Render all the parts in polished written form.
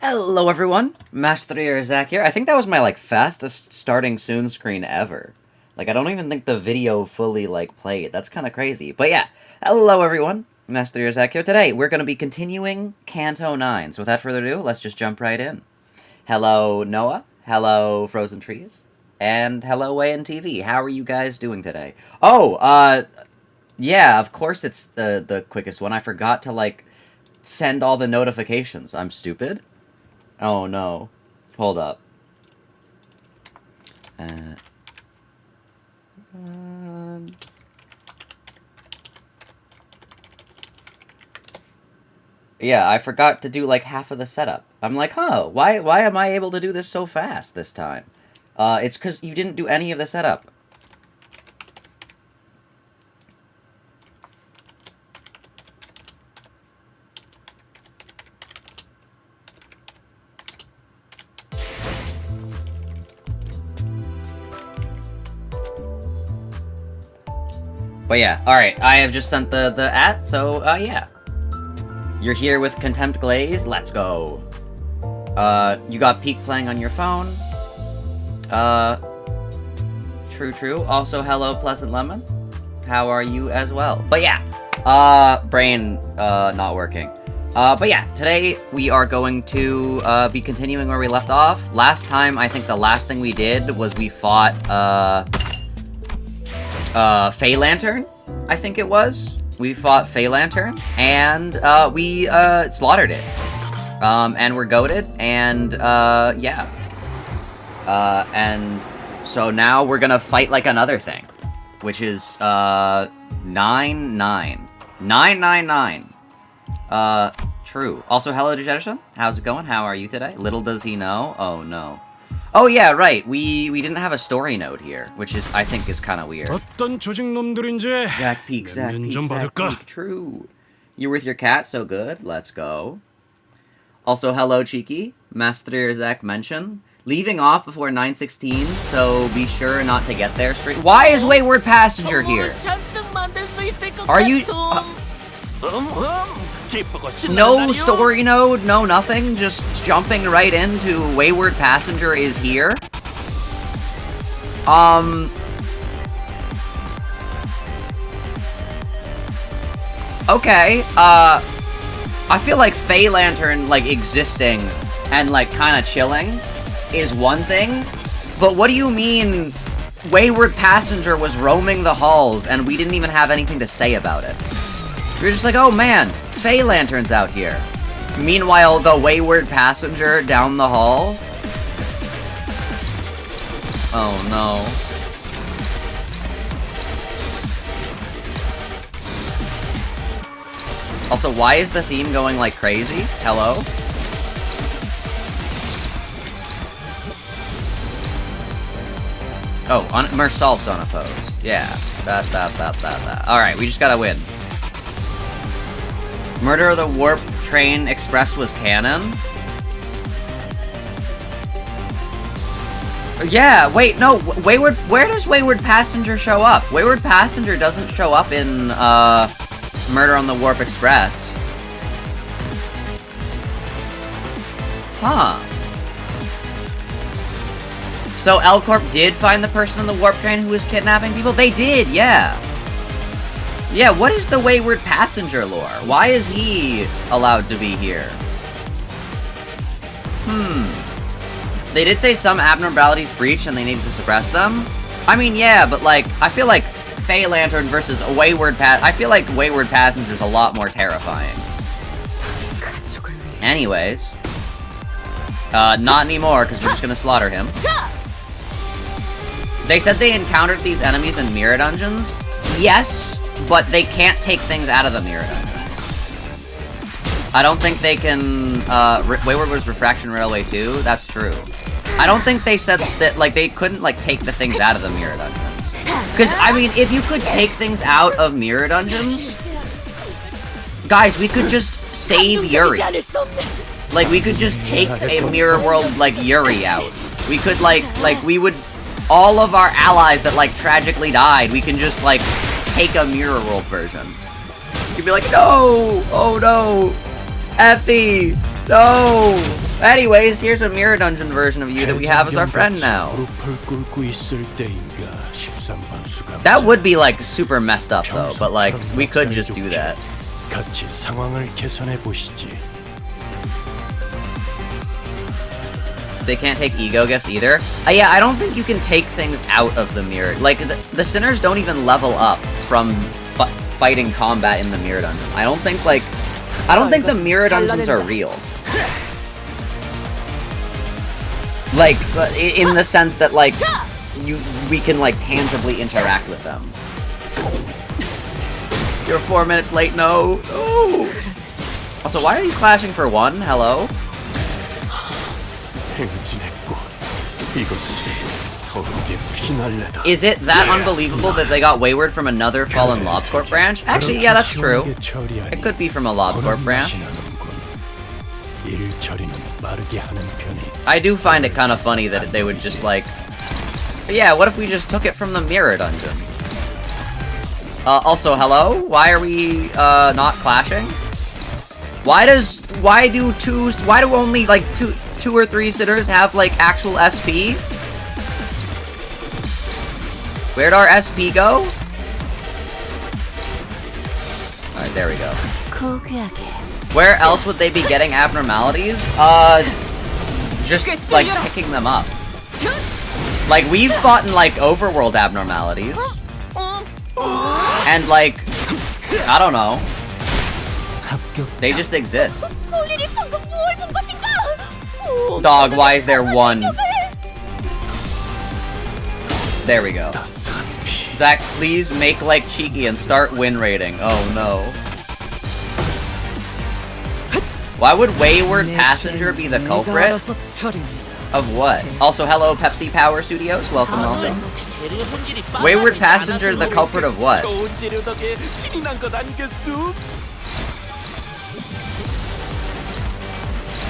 Hello everyone, Mast3r Zak here. I think that was my fastest starting soon screen ever. I don't even think the video fully played. That's kind of crazy. But yeah, hello everyone, Mast3r Zak here. Today we're going to be continuing Canto 9. So without further ado, let's just jump right in. Hello Noah, hello Frozen Trees, and hello ANTV. How are you guys doing today? Oh, yeah, of course it's the quickest one. I forgot to send all the notifications. I'm stupid. Oh no. Hold up. Yeah, I forgot to do half of the setup. I'm like, huh, why am I able to do this so fast this time? It's because you didn't do any of the setup. But yeah, alright, I have just sent the so, yeah. You're here with Contempt Glaze, let's go. You got Peak playing on your phone. True. Also, hello, Pleasant Lemon. How are you as well? But yeah, brain, not working. But yeah, today we are going to, be continuing where we left off. Last time, I think the last thing we did was we fought, Fey Lantern, I think it was. We fought Fey Lantern, and, we, slaughtered it. And we're goated, and, yeah. And so now we're gonna fight, another thing. Which is, 999. True. Also, hello to Jetterson. How's it going? How are you today? Little does he know. Oh, no. Oh yeah, right. We didn't have a story node here, which is I think is kind of weird. Zak Peak. True. You're with your cat, so good. Let's go. Also, hello Cheeky. Mast3r Zak mention leaving off before 9:16, so be sure not to get there straight. Why is Wayward Passenger here? Are you? No story node, no nothing, just jumping right into Wayward Passenger is here. Okay, I feel like Fey Lantern, existing and, kinda chilling is one thing, but what do you mean Wayward Passenger was roaming the halls and we didn't even have anything to say about it? You're just like, oh man, Fey Lantern's out here. Meanwhile, the Wayward Passenger down the hall? Oh no. Also, why is the theme going crazy? Hello? Oh, Meursault's unopposed. Yeah, that. Alright, we just gotta win. Murder of the Warp Train Express was canon? Yeah, wait, no, Wayward, where does Wayward Passenger show up? Wayward Passenger doesn't show up in, Murder on the Warp Express. Huh. So Corp did find the person on the Warp Train who was kidnapping people? They did, yeah. Yeah, what is the Wayward Passenger lore? Why is he allowed to be here? They did say some abnormalities breached and they needed to suppress them. I mean, yeah, but I feel like Fey Lantern versus a Wayward I feel like Wayward Passenger's a lot more terrifying. Anyways. Not anymore, because we're just gonna slaughter him. They said they encountered these enemies in mirror dungeons. Yes, but they can't take things out of the mirror dungeons. I don't think they can, Wayward was Refraction Railway too? That's true. I don't think they said that, they couldn't, take the things out of the mirror dungeons. Because, I mean, if you could take things out of mirror dungeons, guys, we could just save Yuri. We could just take a mirror world, Yuri out. We could, we would, all of our allies that, tragically died, we can just, take a mirror world version. You'd be like, no! Oh no! Effie! No! Anyways, here's a mirror dungeon version of you that we have as our friend now. That would be like super messed up though, but like we could just do that. They can't take ego gifts either. Yeah, I don't think you can take things out of the mirror. Like the sinners don't even level up from fighting combat in the mirror dungeon. I don't think the mirror dungeons are real. Like in the sense that like we can like tangibly interact with them. You're 4 minutes late. No. No. Also, why are these clashing for one? Hello. Is it that unbelievable that they got wayward from another fallen LobCorp branch? Actually, yeah, that's true. It could be from a LobCorp branch. I do find it kind of funny that they would just like... Yeah, what if we just took it from the mirror dungeon? Also, hello? Why are we, not clashing? Why do only, like, two or three sitters have, like, actual SP? Where'd our SP go? Alright, there we go. Where else would they be getting abnormalities? Just, like, picking them up. Like, we've fought in, like, overworld abnormalities. And, like, I don't know. They just exist. Dog, why is there one? There we go. Zach, please make like cheeky and start win rating. Oh no. Why would Wayward Passenger be the culprit? Of what? Also, hello Pepsi Power Studios. Welcome, welcome. Wayward Passenger the culprit of what?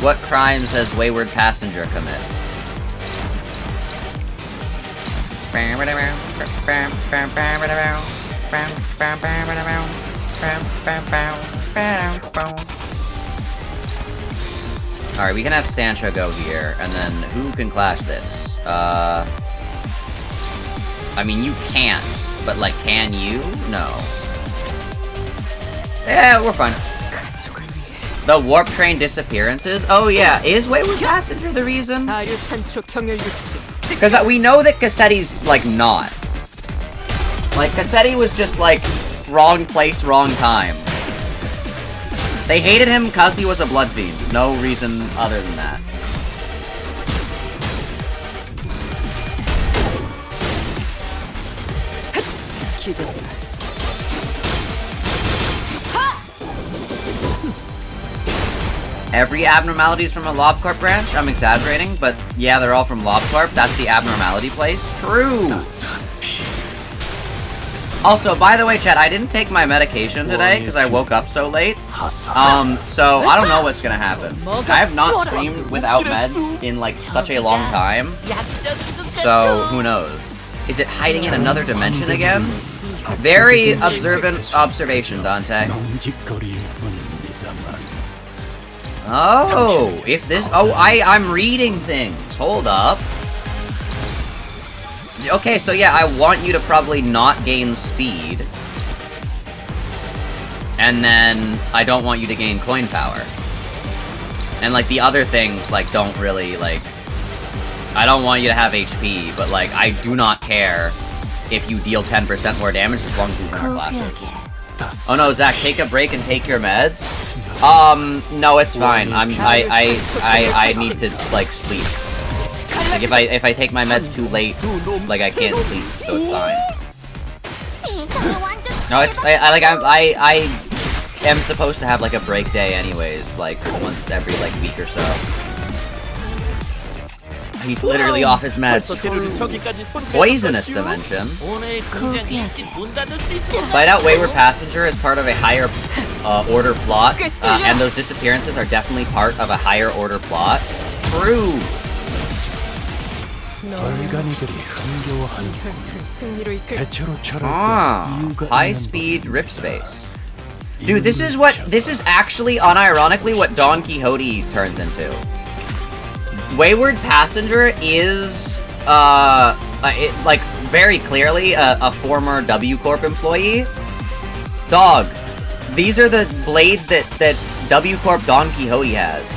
What crimes has Wayward Passenger commit? Alright, we can have Sancho go here, and then who can clash this? I mean, you can't, but like, can you? No. Yeah, we're fine. The warp train disappearances? Oh yeah, is Wayward Passenger the reason? Because we know that Cassetti's, like, not. Like, Cassetti was just, like, wrong place, wrong time. They hated him because he was a blood fiend. No reason other than that. Every abnormality is from a LobCorp branch? I'm exaggerating, but yeah, they're all from LobCorp. That's the abnormality place. True! Also, by the way, chat, I didn't take my medication today because I woke up so late. So I don't know what's gonna happen. I have not streamed without meds in, like, such a long time. So, who knows? Is it hiding in another dimension again? Very observant observation, Dante. Oh, if this... Oh, I'm reading things. Hold up. Okay, so yeah, I want you to probably not gain speed. And then I don't want you to gain coin power. And, like, the other things, like, don't really, like... I don't want you to have HP, but, like, I do not care if you deal 10% more damage as long as you win our classes. Oh no, Zach, take a break and take your meds? No, it's fine. I need to, like, sleep. Like, if I take my meds too late, like, I can't sleep, so it's fine. No, it's, I am supposed to have, like, a break day anyways, like, once every, like, week or so. He's literally off his meds. Poisonous dimension. Find out Wayward Passenger is part of a higher order plot, and those disappearances are definitely part of a higher order plot. True. High speed rip space. Dude, this is actually unironically what Don Quixote turns into. Wayward Passenger is, like, very clearly a former W Corp employee. Dog, these are the blades that W Corp Don Quixote has.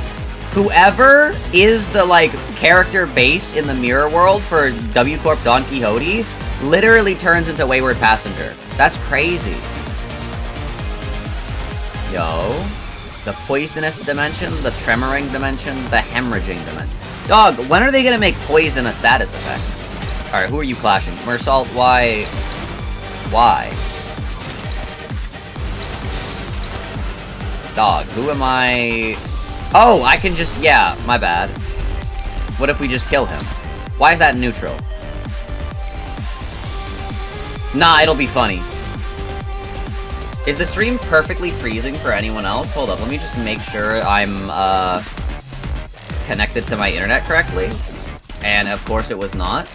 Whoever is the, like, character base in the mirror world for W Corp Don Quixote literally turns into Wayward Passenger. That's crazy. Yo. The poisonous dimension, the tremoring dimension, the hemorrhaging dimension. Dog, when are they gonna make poison a status effect? Alright, who are you clashing? Meursault, why? Why? Dog, who am I? Oh, I can just, yeah, my bad. What if we just kill him? Why is that neutral? Nah, it'll be funny. Is the stream perfectly freezing for anyone else? Hold up, let me just make sure I'm, connected to my internet correctly. And, of course, it was not.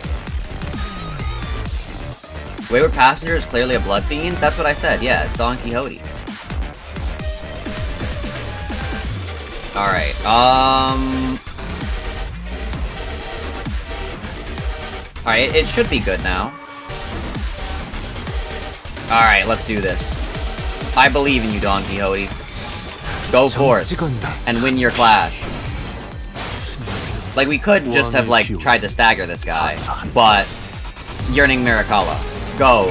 Wayward Passenger is clearly a blood fiend? That's what I said, yeah, it's Don Quixote. Alright, Alright, it should be good now. Alright, let's do this. I believe in you, Don Quixote. Go forth and win your clash. Like, we could just have, like, tried to stagger this guy, but Yearning Miracala. Go.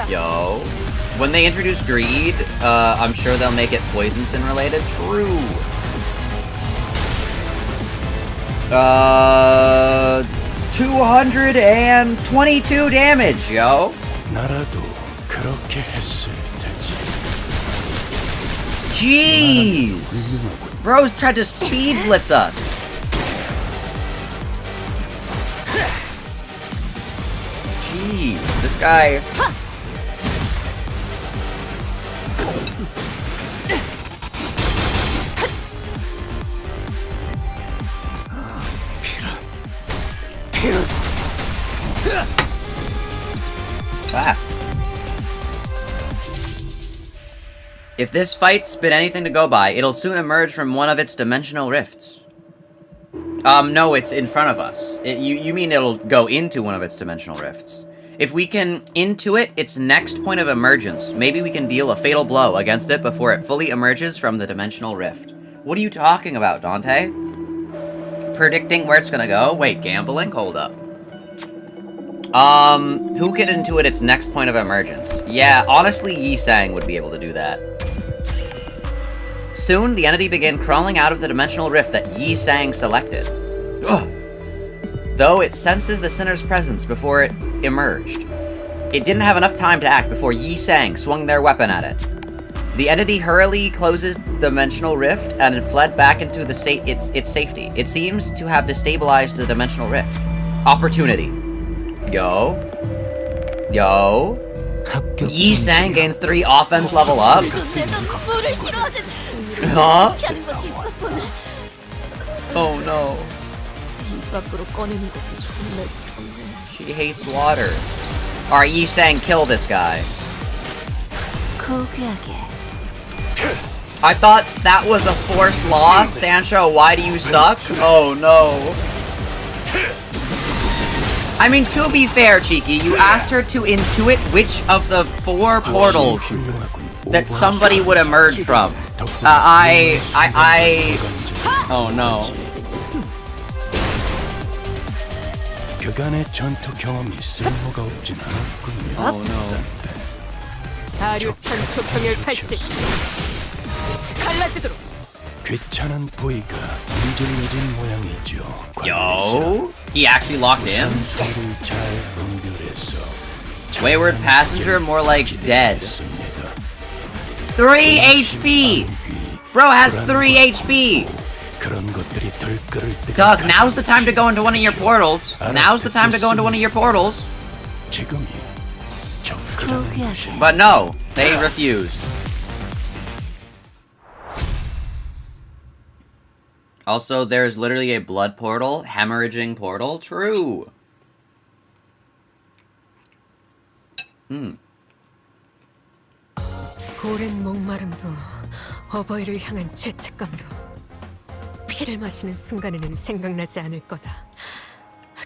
Yo. When they introduce Greed, I'm sure they'll make it Poison Sin related. True. 222 damage, yo. Jeez. Bros tried to speed blitz us. Jeez, this guy. Ah. If this fight's been anything to go by, it'll soon emerge from one of its dimensional rifts. No, it's in front of us. You mean it'll go into one of its dimensional rifts. If we can intuit its next point of emergence, maybe we can deal a fatal blow against it before it fully emerges from the dimensional rift. What are you talking about, Dante? Predicting where it's gonna go? Wait, gambling? Hold up. Who can intuit its next point of emergence? Yeah, honestly, Yi Sang would be able to do that. Soon, the entity began crawling out of the dimensional rift that Yi Sang selected. Ugh. Though it senses the sinner's presence before it emerged. It didn't have enough time to act before Yi Sang swung their weapon at it. The entity hurriedly closes the dimensional rift and fled back into its safety. It seems to have destabilized the dimensional rift. Opportunity. Yo. Yo. Yi Sang gains 3 offense level up. Huh? Oh no. She hates water. Alright, Yi Sang, kill this guy. I thought that was a forced loss. Sancho, why do you suck? Oh no. I mean, to be fair, Cheeky, you asked her to intuit which of the 4 portals that somebody would emerge from. Oh no. Oh no. Yo, he actually locked in? Wayward Passenger, more like dead. 3 HP! Bro has 3 HP! Doug, now's the time to go into one of your portals. Now's the time to go into one of your portals. But no, they refused. Also, there's literally a blood portal, hemorrhaging portal. True. 오랜 목마름도 어버이를 향한 죄책감도 피를 마시는 순간에는 생각나지 않을 거다.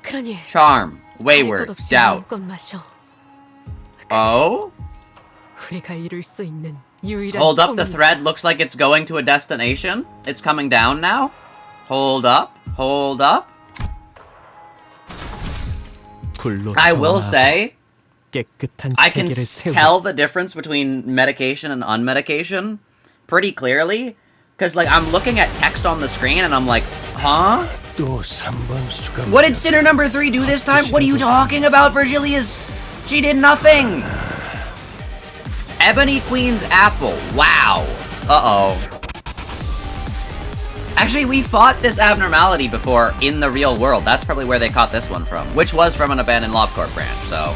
그러니 Charm, wayward, doubt. 마셔. Oh? 우리가 이룰 수 있는 유일한 Hold up, the thread looks like it's going to a destination. It's coming down now. Hold up, hold up. I will say, I can tell the difference between medication and unmedication pretty clearly. Because, like, I'm looking at text on the screen and I'm like, huh? What did sinner number 3 do this time? What are you talking about, Virgilius? She did nothing! Ebony Queen's apple. Wow. Uh-oh. Actually, we fought this abnormality before in the real world. That's probably where they caught this one from. Which was from an abandoned LobCorp branch, so...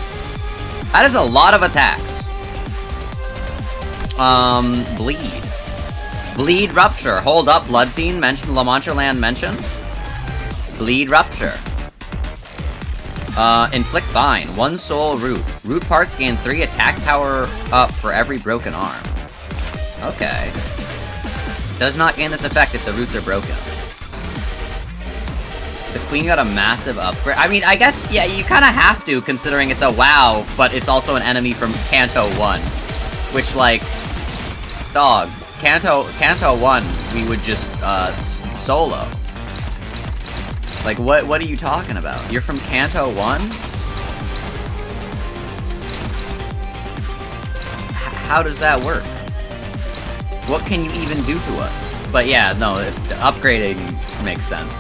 That is a lot of attacks. Bleed. Bleed Rupture. Hold up, Blood Fiend mentioned. La Mancha Land mentioned. Bleed Rupture. Inflict Bind. 1 soul root. Root parts gain 3 attack power up for every broken arm. Okay. Does not gain this effect if the roots are broken. The queen got a massive upgrade. I mean, I guess, yeah, you kind of have to, considering it's a WoW, but it's also an enemy from Canto 1. Which, like, dog. Canto 1, we would just, solo. Like, what are you talking about? You're from Canto 1? How does that work? What can you even do to us? But yeah, no, upgrading makes sense.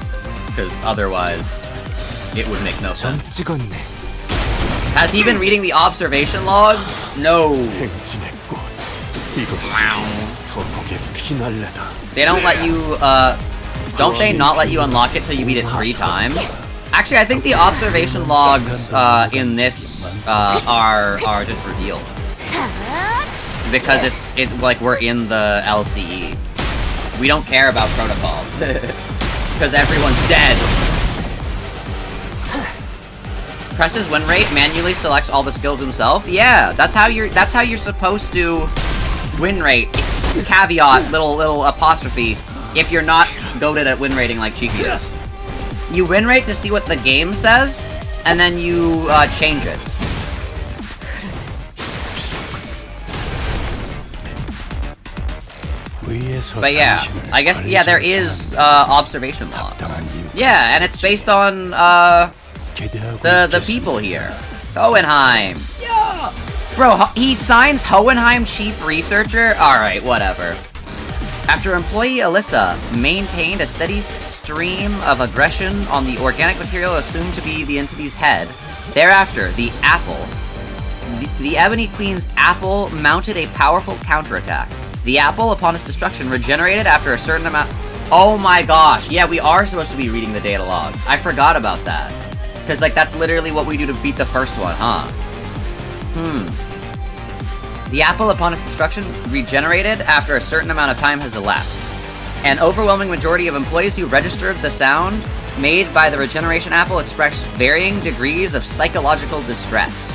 Because otherwise, it would make no sense. Has he been reading the observation logs? No. They don't let you, don't they not let you unlock it till you beat it 3 times? Actually, I think the observation logs, in this, are just revealed. Because it's like we're in the LCE. We don't care about protocol. Because everyone's dead. Presses win rate, manually selects all the skills himself. Yeah, that's how you're supposed to win rate. Caveat, little apostrophe, if you're not goated at win rating like Cheeky is. You win rate to see what the game says, and then you change it. But yeah, I guess, yeah, there is observation logs. Yeah, and it's based on the people here. Hohenheim. Yeah. Bro, he signs Hohenheim Chief Researcher? Alright, whatever. After employee Alyssa maintained a steady stream of aggression on the organic material assumed to be the entity's head, thereafter, the apple. The Ebony Queen's apple mounted a powerful counterattack. The apple, upon its destruction, regenerated after a certain amount... Oh my gosh, yeah, we are supposed to be reading the data logs. I forgot about that. Because, like, that's literally what we do to beat the first one, huh? The apple, upon its destruction, regenerated after a certain amount of time has elapsed. An overwhelming majority of employees who registered the sound made by the regeneration apple expressed varying degrees of psychological distress.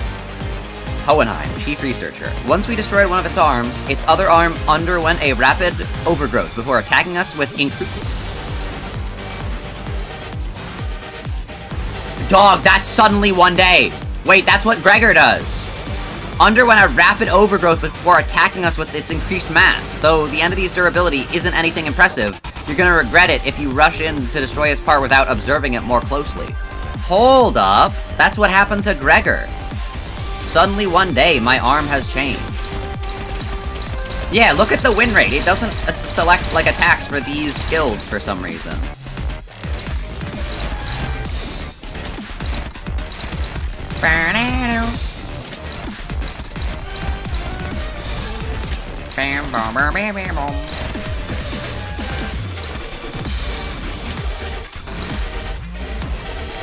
Hohenheim, Chief Researcher. Once we destroyed one of its arms, its other arm underwent a rapid overgrowth before attacking us with Dog, that's suddenly one day! Wait, that's what Gregor does! Underwent a rapid overgrowth before attacking us with its increased mass. Though the entity's durability isn't anything impressive, you're gonna regret it if you rush in to destroy his part without observing it more closely. Hold up! That's what happened to Gregor. Suddenly one day, my arm has changed. Yeah, look at the win rate. It doesn't select, like, attacks for these skills for some reason.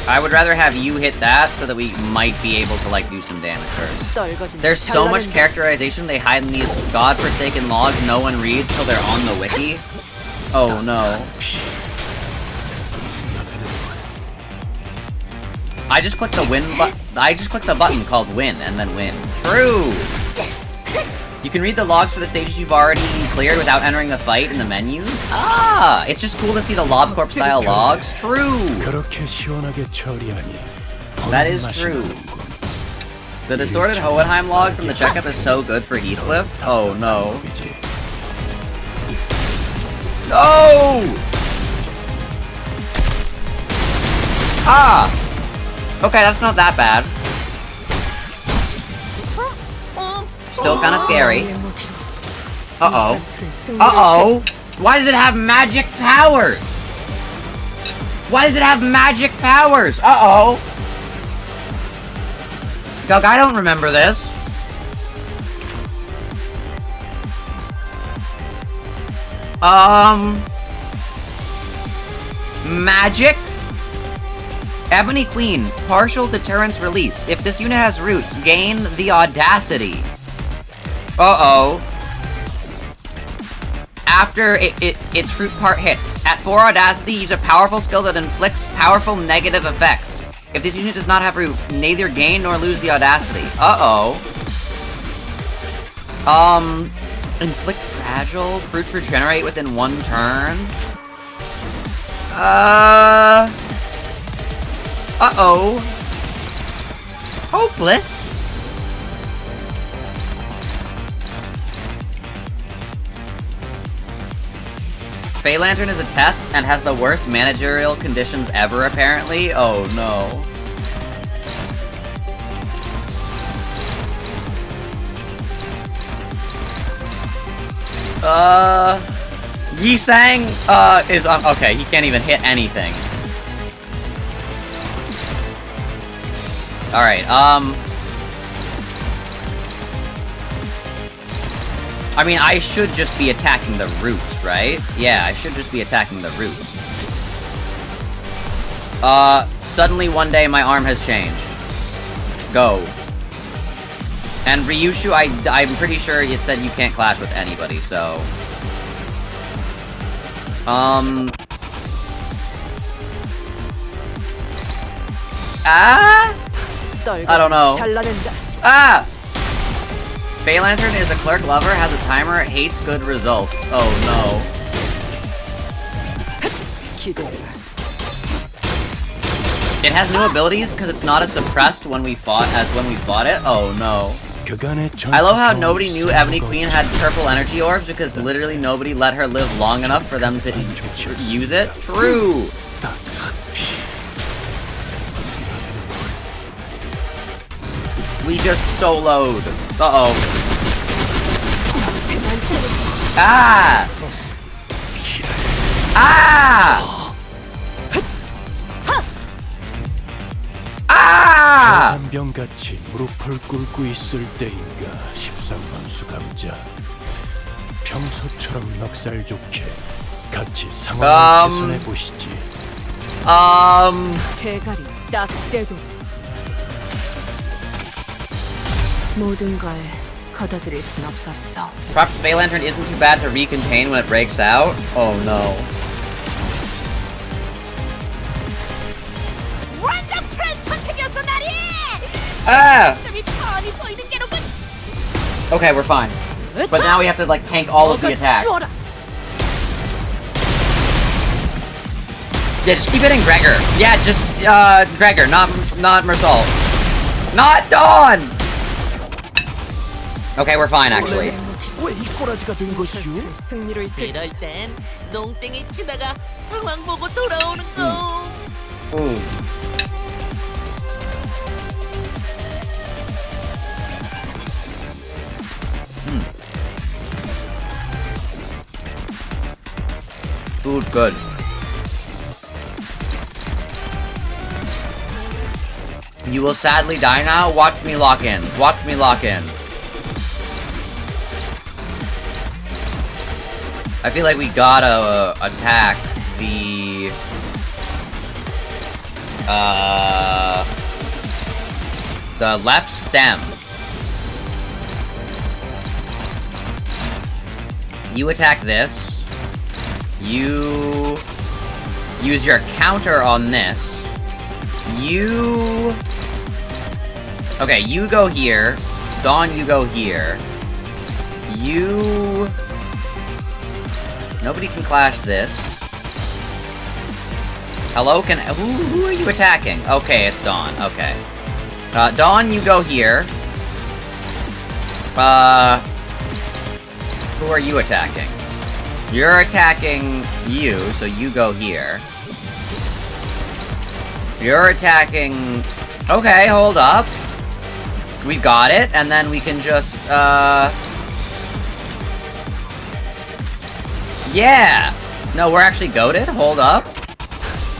I would rather have you hit that so that we might be able to, like, do some damage first. There's so much characterization they hide in these godforsaken logs no one reads till they're on the wiki. Oh no. I just clicked the win button. I just clicked the button called win, and then win. True! You can read the logs for the stages you've already cleared without entering the fight in the menus? Ah! It's just cool to see the LobCorp style logs. True! That is true. The distorted Hohenheim log from the checkup is so good for Heathcliff. Oh no. No! Ah! Okay, that's not that bad. Still kinda scary. Uh-oh. Uh-oh! Why does it have magic powers? Why does it have magic powers? Uh-oh! Doug, I don't remember this. Magic? Ebony Queen, partial deterrence release. If this unit has roots, gain the audacity. Uh-oh. After its fruit part hits. At 4 audacity, use a powerful skill that inflicts powerful negative effects. If this unit does not have root, neither gain nor lose the audacity. Uh-oh. Inflict fragile. Fruits regenerate within 1 turn. Uh-oh. Hopeless. Fey Lantern is a Teth and has the worst managerial conditions ever, apparently. Oh no. Yi-Sang, is okay, he can't even hit anything. Alright, I mean, I should just be attacking the roots, right? Yeah, I should just be attacking the roots. Suddenly one day my arm has changed. Go. And Ryoshu, I'm pretty sure it said you can't clash with anybody, so... I don't know. Ah! Fey Lantern is a clerk lover, has a timer, hates good results. Oh no. It has new abilities because it's not as suppressed when we fought as when we fought it. Oh no. I love how nobody knew Ebony Queen had purple energy orbs because literally nobody let her live long enough for them to use it. True. We just soloed. Uh-oh. Ah! Ah! Ah! 전병같이 무릎을 꿇고 있을 때인가 십상만수 감자. 평소처럼 넉살 좋게 같이 상황을 개선해 보시지. 대가리 딱 떼도 모든 걸 걷어들일 순 없었어. Perhaps Fey Lantern isn't too bad to recontain when it breaks out. Oh no. Ah! Okay, we're fine. But now we have to like tank all of the attacks. Yeah, just keep hitting Gregor. Yeah, just Gregor, not Meursault. Not Dawn! Okay, we're fine actually. 왜 이 꼬라지가 된 것이오? 승리로 이끌. 이럴 땐 농땡이 치다가 상황 보고 돌아오는 거. Ooh. Food good. You will sadly die now. Watch me lock in. Watch me lock in. I feel like we gotta attack the left stem. You attack this. You use your counter on this. You Okay, you go here. Dawn, you go here. You... Nobody can clash this. Hello, who are you attacking? Okay, it's Dawn. Okay. Dawn, you go here. Who are you attacking? You're attacking you, so you go here. You're attacking... Okay, hold up. We got it, and then we can just, Yeah! No, we're actually goated? Hold up.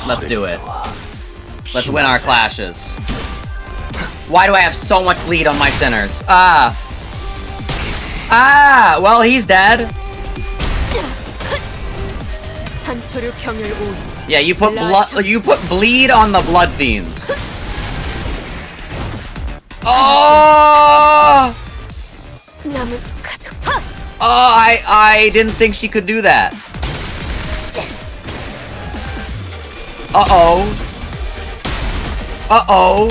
Let's do it. Let's win our clashes. Why do I have so much bleed on my sinners? Well, he's dead. Yeah, you put bleed on the blood fiends. Oh! Oh, I didn't think she could do that. Uh-oh. Uh-oh.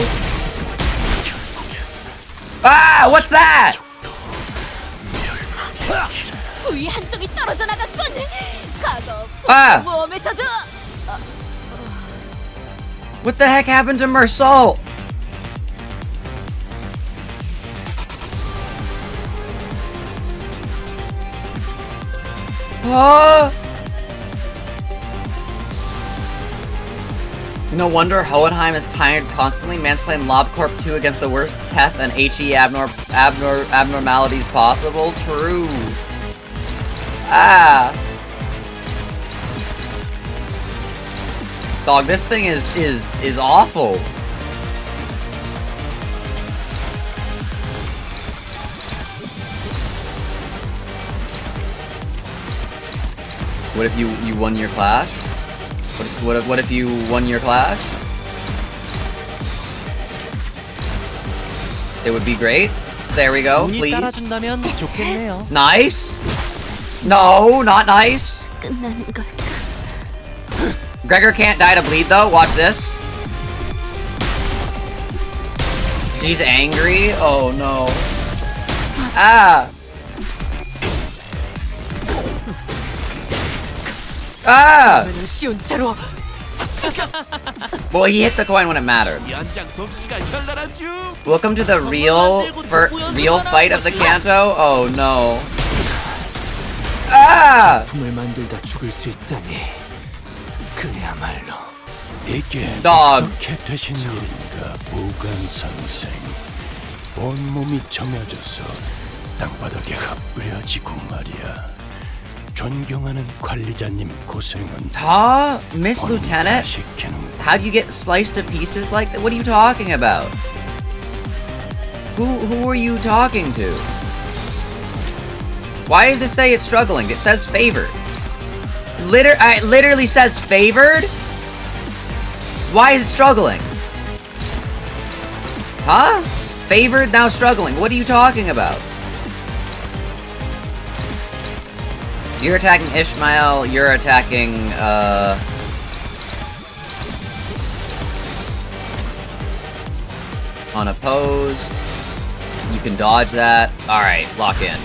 Ah, what's that? Ah! What the heck happened to Meursault? No wonder Hohenheim is tired constantly. Man's playing Lob Corp 2 against the worst Teth and HE abnormalities possible. True. Dog, this thing is awful. What if you won your clash? What if you won your clash? It would be great. There we go, please. Nice. No, not nice. Gregor can't die to bleed though. Watch this. She's angry. Oh no. Ah. Ah! Well, he hit the coin when it mattered. Welcome to the real fight of the Canto. Oh no. Ah! Dog. 존경하는 관리자님 고생은 Huh? Miss Lieutenant? How'd you get sliced to pieces like that? What are you talking about? Who are you talking to? Why does this say it's struggling? It says favored. It literally says favored? Why is it struggling? Huh? Favored, now struggling. What are you talking about? You're attacking Ishmael, you're attacking, unopposed. You can dodge that. Alright, lock in.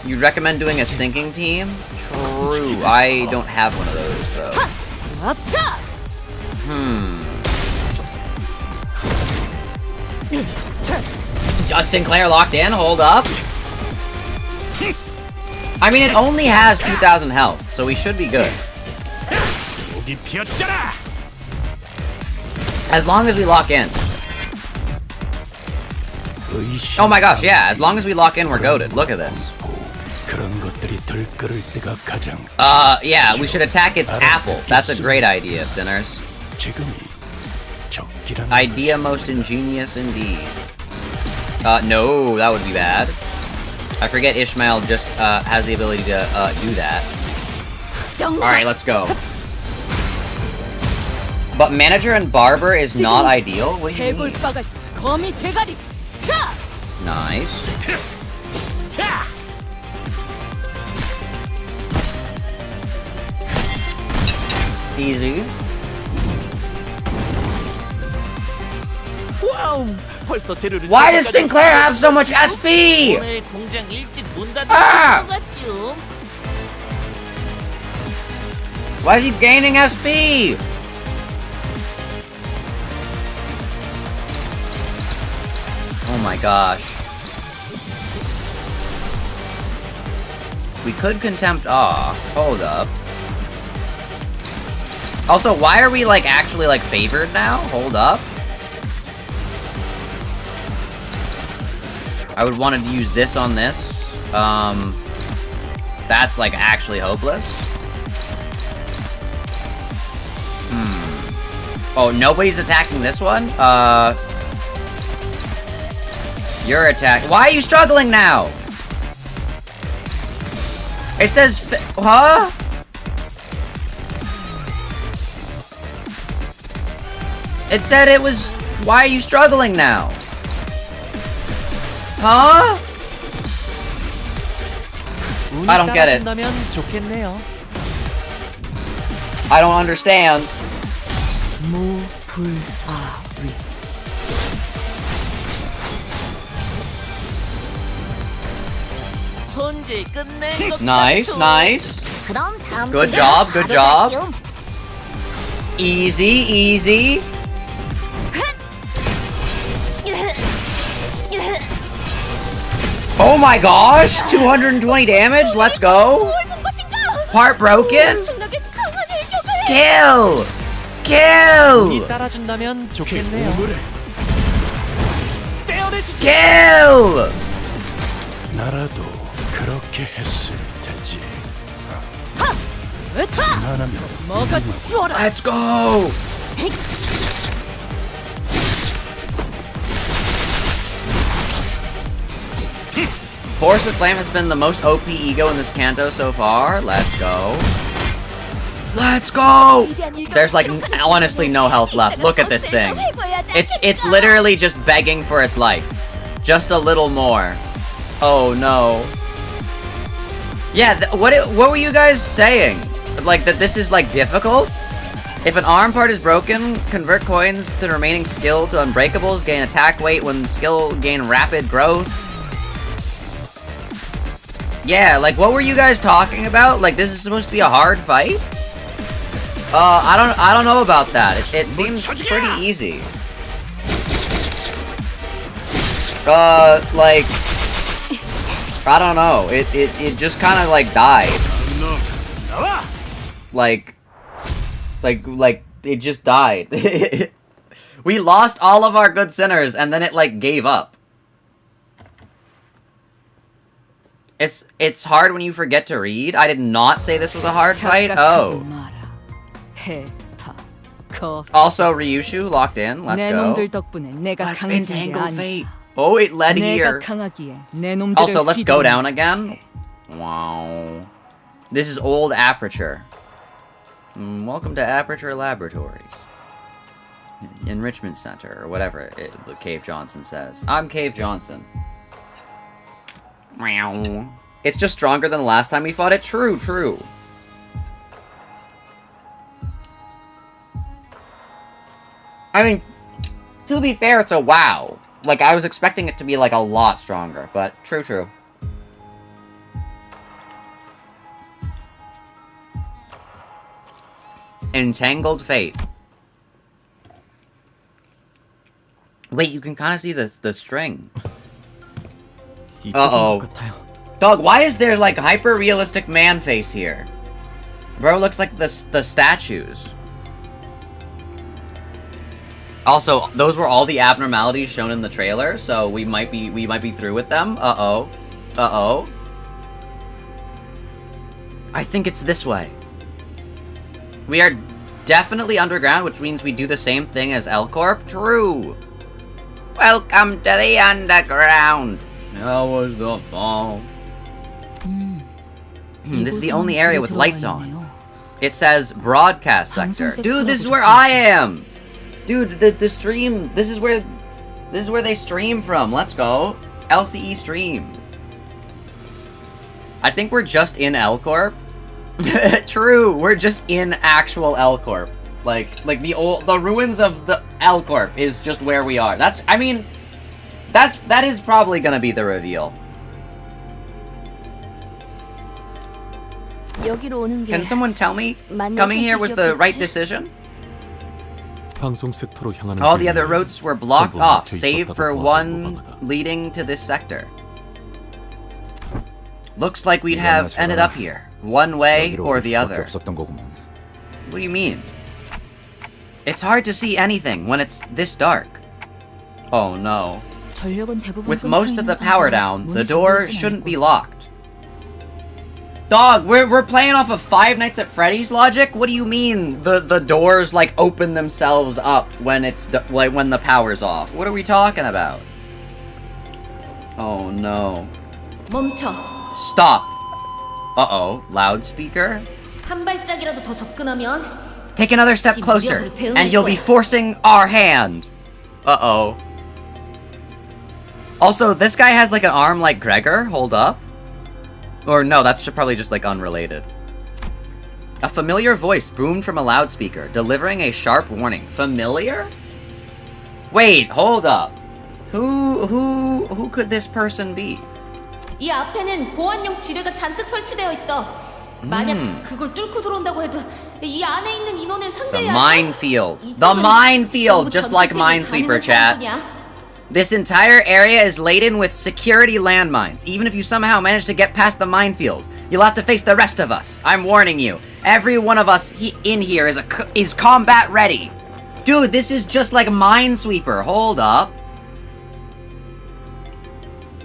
You'd recommend doing a sinking team? True, I don't have one of those, though. Sinclair locked in, hold up. I mean, it only has 2,000 health, so we should be good. As long as we lock in. Oh my gosh, yeah, as long as we lock in, we're goated. Look at this. Yeah, we should attack its apple. That's a great idea, sinners. Idea most ingenious indeed. No, that would be bad. I forget Ishmael just has the ability to do that. Alright, let's go. But manager and barber is not ideal? What do you mean? Nice. Easy. 벌써 재료를 Why does Sinclair have so much SP? 오늘 공장 일찍 문 닫을 아! 것 같죠? Why is he gaining SP? Oh my gosh. We could contempt awe. Hold up. Also, why are we like actually like favored now? Hold up. I would want to use this on this. That's like actually hopeless. Oh, nobody's attacking this one? You're attacking. Why are you struggling now? It says, huh? It said it was, why are you struggling now? Huh? I don't get it. I don't understand. 손질 끝낸 것 Nice, 같죠? nice. 그럼 다음 Good 순서 job, good 바로 job. 가시오. Easy, easy. Oh my gosh, 220 damage, let's go. Heartbroken? Kill! Kill! 따라준다면 좋겠네요. Kill! 나라도 그렇게 했을 테지. 나라면 Let's go! Force of Flame has been the most OP ego in this Canto so far. Let's go. Let's go! There's like honestly no health left. Look at this thing. It's literally just begging for its life. Just a little more. Oh no. Yeah, what were you guys saying? Like that this is like difficult? If an arm part is broken, convert coins to the remaining skill to unbreakables, gain attack weight when skill gain rapid growth. Yeah, like what were you guys talking about? Like this is supposed to be a hard fight? I don't know about that. It seems pretty easy. Like I don't know. It just kind of like died. Like it just died. We lost all of our good sinners and then it like gave up. It's hard when you forget to read. I did not say this was a hard fight. Oh. Also, Ryoshu locked in. Let's go. Let's entangle fate. Oh, it led here. Also, let's go down again. Wow. This is old Aperture. Welcome to Aperture Laboratories. Enrichment Center, or whatever Cave Johnson says. I'm Cave Johnson. Meow. It's just stronger than the last time we fought it. True, true. I mean, to be fair, it's a WoW. Like, I was expecting it to be, like, a lot stronger, but true, true. Entangled Fate. Wait, you can kind of see the string. Uh-oh. Dog, why is there, like, hyper-realistic man face here? Bro looks like the statues. Also, those were all the abnormalities shown in the trailer, so we might be through with them. Uh-oh. Uh-oh. I think it's this way. We are definitely underground, which means we do the same thing as L Corp. True. Welcome to the underground. How was the fall? This is the only area with lights on. It says broadcast sector. Dude, this is where I am. Dude, the stream. This is where they stream from. Let's go. LCE stream. I think we're just in L Corp. True, we're just in actual L Corp. Like the ruins of the L Corp is just where we are. That is probably gonna be the reveal. 여기로 오는 게 Can someone tell me coming here was the right decision? 방송 섹터로 향하는 All the 길이 other routes were blocked 전부 off, 막혀 save 있었다고 for 보아도 one 무방하다. leading to this sector. Looks like we'd have ended up here, one way or the other. What do you mean? It's hard to see anything when it's this dark. Oh no. 전력은 대부분 With most of the power down, the 문이 door 잠겨 있진 shouldn't be 않고. locked. Dog, we're playing off of Five Nights at Freddy's logic? What do you mean the doors like open themselves up when it's like when the power's off? What are we talking about? Oh no. 멈춰. Stop. Uh-oh, loudspeaker? 한 발짝이라도 더 접근하면 Take another step closer, and you'll be forcing our hand. Uh-oh. Also, this guy has like an arm like Gregor. Hold up. Or no, that's probably just like unrelated. A familiar voice boomed from a loudspeaker, delivering a sharp warning. Familiar? Wait, hold up. Who could this person be? 이 앞에는 보안용 지뢰가 잔뜩 설치되어 있어. 만약 그걸 뚫고 들어온다고 해도 이 안에 있는 인원을 The 상대해야 minefield. The minefield, just like Minesweeper, chat. This entire area is laden with security landmines. Even if you somehow manage to get past the minefield, you'll have to face the rest of us. I'm warning you. Every one of us in here is combat ready. Dude, this is just like Minesweeper. Hold up.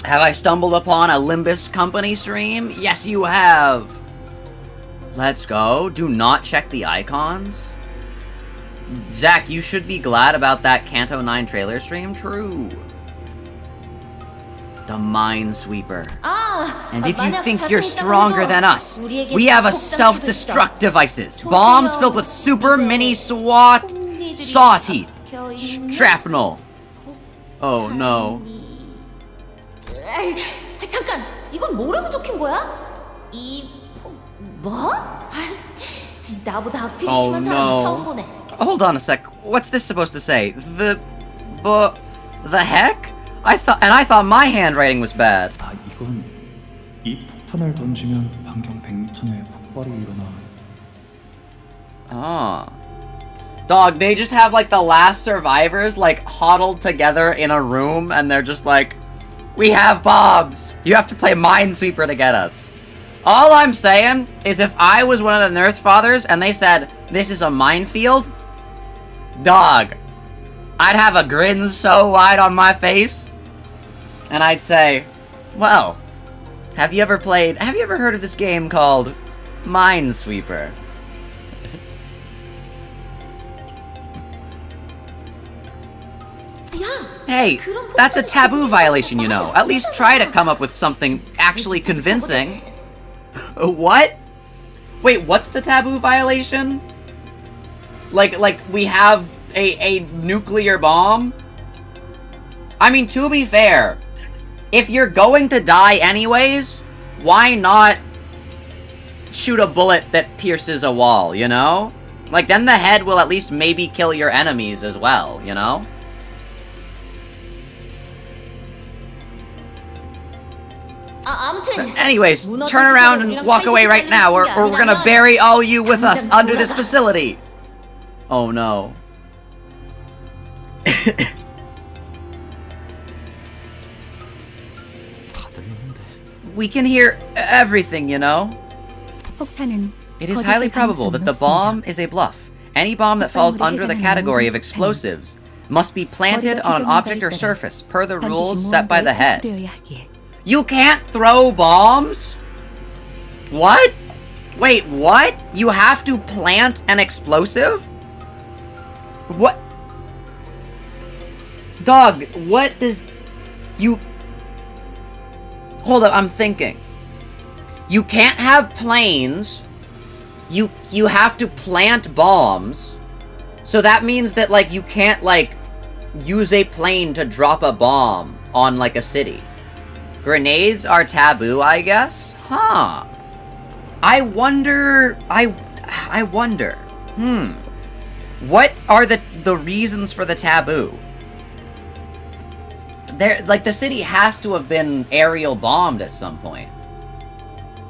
Have I stumbled upon a Limbus company stream? Yes, you have. Let's go. Do not check the icons. Zach, you should be glad about that Canto 9 trailer stream. True. The Minesweeper. And if you think you're stronger than us, we have a self-destruct devices. Bombs filled with super mini saw teeth. Shrapnel. Oh no. 잠깐, 이건 뭐라고 적힌 거야? 뭐? 나보다 악필이 심한 사람 처음 보네. Hold on a sec. What's this supposed to say? The heck? I thought my handwriting was bad. 아, 이건 이 폭탄을 던지면 반경 100m 내에 폭발이 일어나. Ah. Dog, they just have like the last survivors like huddled together in a room and they're just like, we have bombs. You have to play Minesweeper to get us. All I'm saying is if I was one of the Nerf fathers and they said, this is a minefield, dog, I'd have a grin so wide on my face, and I'd say, well, have you ever heard of this game called Minesweeper? Hey, that's a taboo violation, you know. At least try to come up with something actually convincing. What? Wait, what's the taboo violation? Like we have a nuclear bomb? I mean, to be fair, if you're going to die anyways, why not shoot a bullet that pierces a wall, you know? Like, then the head will at least maybe kill your enemies as well, you know? Anyways, turn around and walk away right now, or we're gonna bury all you with us under this facility. Oh no. We can hear everything, you know? It is highly probable that the bomb is a bluff. Any bomb that falls under the category of explosives must be planted on an object or surface, per the rules set by the head. You can't throw bombs? What? Wait, what? You have to plant an explosive? What? Dog, what does... You... Hold up, I'm thinking. You can't have planes. You have to plant bombs. So that means that, like, you can't, like, use a plane to drop a bomb on, like, a city. Grenades are taboo, I guess? Huh. I wonder... What are the reasons for the taboo? Like, the city has to have been aerial bombed at some point.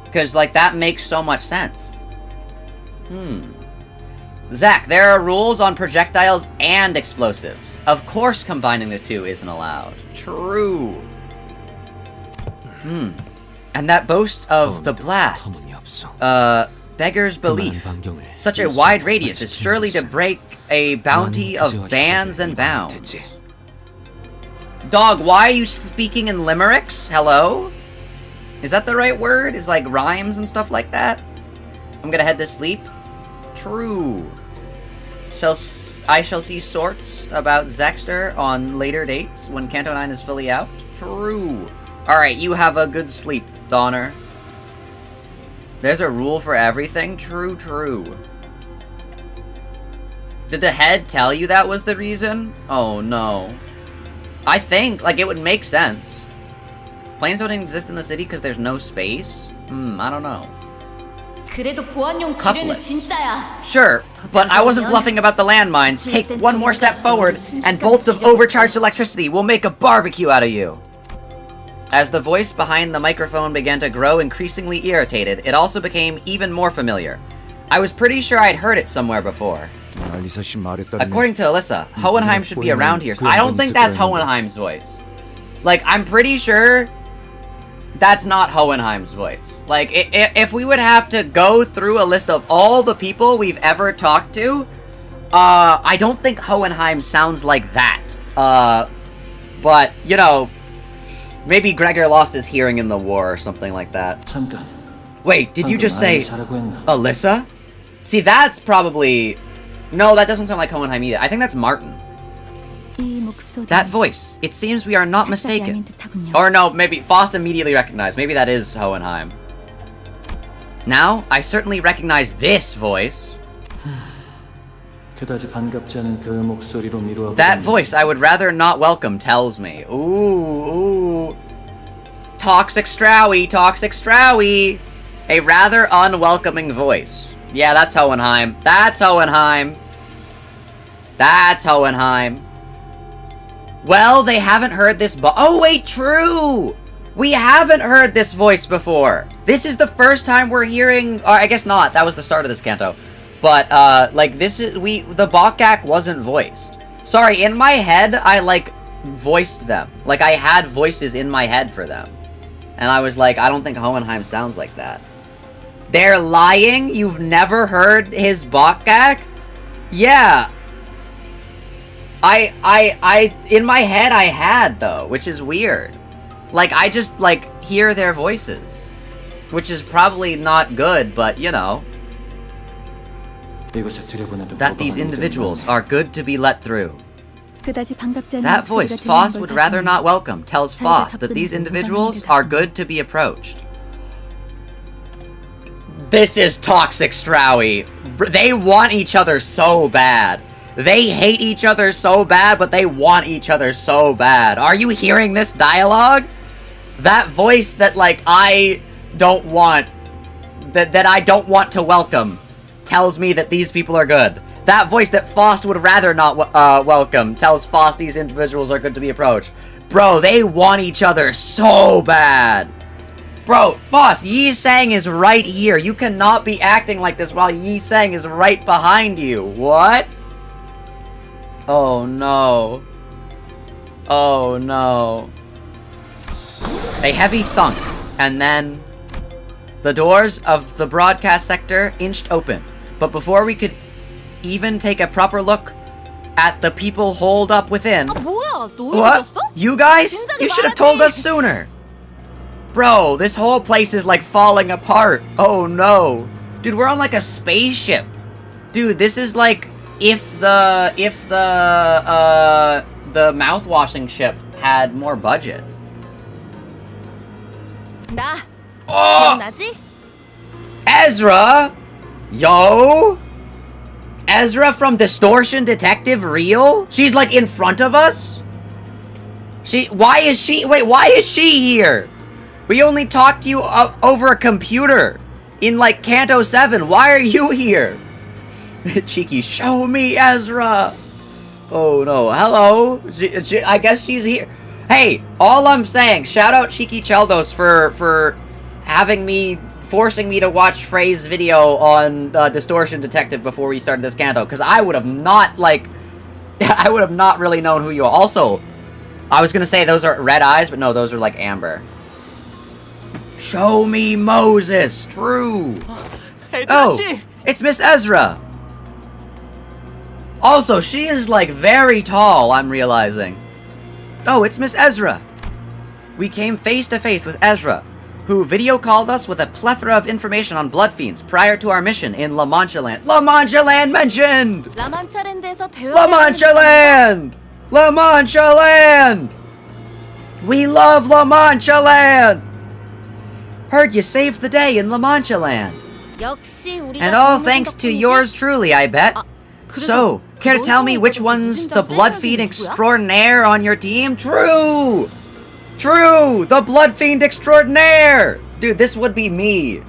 Because, like, that makes so much sense. Zach, there are rules on projectiles and explosives. Of course combining the two isn't allowed. True. And that boast of the blast. Beggar's belief. Such a wide radius is surely to break a bounty of bans and bounds. Dog, why are you speaking in limericks? Hello? Is that the right word? Is like rhymes and stuff like that? I'm gonna head to sleep. True. I shall see sorts about Zakster on later dates when Canto 9 is fully out. True. Alright, you have a good sleep, Donner. There's a rule for everything? True, true. Did the head tell you that was the reason? Oh no. I think, like, it would make sense. Planes don't exist in the city because there's no space? I don't know. 그래도 보안용 지뢰는 진짜야. Sure, but I wasn't bluffing about the landmines. Take one more step forward, and bolts of overcharged electricity will make a barbecue out of you. As the voice behind the microphone began to grow increasingly irritated, it also became even more familiar. I was pretty sure I'd heard it somewhere before. According to Alyssa, Hohenheim should be around here. I don't think that's Hohenheim's voice. Like, I'm pretty sure that's not Hohenheim's voice. Like, if we would have to go through a list of all the people we've ever talked to, I don't think Hohenheim sounds like that. But, you know, maybe Gregor lost his hearing in the war or something like that. Wait, did you just say Alyssa? See, that's probably... No, that doesn't sound like Hohenheim either. I think that's Martin. That voice. It seems we are not mistaken. Or no, maybe Faust immediately recognized. Maybe that is Hohenheim. Now, I certainly recognize this voice. That voice I would rather not welcome tells me. Ooh. Toxic Strowie, Toxic Strowie. A rather unwelcoming voice. Yeah, that's Hohenheim. That's Hohenheim. That's Hohenheim. Well, they haven't heard this oh wait, true! We haven't heard this voice before. This is the first time we're hearing, or I guess not, that was the start of this canto. But, like, the bokgak wasn't voiced. Sorry, in my head, I, like, voiced them. Like, I had voices in my head for them. And I was like, I don't think Hohenheim sounds like that. They're lying? You've never heard his bokgak? Yeah. In my head I had, though, which is weird. Like, I just, like, hear their voices. Which is probably not good, but, you know. That these individuals are good to be let through. That voice Faust would rather not welcome tells Faust that these individuals are good to be approached. This is Toxic Strowie. They want each other so bad. They hate each other so bad, but they want each other so bad. Are you hearing this dialogue? That voice that, like, I don't want... That I don't want to welcome tells me that these people are good. That voice that Faust would rather not welcome tells Faust these individuals are good to be approached. Bro, they want each other so bad. Bro, Faust, Yi Sang is right here. You cannot be acting like this while Yi Sang is right behind you. What? Oh no. Oh no. A heavy thunk, and then the doors of the broadcast sector inched open. But before we could even take a proper look at the people holed up within... What? You guys? You should have told us sooner! Bro, this whole place is like falling apart. Oh no. Dude, we're on like a spaceship. Dude, this is like if the mouthwashing ship had more budget. Oh! Ezra! Yo! Ezra from Distortion Detective Real? She's like in front of us? Why is she here? We only talked to you over a computer in like Canto 7. Why are you here? Cheeky, show me Ezra! Oh no, hello? I guess she's here. Hey, all I'm saying, shout out Cheeky Cheldos for forcing me to watch Frey's video on Distortion Detective before we started this canto, because I would have not, really known who you are. Also, I was gonna say those are red eyes, but no, those are like amber. Show me Moses! True! Oh, it's Miss Ezra! Also, she is, like, very tall, I'm realizing. Oh, it's Miss Ezra! We came face to face with Ezra, who video called us with a plethora of information on blood fiends prior to our mission in La Mancha Land. La Mancha Land mentioned! 라만차랜드에서 La Mancha Land! La Mancha Land! We love La Mancha Land! Heard you saved the day in La Mancha Land. 역시 우리가 And all thanks to yours truly, I bet. So, care to tell me which one's the blood fiend extraordinaire on your team? True! True! The blood fiend extraordinaire! Dude, this would be me.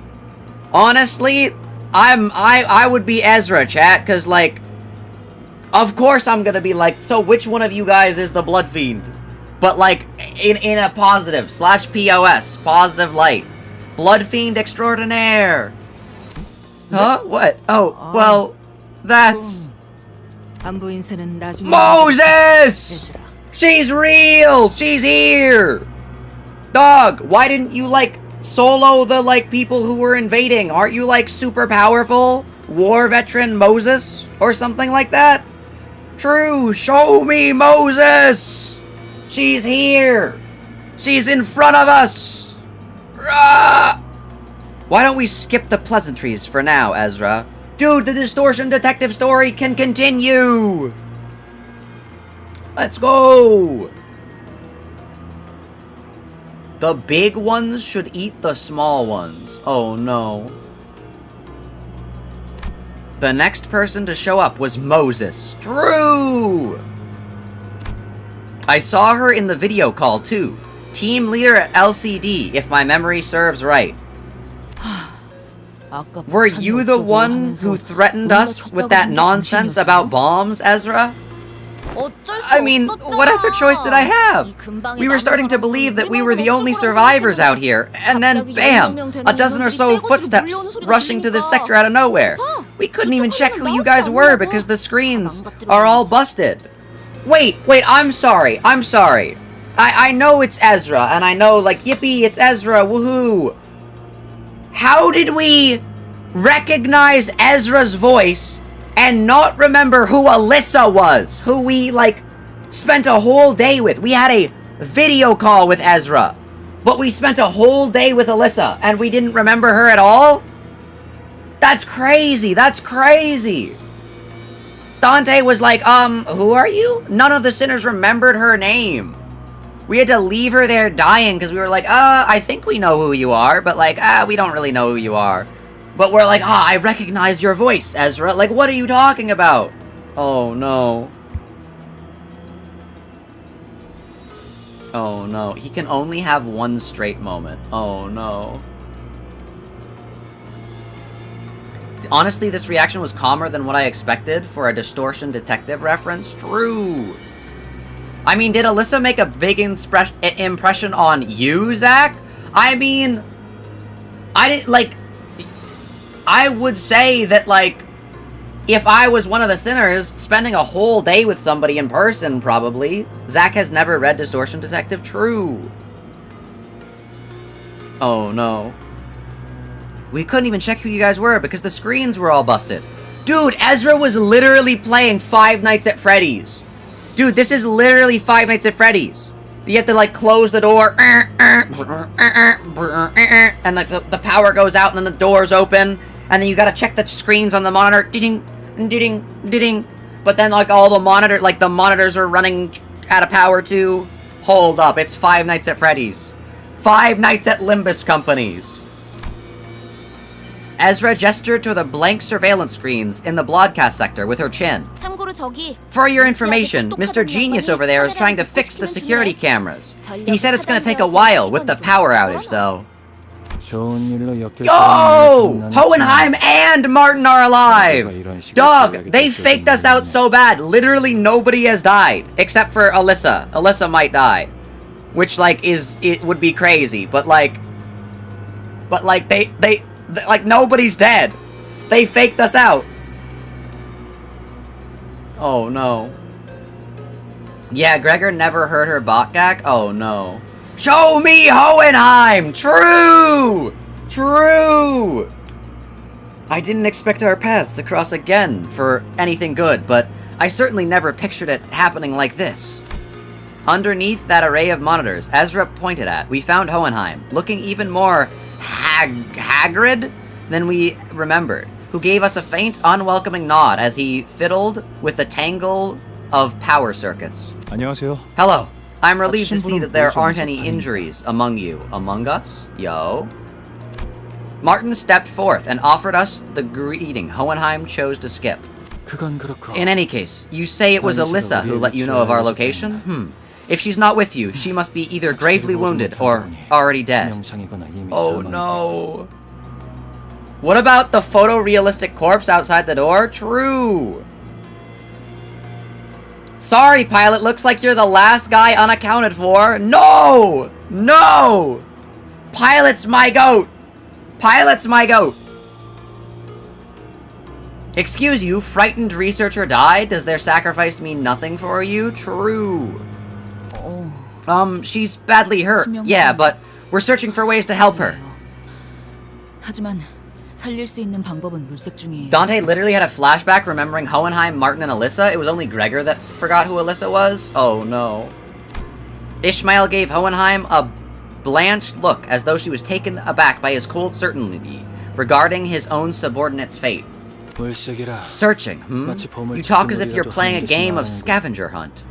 Honestly, I would be Ezra, chat, cause like, of course I'm gonna be like, so which one of you guys is the blood fiend? But like, in a positive, /POS, positive light. Blood fiend extraordinaire. Huh? What? Oh, well, that's... Moses! She's real! She's here! Dog, why didn't you, like, solo the, like, people who were invading? Aren't you, like, super powerful? War veteran Moses? Or something like that? True, show me Moses! She's here! She's in front of us! Rah! Why don't we skip the pleasantries for now, Ezra? Dude, the Distortion Detective story can continue! Let's go! The big ones should eat the small ones. Oh no. The next person to show up was Moses. True! I saw her in the video call too. Team leader at LCD, if my memory serves right. Were you the one who threatened us with that nonsense about bombs, Ezra? I mean, what other choice did I have? We were starting to believe that we were the only survivors out here, and then bam! A dozen or so footsteps rushing to this sector out of nowhere. We couldn't even check who you guys were because the screens are all busted. Wait, I'm sorry. I know it's Ezra, and I know, like, yippee, it's Ezra, woohoo! How did we recognize Ezra's voice and not remember who Alyssa was? Who we, like, spent a whole day with. We had a video call with Ezra, but we spent a whole day with Alyssa, and we didn't remember her at all? That's crazy, Dante was like, who are you? None of the sinners remembered her name. We had to leave her there dying because we were like, I think we know who you are, but like, we don't really know who you are. But we're like, I recognize your voice, Ezra. Like, what are you talking about? Oh, no. Oh, no. He can only have one straight moment. Oh, no. Honestly, this reaction was calmer than what I expected for a Distortion Detective reference. True. I mean, did Alyssa make a big impression on you, Zach? I mean, I didn't, like, I would say that, like, if I was one of the sinners, spending a whole day with somebody in person, probably. Zach has never read Distortion Detective. True. Oh, no. We couldn't even check who you guys were because the screens were all busted. Dude, Ezra was literally playing Five Nights at Freddy's. Dude, this is literally Five Nights at Freddy's. You have to, like, close the door. And, like, the power goes out and then the doors open. And then you gotta check the screens on the monitor. Ding, ding, ding. But then, like, all the the monitors are running out of power, too. Hold up, it's Five Nights at Freddy's. Five Nights at Limbus Companies. Ezra gestured to the blank surveillance screens in the broadcast sector with her chin. For your information, Mr. Genius over there is trying to fix the security cameras. He said it's gonna take a while with the power outage, though. Yo! Hohenheim and Martin are alive! Dog, they faked us out so bad. Literally nobody has died. Except for Alyssa. Alyssa might die. Which, like, it would be crazy. But, like, they like, nobody's dead. They faked us out. Oh, no. Yeah, Gregor never heard her bokgak? Oh, no. Show me Hohenheim! True! True! I didn't expect our paths to cross again for anything good, but I certainly never pictured it happening like this. Underneath that array of monitors Ezra pointed at, we found Hohenheim, looking even more haggard than we remembered, who gave us a faint, unwelcoming nod as he fiddled with the tangle of power circuits. 안녕하세요. Hello. I'm relieved to see that there aren't any injuries among you. Among us? Yo. Martin stepped forth and offered us the greeting Hohenheim chose to skip. In any case, you say it was Alyssa who let you know of our location? If she's not with you, she must be either gravely wounded or already dead. Oh no. What about the photorealistic corpse outside the door? True. Sorry, pilot. Looks like you're the last guy unaccounted for. No! No! Pilot's my goat! Pilot's my goat! Excuse you, frightened researcher died? Does their sacrifice mean nothing for you? True. She's badly hurt. Yeah, but we're searching for ways to help her. 하지만 살릴 수 있는 방법은 물색 중이에요. Dante literally had a flashback remembering Hohenheim, Martin, and Alyssa. It was only Gregor that forgot who Alyssa was. Oh no. Ishmael gave Hohenheim a blanched look as though she was taken aback by his cold certainty regarding his own subordinate's fate. Searching, You talk as if you're playing a game of scavenger hunt.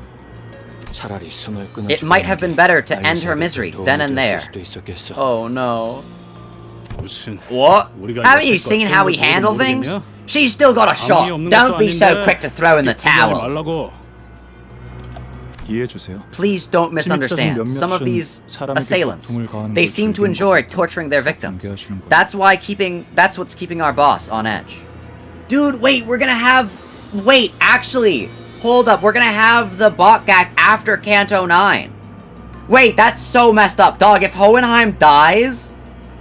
It might have been better to end her misery then and there. Oh no. What? Haven't you seen how we handle things? She's still got a shot. Don't be so quick to throw in the towel. Please don't misunderstand. Some of these assailants, they seem to enjoy torturing their victims. That's what's keeping our boss on edge. Dude, wait, actually, hold up. We're gonna have the bokgak after Canto 9. Wait, that's so messed up. Dog, if Hohenheim dies,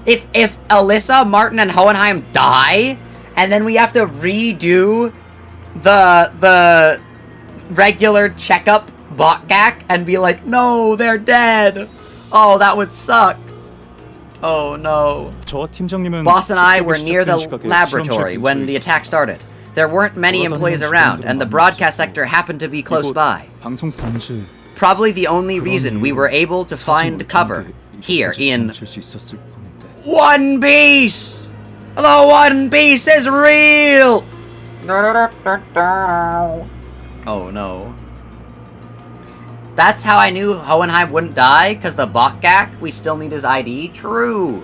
if Alyssa, Martin, and Hohenheim die, and then we have to redo the regular checkup bokgak and be like, no, they're dead. Oh, that would suck. Oh no. Boss and I were near the laboratory when the attack started. There weren't many employees around, and the broadcast sector happened to be close by. Probably the only reason we were able to find cover here in One Piece! The One Piece is real! Oh no. That's how I knew Hohenheim wouldn't die, because the bokgak, we still need his ID? True.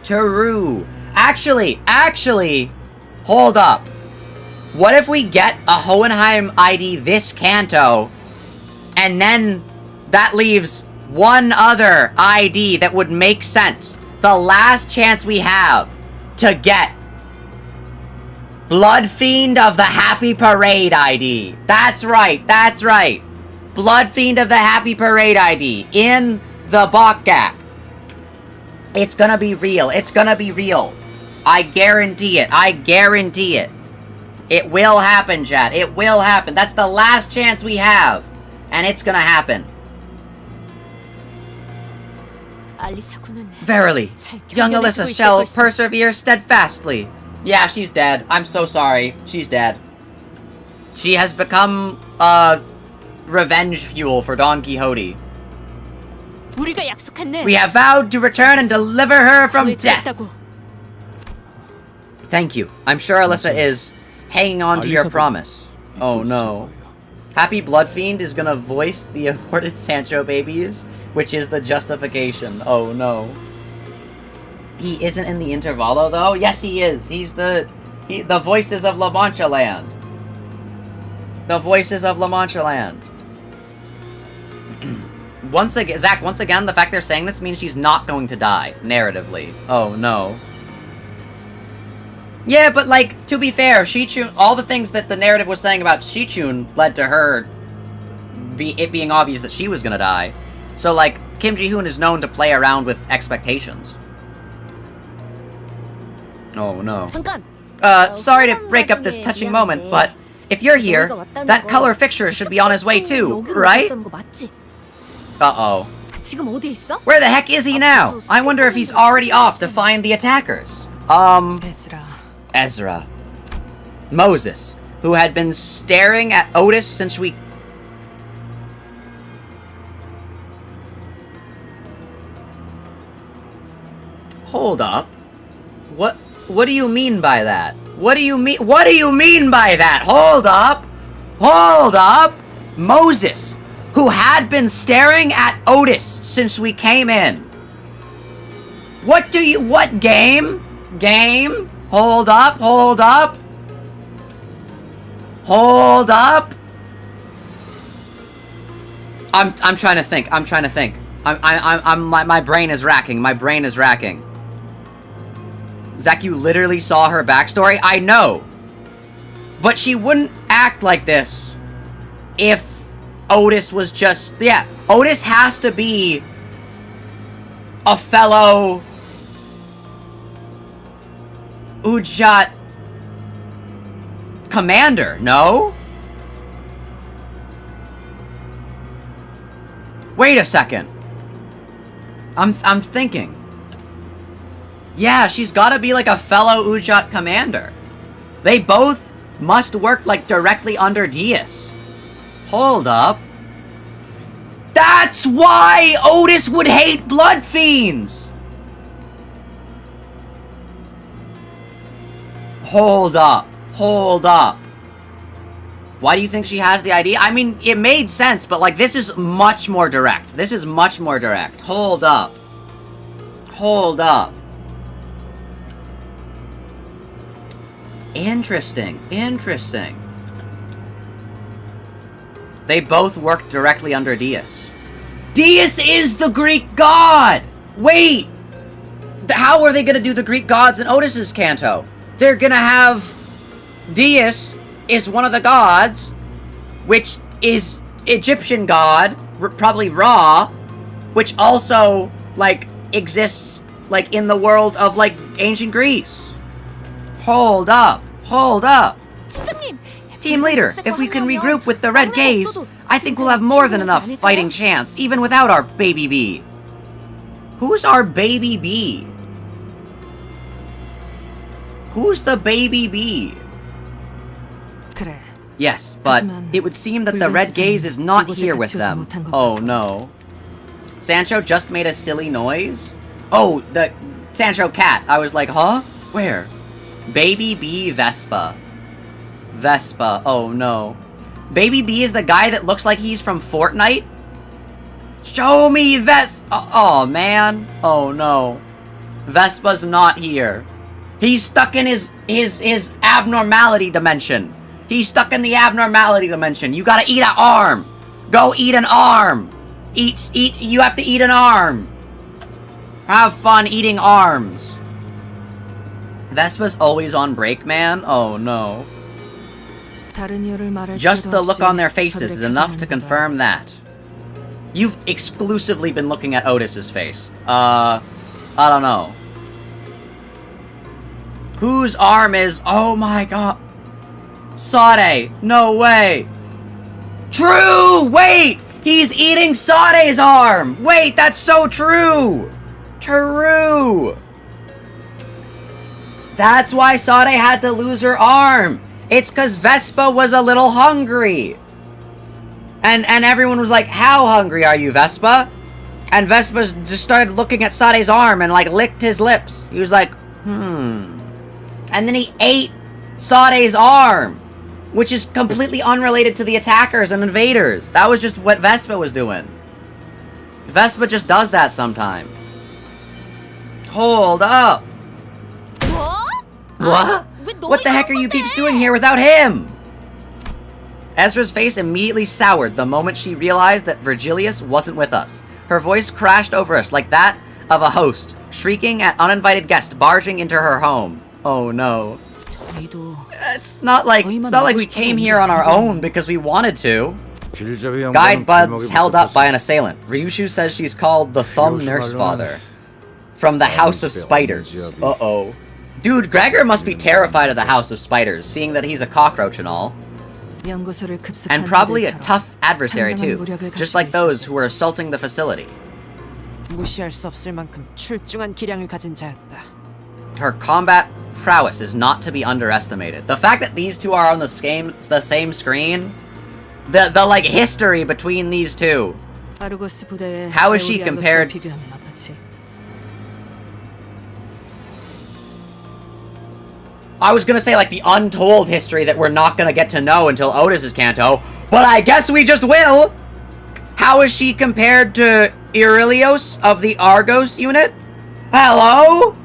True. Actually, hold up. What if we get a Hohenheim ID this Canto, and then that leaves one other ID that would make sense? The last chance we have to get Blood Fiend of the Happy Parade ID. That's right. Blood Fiend of the Happy Parade ID in the bokgak. It's gonna be real. I guarantee it. It will happen, chat. It will happen. That's the last chance we have. And it's gonna happen. Verily, young Alyssa shall persevere steadfastly. Yeah, she's dead. I'm so sorry. She's dead. She has become, revenge fuel for Don Quixote. We have vowed to return and deliver her from death. Thank you. I'm sure Alyssa is hanging on to your promise. Oh no. Happy Blood Fiend is gonna voice the aborted Sancho babies, which is the justification. Oh no. He isn't in the Intervalo though? Yes he is. He's the voices of La Mancha Land. The voices of La Mancha Land. once again, Zach, once again, the fact they're saying this means she's not going to die, narratively. Oh, no. Yeah, but, like, to be fair, Shichun, all the things that the narrative was saying about Shichun led to her it being obvious that she was gonna die. So, like, Kim Ji-hoon is known to play around with expectations. Oh, no. 잠깐. Sorry to break up this touching moment, but if you're here, that color fixture should be on his way too, right? Uh-oh. 지금 어디에 있어? Where the heck is he now? I wonder if he's already off to find the attackers. Ezra. Moses, who had been staring at Otis since we... Hold up. What do you mean by that? What do you mean by that? Hold up. Hold up. Moses, who had been staring at Otis since we came in. What game? Game? Hold up, hold up. Hold up. I'm trying to think. My brain is racking. Zach, you literally saw her backstory? I know. But she wouldn't act like this if Otis was just... Yeah, Otis has to be a fellow Ujat commander, no? Wait a second. I'm thinking. Yeah, she's gotta be like a fellow Ujat commander. They both must work like directly under Diaz. Hold up. That's why Otis would hate Blood Fiends! Hold up. Hold up. Why do you think she has the idea? I mean, it made sense, but like this is much more direct. Hold up. Hold up. Interesting. They both work directly under Diaz. Diaz is the Greek god! Wait! How are they gonna do the Greek gods in Otis's Canto? They're gonna have... Diaz is one of the gods, which is Egyptian god, probably Ra, which also, like, exists, like, in the world of, like, ancient Greece. Hold up. 팀장님. Team leader, if we can regroup with the Red Gaze, I think we'll have more than enough fighting chance, even without our baby bee. Who's our baby bee? Who's the baby bee? Yes, but it would seem that the Red Gaze is not here with them. Oh no. Sancho just made a silly noise? Oh, the Sancho cat. I was like, huh? Where? Baby bee Vespa. Oh no. Baby bee is the guy that looks like he's from Fortnite? Show me oh man. Oh no. Vespa's not here. He's stuck in his abnormality dimension. He's stuck in the abnormality dimension. You gotta eat an arm. Go eat an arm. You have to eat an arm. Have fun eating arms. Vespa's always on break, man? Oh no. Just the look on their faces is enough to confirm that. You've exclusively been looking at Otis's face. I don't know. Whose arm is... Oh my god. Sade. No way. True! Wait! He's eating Sade's arm! Wait, that's so true! True! That's why Sade had to lose her arm. It's because Vespa was a little hungry. And everyone was like, how hungry are you, Vespa? And Vespa just started looking at Sade's arm and, like, licked his lips. He was like, And then he ate Sade's arm, which is completely unrelated to the attackers and invaders. That was just what Vespa was doing. Vespa just does that sometimes. Hold up. What? What the heck are you peeps doing here without him? Ezra's face immediately soured the moment she realized that Virgilius wasn't with us. Her voice crashed over us like that of a host, shrieking at uninvited guests barging into her home. Oh no. 저희도 It's not like we came here on our own because we wanted to. Guide buds held up by an assailant. Ryoshu says she's called the Thumb Nurse Father. From the House of Spiders. Uh-oh. Dude, Gregor must be terrified of the House of Spiders, seeing that he's a cockroach and all. And probably a tough adversary too, just like those who were assaulting the facility. 무시할 수 없을 만큼 출중한 기량을 가진 자였다. Her combat prowess is not to be underestimated. The fact that these two are on the same screen, the like history between these two. How is she compared? I was gonna say like the untold history that we're not gonna get to know until Otis's Canto, but I guess we just will. How is she compared to Irilios of the Argos unit? Hello?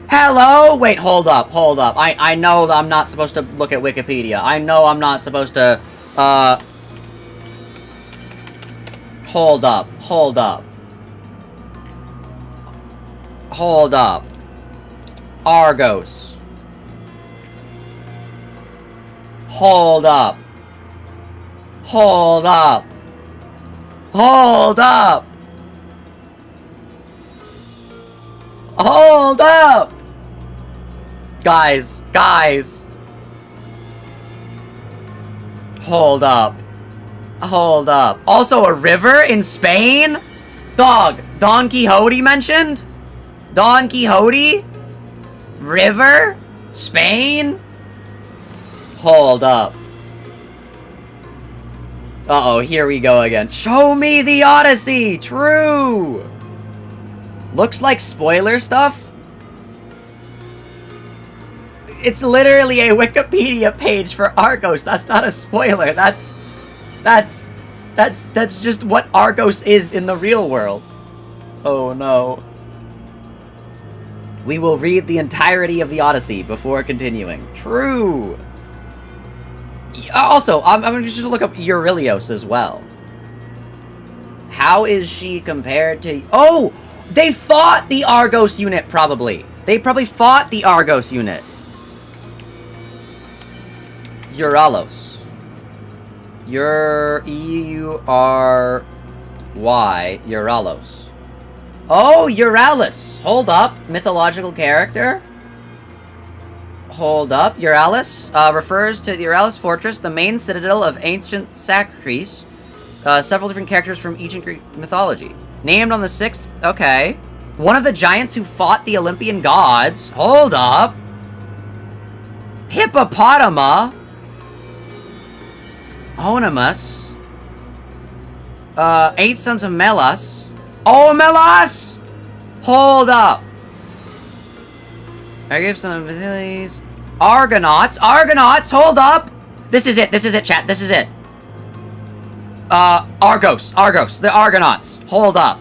Hello? Wait, hold up. I know that I'm not supposed to look at Wikipedia. I know I'm not supposed to, Hold up. Argos. Hold up. Guys. Hold up. Also a river in Spain? Dog, Don Quixote mentioned? Don Quixote? River? Spain? Hold up. Uh-oh, here we go again. Show me the Odyssey! True! Looks like spoiler stuff. It's literally a Wikipedia page for Argos. That's not a spoiler. That's just what Argos is in the real world. Oh no. We will read the entirety of the Odyssey before continuing. True. Also, I'm gonna just look up Eurilios as well. How is she compared to... Oh! They fought the Argos unit, probably. They probably fought the Argos unit. Euralos. E-U-R-Y. Euralos. Oh, Euralis. Hold up. Mythological character. Hold up. Euralis refers to the Euralis fortress, the main citadel of ancient Sacris. Several different characters from ancient Greek mythology. Named on the 6th... Okay. One of the giants who fought the Olympian gods. Hold up. Hippopotama. Onimus. 8 sons of Melas. Oh, Melas! Hold up. I give some abilities. Argonauts. Hold up. This is it, chat. This is it. Argos. The Argonauts. Hold up.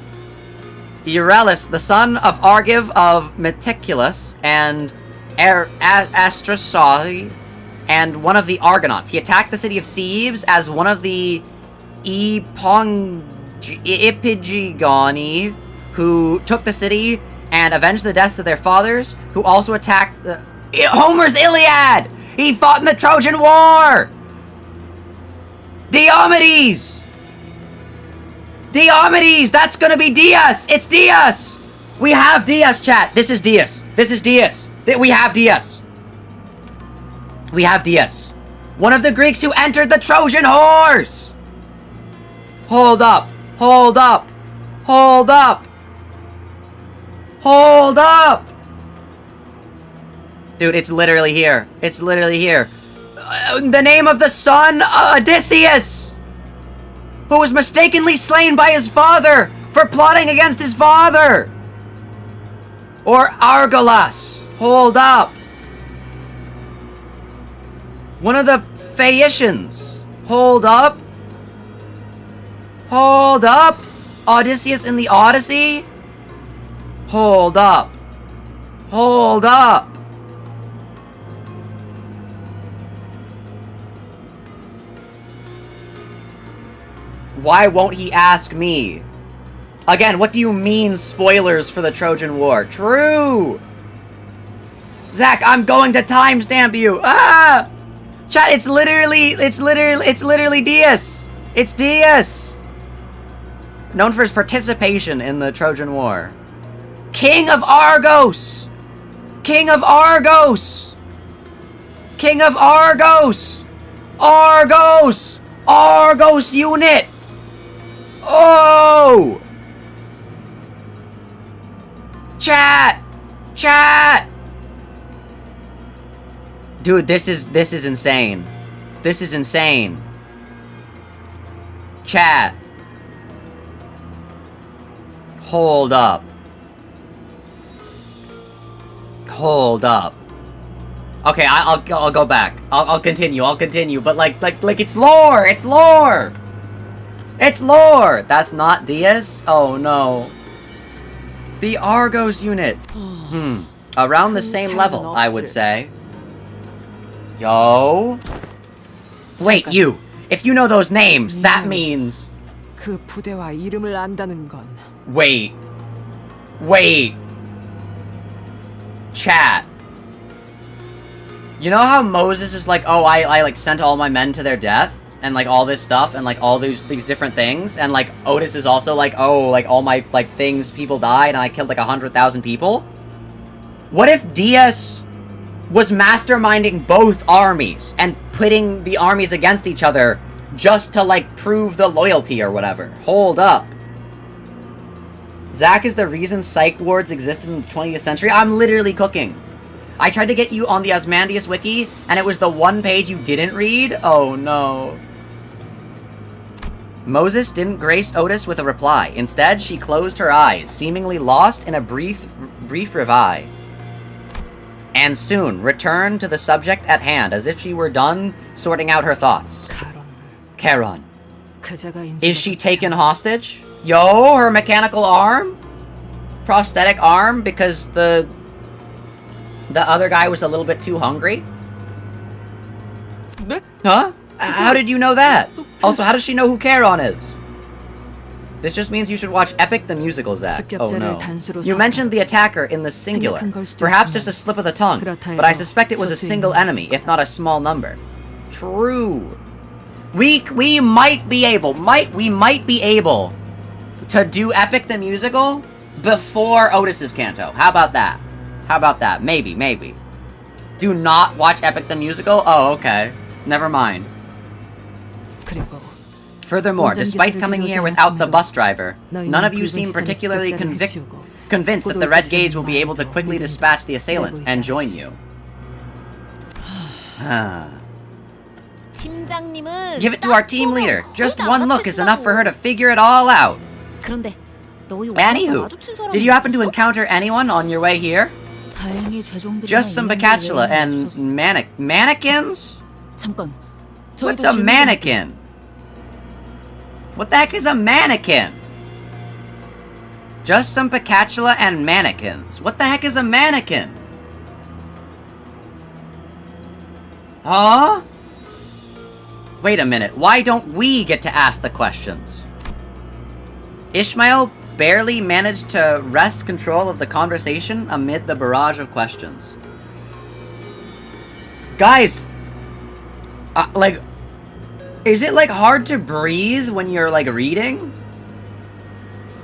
Euryalus, the son of Argiv of Meticulus and Astrasae, and one of the Argonauts. He attacked the city of Thebes as one of the Ipigoni, who took the city and avenged the deaths of their fathers, who also attacked Homer's Iliad! He fought in the Trojan War! Diomedes! That's gonna be Dias! It's Dias! We have Dias, chat! This is Dias. We have Dias. One of the Greeks who entered the Trojan horse! Hold up! Dude, it's literally here. The name of the son, Odysseus! Who was mistakenly slain by his father for plotting against his father! Or Argolas. Hold up. One of the Phaeacians. Hold up. Odysseus in the Odyssey? Hold up. Why won't he ask me? Again, what do you mean spoilers for the Trojan War? True! Zach, I'm going to timestamp you! Ah! Chat, it's literally Diaz! It's Diaz! Known for his participation in the Trojan War. King of Argos! King of Argos! King of Argos! Argos! Argos unit! Oh! Chat! Chat! Dude, this is insane. This is insane. Chat. Hold up. Hold up. Okay, I'll go back. I'll continue. I'll continue. But like it's lore. It's lore. It's lore. That's not Diaz. Oh no. The Argos unit. Around the same level, I would say. Yo. Wait, you. If you know those names, that means. 그 부대와 이름을 안다는 건. Wait. Wait. Chat. You know how Moses is like, oh, I like sent all my men to their deaths and like all this stuff and like all these different things, and like Otis is also like, oh, like all my like things, people died and I killed like 100,000 people? What if Diaz was masterminding both armies and pitting the armies against each other just to like prove the loyalty or whatever? Hold up. Zach is the reason psych wards existed in the 20th century? I'm literally cooking. I tried to get you on the Osmandius wiki, and it was the one page you didn't read? Oh no. Moses didn't grace Otis with a reply. Instead, she closed her eyes, seemingly lost in a brief reverie. And soon returned to the subject at hand, as if she were done sorting out her thoughts. Charon. Is she taken hostage? Yo, her mechanical arm? Prosthetic arm because the other guy was a little bit too hungry? Huh? How did you know that? Also, how does she know who Charon is? This just means you should watch Epic the Musical, Zach. Oh no. You mentioned the attacker in the singular. Perhaps just a slip of the tongue, but I suspect it was a single enemy, if not a small number. True. We might be able to do Epic the Musical before Otis's Canto. How about that? How about that? Maybe. Do not watch Epic the Musical? Oh, okay. Never mind. Furthermore, despite coming here without the bus driver, none of you seem particularly convinced that the Red Gauge will be able to quickly dispatch the assailants and join you. Give it to our team leader. Just one look is enough for her to figure it all out. Anywho, did you happen to encounter anyone on your way here? Just some bokgak and mannequins? What's a mannequin? What the heck is a mannequin? Just some bokgak and mannequins. What the heck is a mannequin? Huh? Wait a minute, why don't we get to ask the questions? Ishmael barely managed to wrest control of the conversation amid the barrage of questions. Guys! Like, is it like hard to breathe when you're like reading?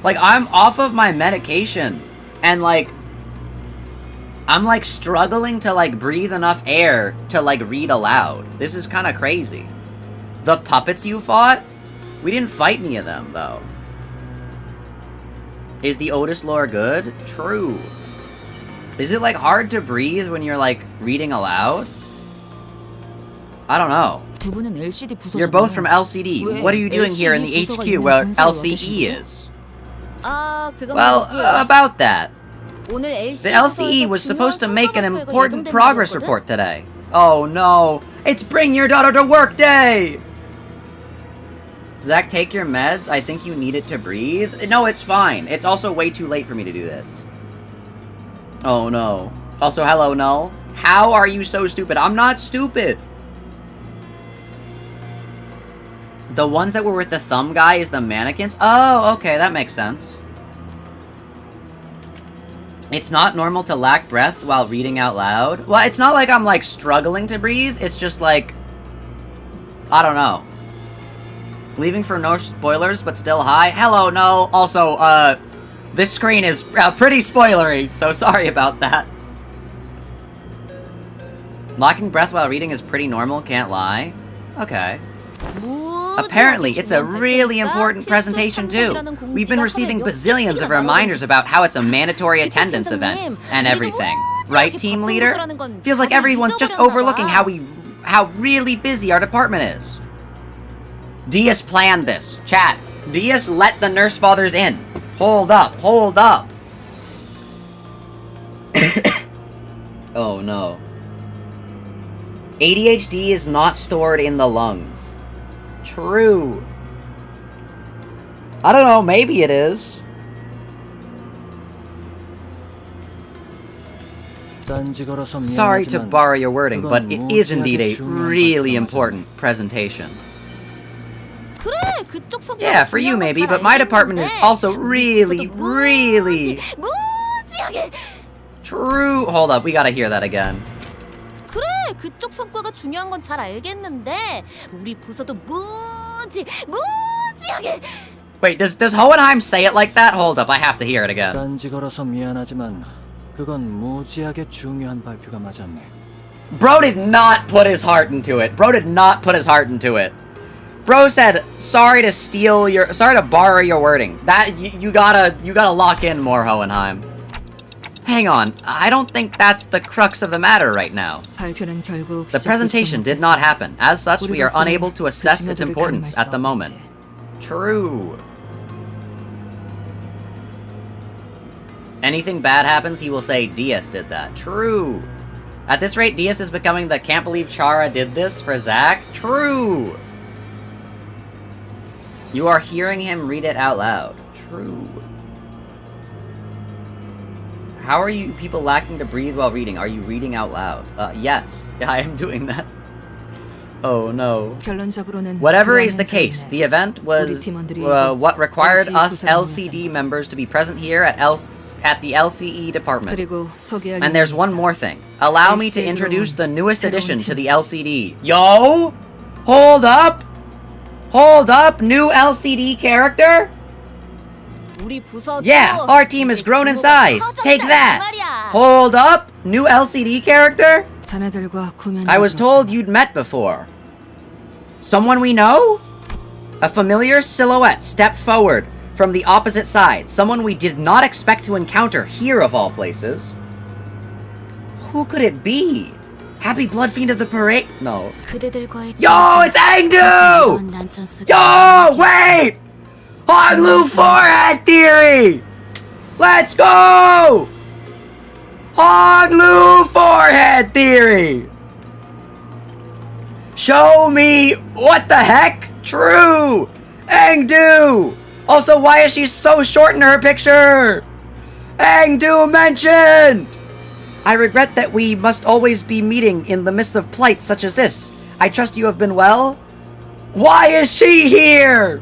Like, I'm off of my medication and like I'm like struggling to like breathe enough air to like read aloud. This is kind of crazy. The puppets you fought? We didn't fight any of them though. Is the Otis lore good? True. Is it like hard to breathe when you're like reading aloud? I don't know. You're both from LCD. What are you doing here in the HQ where LCE is? Well, about that. The LCE was supposed to make an important progress report today. Oh no. It's Bring Your Daughter to Work Day! Zach, take your meds. I think you need it to breathe. No, it's fine. It's also way too late for me to do this. Oh no. Also, hello, Null. How are you so stupid? I'm not stupid. The ones that were with the thumb guy is the mannequins? Oh, okay, that makes sense. It's not normal to lack breath while reading out loud. Well, it's not like I'm, like, struggling to breathe. It's just, like... I don't know. Leaving for no spoilers, but still high? Hello, no. Also, this screen is pretty spoilery, so sorry about that. Locking breath while reading is pretty normal, can't lie. Okay. Apparently, it's a really important presentation too. We've been receiving bazillions of reminders about how it's a mandatory attendance event and everything. Right, team leader? Feels like everyone's just overlooking how really busy our department is. Diaz planned this. Chat. Diaz let the nurse fathers in. Hold up, hold up. Oh no. ADHD is not stored in the lungs. True. I don't know, maybe it is. Sorry to borrow your wording, but it is indeed a really important presentation. Yeah, for you maybe, but my department is also really true. Hold up, we gotta hear that again. 그래, 그쪽 성과가 중요한 건 잘 알겠는데 우리 부서도 무지하게. Wait, does Hohenheim say it like that? Hold up, I have to hear it again. 딴지 걸어서 미안하지만 그건 무지하게 중요한 발표가 맞았네. Bro did not put his heart into it. Bro did not put his heart into it. Bro said, sorry to borrow your wording. That, you gotta lock in more, Hohenheim. Hang on, I don't think that's the crux of the matter right now. The presentation did not happen. As such, we are unable to assess its importance at the moment. True. Anything bad happens, he will say, Diaz did that. True. At this rate, Diaz is becoming the can't believe Chara did this for Zach. True. You are hearing him read it out loud. True. How are you people lacking to breathe while reading? Are you reading out loud? Yes. I am doing that. Oh no. Whatever is the case, the event was what required us LCD members to be present here at the LCE department. And there's one more thing. Allow me to introduce the newest addition to the LCD. Yo! Hold up! Hold up! New LCD character? Yeah, our team has grown in size. Take that! Hold up! New LCD character? I was told you'd met before. Someone we know? A familiar silhouette stepped forward from the opposite side. Someone we did not expect to encounter here of all places. Who could it be? Happy Blood Fiend of the Parade? No. Yo, it's Angdu! Yo, wait! Honglu Forehead Theory! Let's go! Honglu Forehead Theory! Show me what the heck? True! Angdu! Also, why is she so short in her picture? Angdu mentioned! I regret that we must always be meeting in the midst of plights such as this. I trust you have been well? Why is she here?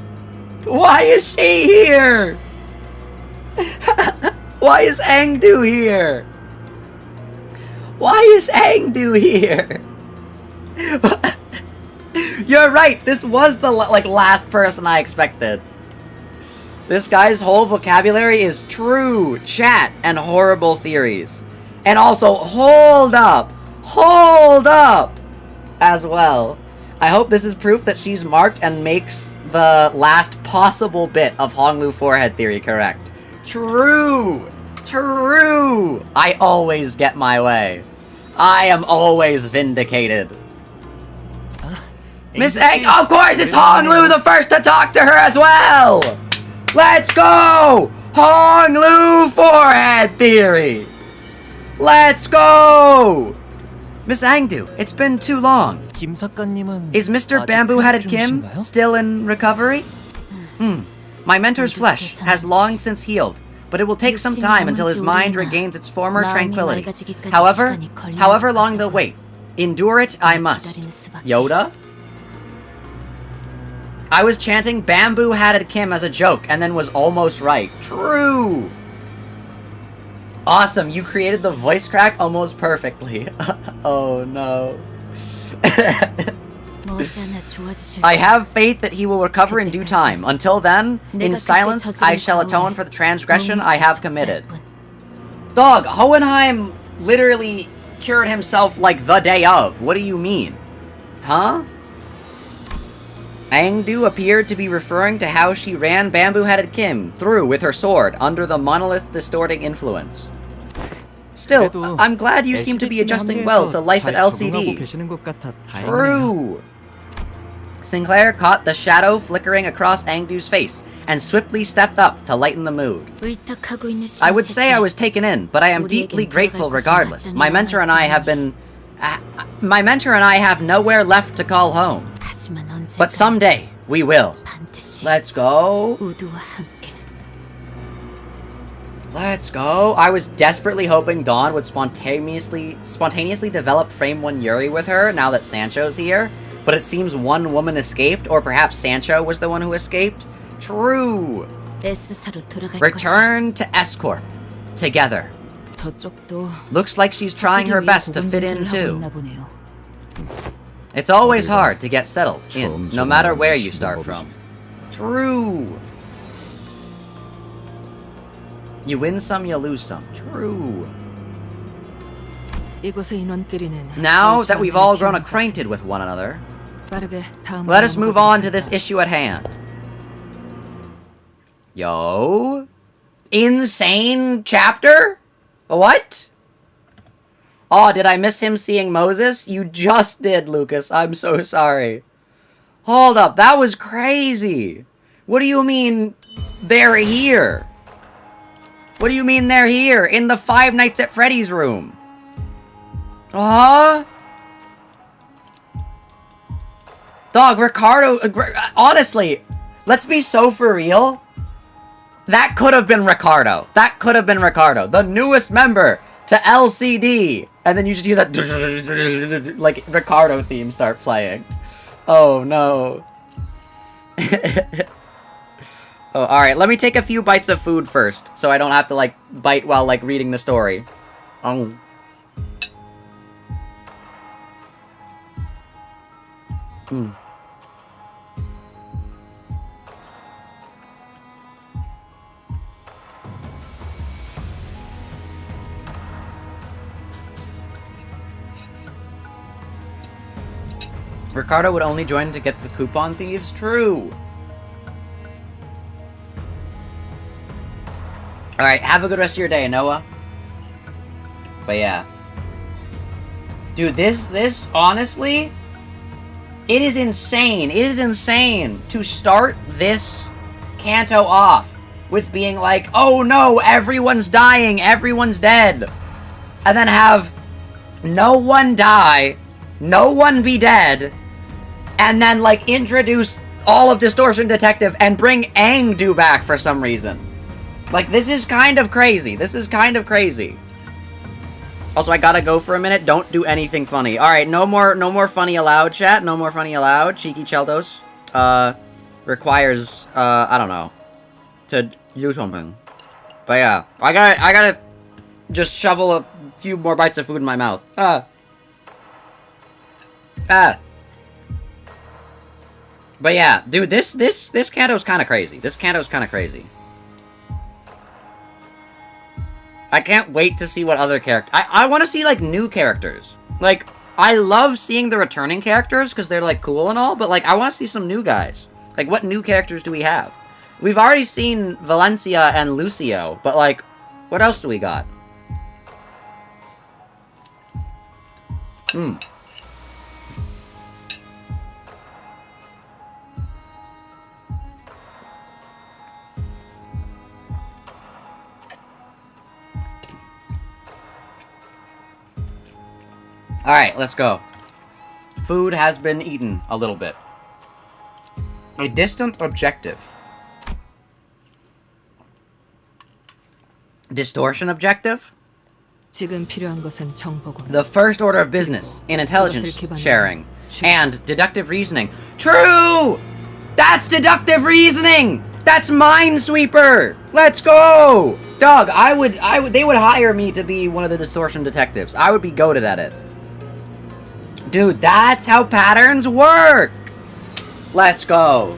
Why is she here? Why is Angdu here? Why is Angdu here? You're right, this was the last person I expected. This guy's whole vocabulary is true, chat, and horrible theories. And also, hold up, as well. I hope this is proof that she's marked and makes the last possible bit of Honglu Forehead Theory correct. True! True! I always get my way. I am always vindicated. Miss Egg, of course it's Honglu the first to talk to her as well! Let's go! Honglu Forehead Theory! Let's go! Miss Angdu, it's been too long. Is Mr. Bamboo-Headed Kim still in recovery? My mentor's flesh has long since healed, but it will take some time until his mind regains its former tranquility. However long they'll wait, endure it I must. Yoda? I was chanting bamboo-hatted Kim as a joke and then was almost right. True! Awesome, you created the voice crack almost perfectly. Oh no. I have faith that he will recover in due time. Until then, in silence, I shall atone for the transgression I have committed. Dog, Hohenheim literally cured himself like the day of. What do you mean? Huh? Angdu appeared to be referring to how she ran bamboo-headed Kim through with her sword under the monolith distorting influence. Still, I'm glad you seem to be adjusting well to life at LCD. True! Sinclair caught the shadow flickering across Angdu's face and swiftly stepped up to lighten the mood. I would say I was taken in, but I am deeply grateful regardless. My mentor and I have nowhere left to call home. But someday, we will. Let's go. Let's go. I was desperately hoping Dawn would spontaneously develop Frame 1 Yuri with her now that Sancho's here. But it seems one woman escaped, or perhaps Sancho was the one who escaped. True. Return to S-Corp. Together. Looks like she's trying her best to fit in too. It's always hard to get settled in, no matter where you start from. True. You win some, you lose some. True. Now that we've all grown acquainted with one another, let us move on to this issue at hand. Yo? Insane chapter? What? Oh, did I miss him seeing Moses? You just did, Lucas. I'm so sorry. Hold up, that was crazy. What do you mean they're here? What do you mean they're here? In the Five Nights at Freddy's room? Huh? Dog, Ricardo... honestly, let's be so for real. That could have been Ricardo. That could have been Ricardo. The newest member to LCD. And then you just hear that... like, Ricardo theme start playing. Oh, no. Oh, alright, let me take a few bites of food first. So I don't have to, like, bite while, like, reading the story. Ricardo would only join to get the coupon thieves? True! Alright, have a good rest of your day, Noah. But yeah. Dude, this, honestly... It is insane. It is insane to start this Canto off with being like, oh no, everyone's dying, everyone's dead. And then have no one die, no one be dead, and then, like, introduce all of Distortion Detective and bring Angdu back for some reason. Like, this is kind of crazy. This is kind of crazy. Also, I gotta go for a minute. Don't do anything funny. Alright, no more funny allowed, chat. No more funny allowed. Cheeky Cheldos. Requires, I don't know. To do something. But yeah. I gotta just shovel a few more bites of food in my mouth. But yeah, dude, this Canto's kinda crazy. This Canto's kinda crazy. I can't wait to see what other characters... I want to see, like, new characters. Like, I love seeing the returning characters, because they're, like, cool and all, but, like, I want to see some new guys. Like, what new characters do we have? We've already seen Valencia and Lucio, but, like, what else do we got? Alright, let's go. Food has been eaten a little bit. A distant objective. Distortion objective? The first order of business in intelligence sharing and deductive reasoning. True! That's deductive reasoning! That's Minesweeper! Let's go! Dog, they would hire me to be one of the distortion detectives. I would be goated at it. Dude, that's how patterns work! Let's go.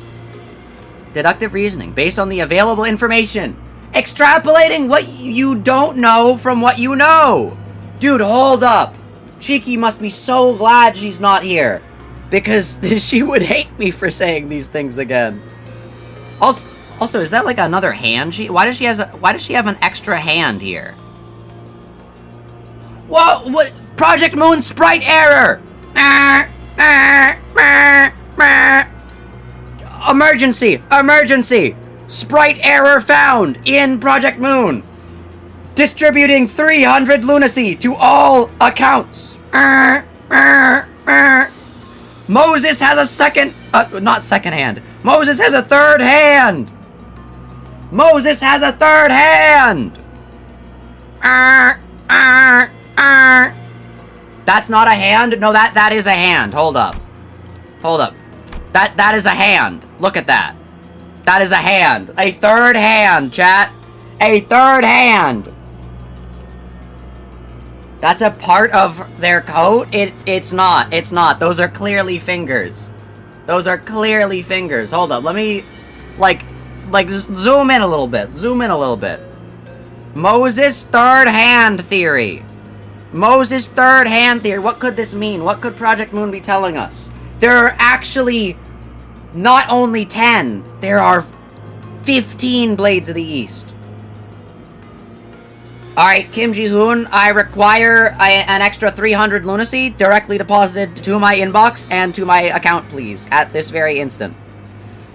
Deductive reasoning, based on the available information. Extrapolating what you don't know from what you know. Dude, hold up. Shiki must be so glad she's not here. Because she would hate me for saying these things again. Also, is that like another hand? Why does she have an extra hand here? Whoa! What? ProjectMoon sprite error! Emergency! Emergency! Sprite error found in ProjectMoon. Distributing 300 lunacy to all accounts. Moses has a second... not second hand. Moses has a third hand! Moses has a third hand! That's not a hand? No, that is a hand. Hold up. Hold up. That is a hand. Look at that. That is a hand. A third hand, chat. A third hand. That's a part of their coat? It's not. It's not. Those are clearly fingers. Those are clearly fingers. Hold up. Let me, like zoom in a little bit. Zoom in a little bit. Moses' third hand theory. Moses' third hand theory. What could this mean? What could ProjectMoon be telling us? There are actually not only 10. There are 15 Blades of the East. Alright, Kim Ji-hoon, I require an extra 300 lunacy directly deposited to my inbox and to my account, please, at this very instant.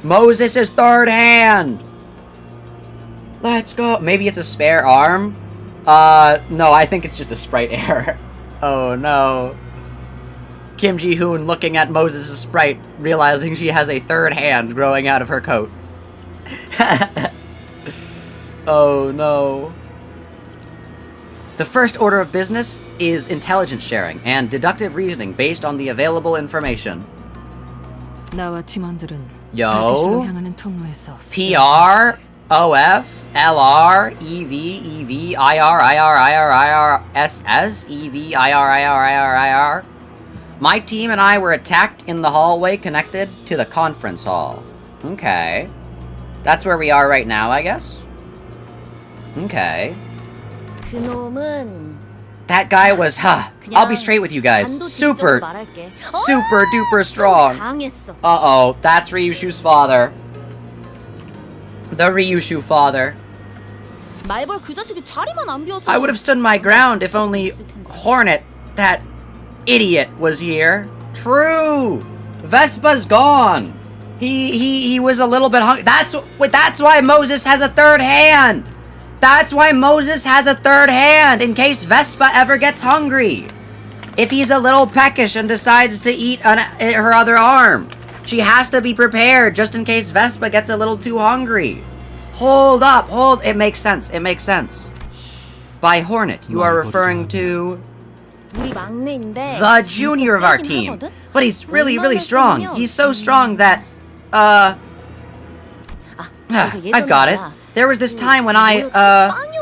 Moses' third hand! Let's go. Maybe it's a spare arm? No, I think it's just a sprite error. Oh, no. Kim Ji-hoon looking at Moses' sprite, realizing she has a third hand growing out of her coat. Oh, no. The first order of business is intelligence sharing and deductive reasoning based on the available information. 나와 팀원들은 Yo. 향하는 통로에서 PR, OF, LR, EV, EV, IR, IR, IR, IR, SS, EV, IR, IR, IR, IR. My team and I were attacked in the hallway connected to the conference hall. Okay. That's where we are right now, I guess? Okay. 그놈은 That guy was, I'll be straight with you guys. Super duper strong. 강했어. Uh-oh, that's Ryoshu's father. The Ryoshu father. 말벌 그 자식이 자리만 안 비워서. I would have stood my ground if only Hornet, that idiot, was here. True. Vespa's gone. He was a little bit hungry. That's why Moses has a third hand. That's why Moses has a third hand, in case Vespa ever gets hungry. If he's a little peckish and decides to eat her other arm, she has to be prepared just in case Vespa gets a little too hungry. Hold up, it makes sense, it makes sense. By Hornet, you are referring to 우리 막내인데. the junior of our team. But he's really, really strong. He's so strong that, I've got it. There was this time when I,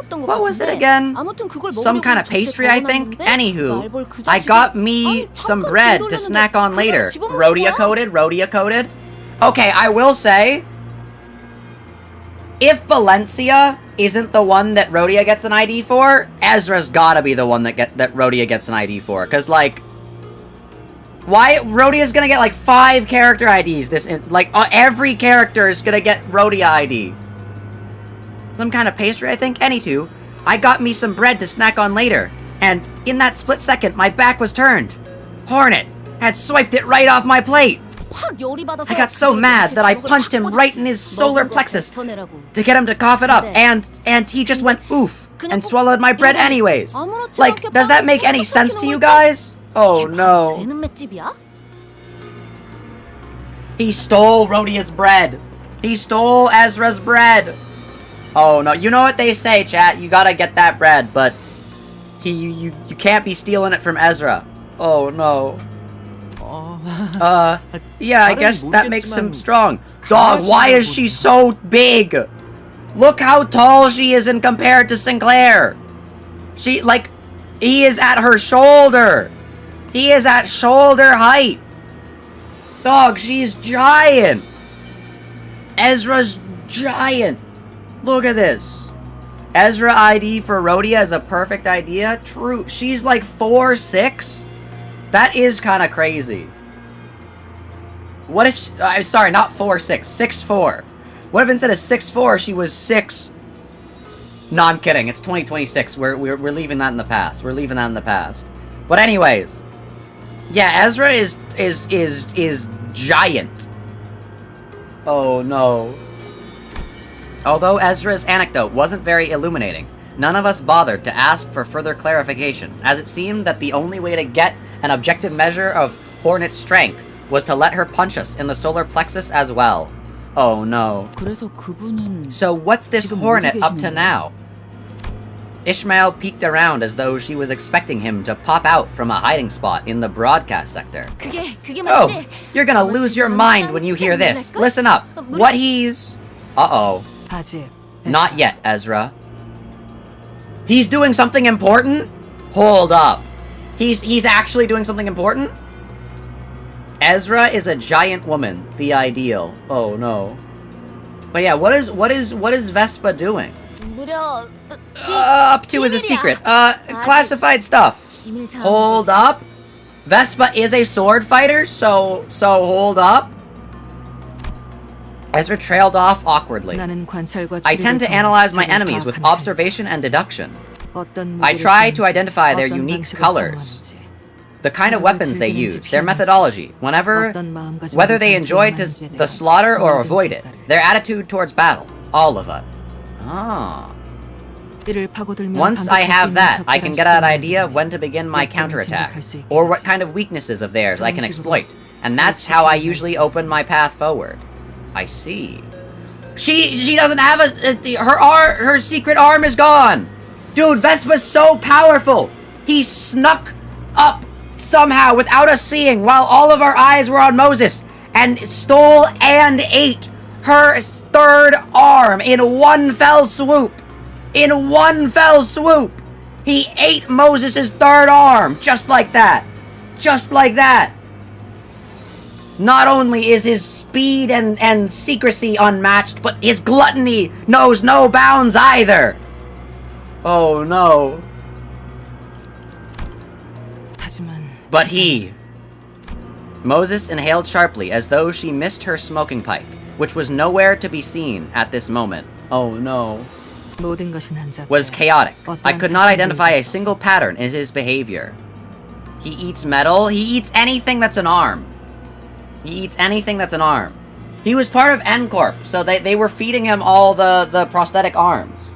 what was it again? Some kind of pastry, I think? Anywho, I got me some bread to snack on later. Rhodia coated. Okay, I will say, if Valencia isn't the one that Rhodia gets an ID for, Ezra's gotta be the one that Rhodia gets an ID for. Cause like, why Rhodia's gonna get like 5 character IDs? Every character is gonna get Rhodia ID. Some kind of pastry, I think. Anywho, I got me some bread to snack on later, and in that split second, my back was turned. Hornet had swiped it right off my plate. I got so mad that I punched him right in his solar plexus to get him to cough it up, and he just went oof and swallowed my bread anyways. Like, does that make any sense to you guys? Oh no. He stole Rhodia's bread. He stole Ezra's bread. Oh no, you know what they say, chat, you gotta get that bread, but you can't be stealing it from Ezra. Oh no. Yeah, I guess that makes him strong. Dog, why is she so big? Look how tall she is in compared to Sinclair. She, like, he is at her shoulder. He is at shoulder height. Dog, she's giant. Ezra's giant. Look at this. Ezra ID for Rhodia is a perfect idea. True. She's like 4'6". That is kind of crazy. What if... I'm sorry, not 4'6". 6'4". What if instead of 6'4", she was 6... No, I'm kidding. It's 2026. We're leaving that in the past. We're leaving that in the past. But anyways... Yeah, Ezra is giant. Oh no. Although Ezra's anecdote wasn't very illuminating, none of us bothered to ask for further clarification, as it seemed that the only way to get an objective measure of Hornet's strength was to let her punch us in the solar plexus as well. Oh no. So what's this Hornet up to now? Ishmael peeked around as though she was expecting him to pop out from a hiding spot in the broadcast sector. Oh, you're gonna lose your mind when you hear this. Listen up. What he's... Uh-oh. Not yet, Ezra. He's doing something important? Hold up. He's actually doing something important? Ezra is a giant woman. The ideal. Oh no. But yeah, what is Vespa doing? Up to is a secret. Classified stuff. Hold up. Vespa is a sword fighter, so hold up. Ezra trailed off awkwardly. I tend to analyze my enemies with observation and deduction. I try to identify their unique colors, the kind of weapons they use, their methodology, whether they enjoyed the slaughter or avoid it, their attitude towards battle, all of it. Ah. Once I have that, I can get an idea of when to begin my counterattack, or what kind of weaknesses of theirs I can exploit, and that's how I usually open my path forward. I see. She doesn't have her secret arm is gone! Dude, Vespa's so powerful! He snuck up somehow without us seeing while all of our eyes were on Moses, and stole and ate her third arm in one fell swoop. In one fell swoop! He ate Moses' third arm, just like that. Just like that. Not only is his speed and secrecy unmatched, but his gluttony knows no bounds either. Oh no. But Moses inhaled sharply as though she missed her smoking pipe, which was nowhere to be seen at this moment. Oh no. Was chaotic. I could not identify a single pattern in his behavior. He eats metal. He eats anything that's an arm. He eats anything that's an arm. He was part of N-Corp, so they were feeding him all the prosthetic arms.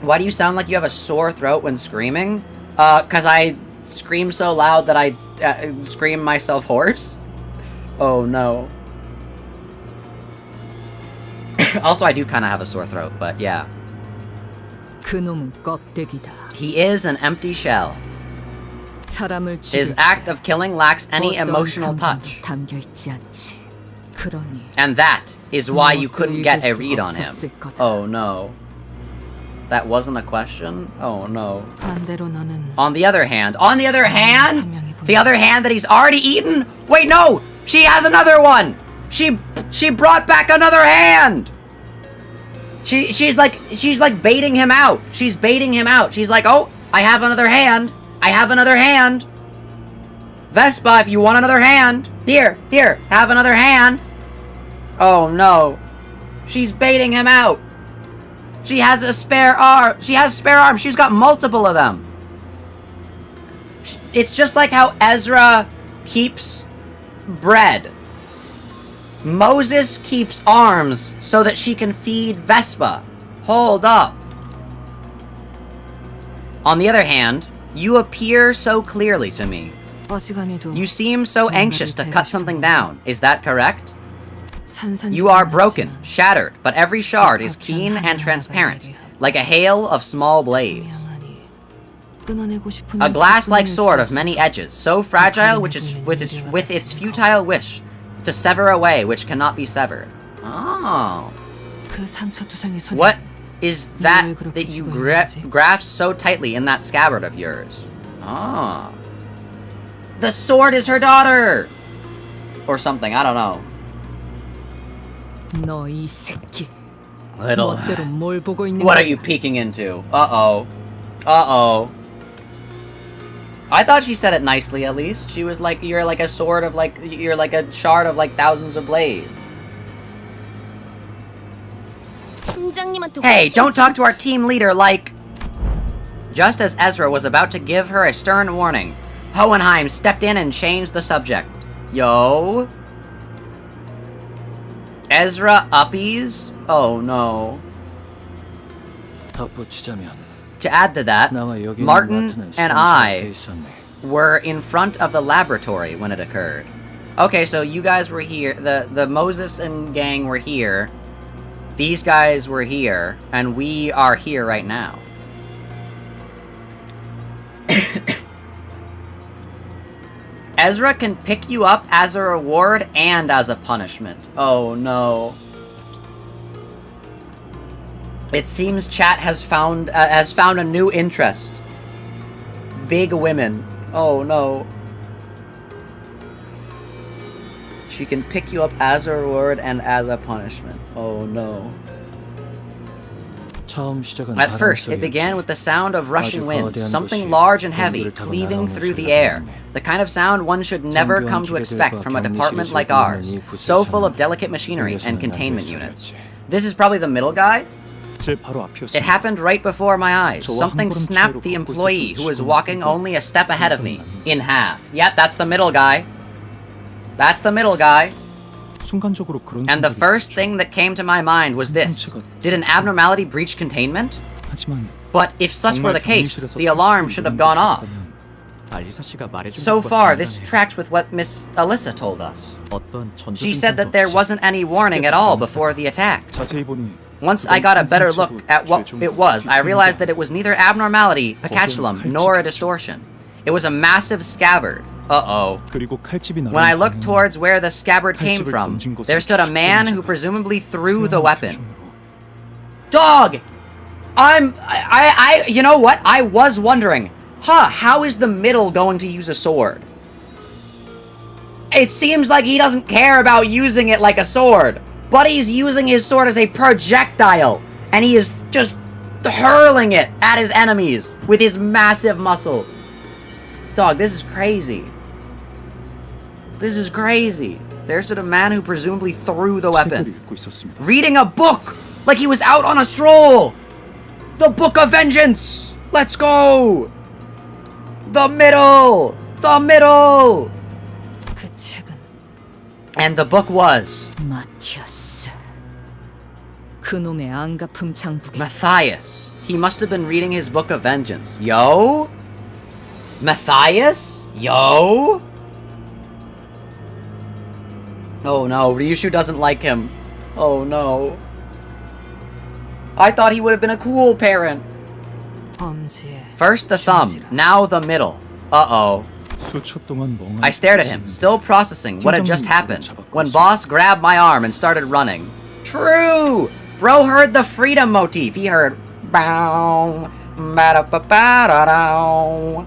Why do you sound like you have a sore throat when screaming? 'Cause I scream so loud that I scream myself hoarse? Oh no. Also, I do kind of have a sore throat, but yeah. He is an empty shell. His act of killing lacks any emotional touch. And that is why you couldn't get a read on him. Oh no. That wasn't a question? Oh no. On the other hand, the other hand that he's already eaten? Wait, no! She has another one! She brought back another hand! She's like baiting him out. She's baiting him out. She's like, oh, I have another hand. I have another hand. Vespa, if you want another hand. Here, have another hand. Oh no. She's baiting him out. She has a spare arm. She has spare arms. She's got multiple of them. It's just like how Ezra keeps bread. Moses keeps arms so that she can feed Vespa. Hold up. On the other hand, you appear so clearly to me. You seem so anxious to cut something down. Is that correct? You are broken, shattered, but every shard is keen and transparent, like a hail of small blades. A glass-like sword of many edges, so fragile with its futile wish To sever away, which cannot be severed. Oh. 그 상처투성이 소리. What is that that you grasp so tightly in that scabbard of yours? Ah. The sword is her daughter! Or something, I don't know. 너 이 새끼. Little. 멋대로 뭘 보고 있는 What 거야? are you peeking into? Uh-oh. Uh-oh. I thought she said it nicely, at least. She was like, you're like a sword of like, you're like a shard of like thousands of blades. Hey, don't talk to our team leader like... Just as Ezra was about to give her a stern warning, Hohenheim stepped in and changed the subject. Yo? Ezra uppies? Oh no. To add to that, Martin and I were in front of the laboratory when it occurred. Okay, so you guys were here, the Moses and gang were here, these guys were here, and we are here right now. Ezra can pick you up as a reward and as a punishment. Oh no. It seems chat has found a new interest. Big women. Oh no. She can pick you up as a reward and as a punishment. Oh no. At first, it began with the sound of rushing wind, something large and heavy, cleaving through the air. The kind of sound one should never come to expect from a department like ours, so full of delicate machinery and containment units. This is probably the middle guy? It happened right before my eyes. Something snapped the employee who was walking only a step ahead of me, in half. Yep, that's the middle guy. That's the middle guy. And the first thing that came to my mind was this. Did an abnormality breach containment? But if such were the case, the alarm should have gone off. So far, this tracks with what Miss Alyssa told us. She said that there wasn't any warning at all before the attack. Once I got a better look at what it was, I realized that it was neither abnormality, pacatulum, nor a distortion. It was a massive scabbard. Uh-oh. When I looked towards where the scabbard came from, there stood a man who presumably threw the weapon. Dog! You know what? I was wondering, how is the middle going to use a sword? It seems like he doesn't care about using it like a sword, but he's using his sword as a projectile, and he is just hurling it at his enemies with his massive muscles. Dog, this is crazy. This is crazy. There stood a man who presumably threw the weapon. Reading a book! Like he was out on a stroll! The Book of Vengeance! Let's go! The middle! The middle! 그 책은 And the book was... 마티아스. 그놈의 안가품 장부기. Matthias. He must have been reading his Book of Vengeance. Yo? Matthias? Yo? Oh no, Ryoshu doesn't like him. Oh no. I thought he would have been a cool parent. First the thumb, now the middle. Uh-oh. I stared at him, still processing what had just happened, when Boss grabbed my arm and started running. True! Bro heard the freedom motif. He heard... Bow, ba-da-ba-ba-da-dow.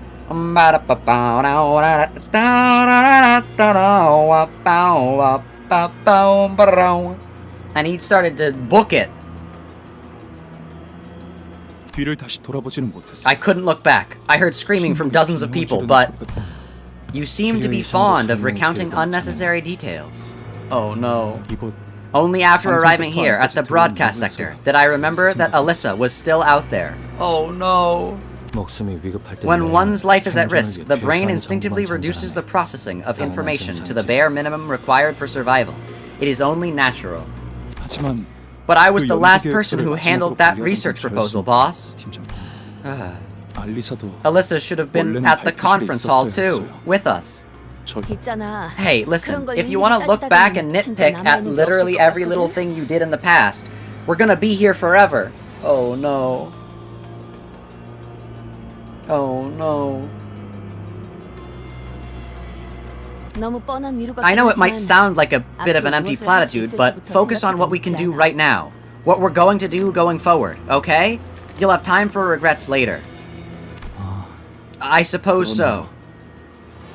And he started to book it. I couldn't look back. I heard screaming from dozens of people, but... You seem to be fond of recounting unnecessary details. Oh no. Only after arriving here at the broadcast sector did I remember that Alyssa was still out there. Oh no. When one's life is at risk, the brain instinctively reduces the processing of information to the bare minimum required for survival. It is only natural. But I was the last person who handled that research proposal, boss. Alyssa should have been at the conference hall too, with us. 있잖아. Hey, listen, if you want to look back and nitpick at literally every little thing you did in the past, we're gonna be here forever. Oh no. Oh no. 너무 뻔한 위로가 I know it might 되지만 sound like a bit of an empty 앞으로 무엇을 할수 platitude, 있을지부터 but focus on what we can do 생각해보면 right now. What we're going to do going forward, okay? You'll have time for regrets later. I suppose so.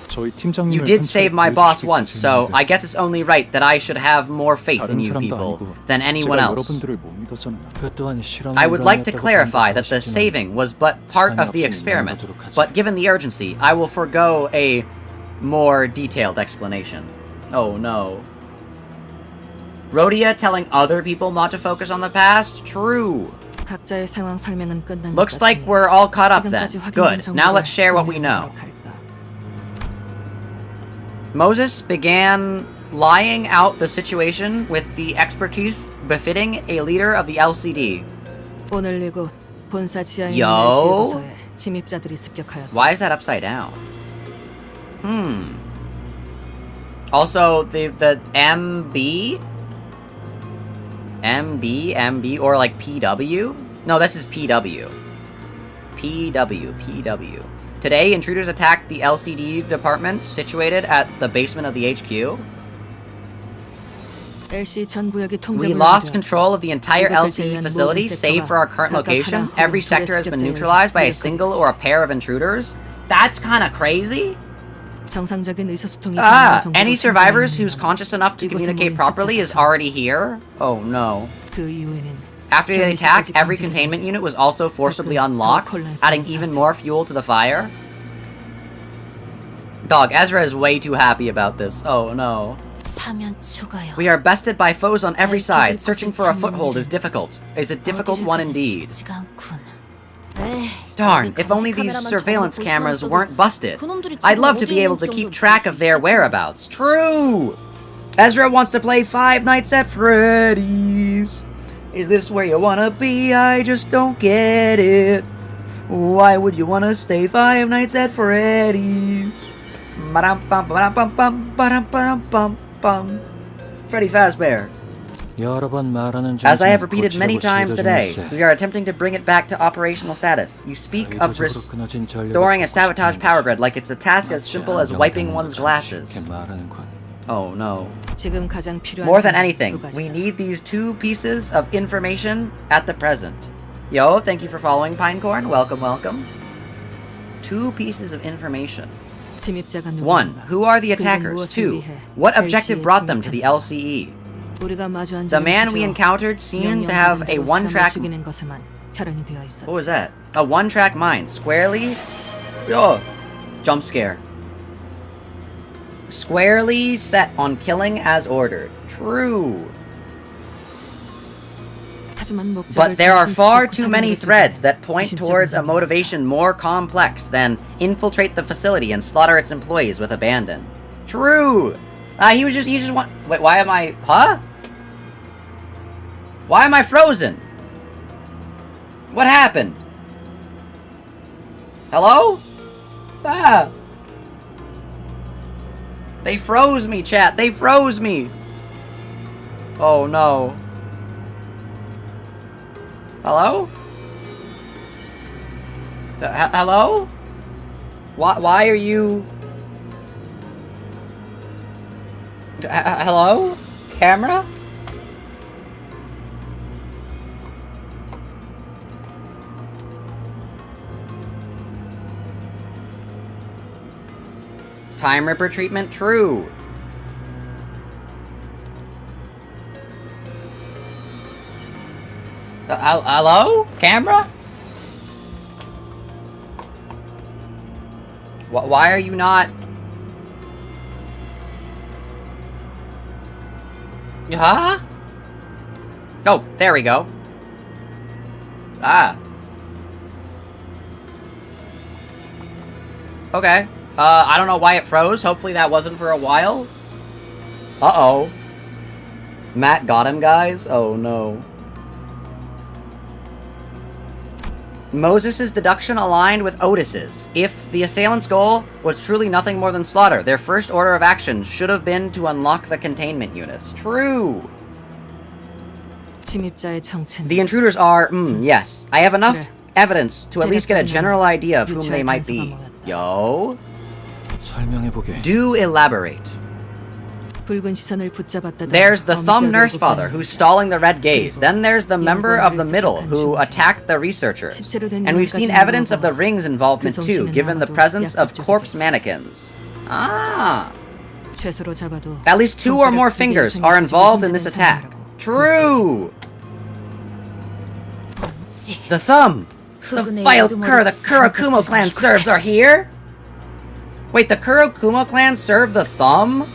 저희 팀장님을 You did save my boss 편집해 once, so 주셨는데 I guess it's only right that I should have more faith in 다른 you 사람도 people 아니고 than anyone 제가 else. 여러분들을 못 믿었잖아요. 그 또한 실험의 I would like to 일환이었다고 clarify that the 생각하시지만 saving was but part of the 시간이 없으니 experiment, 넘어가도록 하죠. but given the urgency, I will forego a more detailed explanation. Oh no. Rhodia telling other people not to focus on the past? True. 각자의 상황 설명은 끝난 Looks 것 like 같으니 we're all caught up then. 지금까지 확인된 Good. Now let's share what we know. 공유하도록 할까. Moses began lying out the situation with the expertise befitting a leader of the LCD. 오늘 이곳 본사 지하에 있는 Yo? LC도서에 침입자들이 습격하였다. Why is that upside down? Also, the MB? MB, or like PW? No, this is PW. PW. Today, intruders attacked the LCD department situated at the basement of the HQ. LC 전 구역이 We lost control of the entire LCD facility, save for our current location. Every sector has been neutralized by a single or a pair of intruders. That's kind of crazy. 정상적인 의사소통이 Any survivors who's conscious enough to communicate properly is already here? Oh no. 그 이후에는 After the attack, every containment unit was also forcibly unlocked, adding even more fuel to the fire. Dog, Ezra is way too happy about this. Oh no. 사면 초가요. We are bested by foes on every side. Searching for a foothold is difficult. Is a difficult one indeed. Darn, if only these surveillance cameras weren't busted. I'd love to be able to keep track of their whereabouts. True! Ezra wants to play Five Nights at Freddy's. Is this where you wanna be? I just don't get it. Why would you wanna stay Five Nights at Freddy's? Freddy Fazbear. As I have repeated many times today, we are attempting to bring it back to operational status. You speak of restoring a sabotage power grid like it's a task as simple as wiping one's glasses. Oh no. More than anything, we need these two pieces of information at the present. Yo, thank you for following, Pinecorn. Welcome, welcome. Two pieces of information. 1. Who are the attackers? 2. What objective brought them to the LCE? The man we encountered seemed to have a one-track... What was that? A one-track mind. Squarely... Oh! Jump scare. Squarely set on killing as ordered. True. But there are far too many threads that point towards a motivation more complex than infiltrate the facility and slaughter its employees with abandon. True! He just want... Wait, why am I... Huh? Why am I frozen? What happened? Hello? Ah! They froze me, chat. They froze me. Oh no. Hello? Hello? Why are you... Hello? Camera? Time Ripper treatment? True. Hello? Camera? Why are you not... Huh? Oh, there we go. Ah. Okay. I don't know why it froze. Hopefully that wasn't for a while. Uh-oh. Matt got him, guys? Oh, no. Moses' deduction aligned with Otis's. If the assailant's goal was truly nothing more than slaughter, their first order of action should have been to unlock the containment units. True. The intruders are, yes. I have enough evidence to at least get a general idea of whom they might be. Yo? 설명해보게. Do elaborate. 붉은 시선을 붙잡았다던 There's the thumb 범죄자를 nurse father who's stalling the red gaze. Then there's the member of the middle who attacked the researchers. And we've seen evidence of the ring's involvement too, given the presence of corpse mannequins. Ah. 최소로 잡아도 At least 2 or more fingers are involved in this attack. True. The thumb. The vile cur the Kurakumo clan serves are here? Wait, the Kurakumo clan serve the thumb?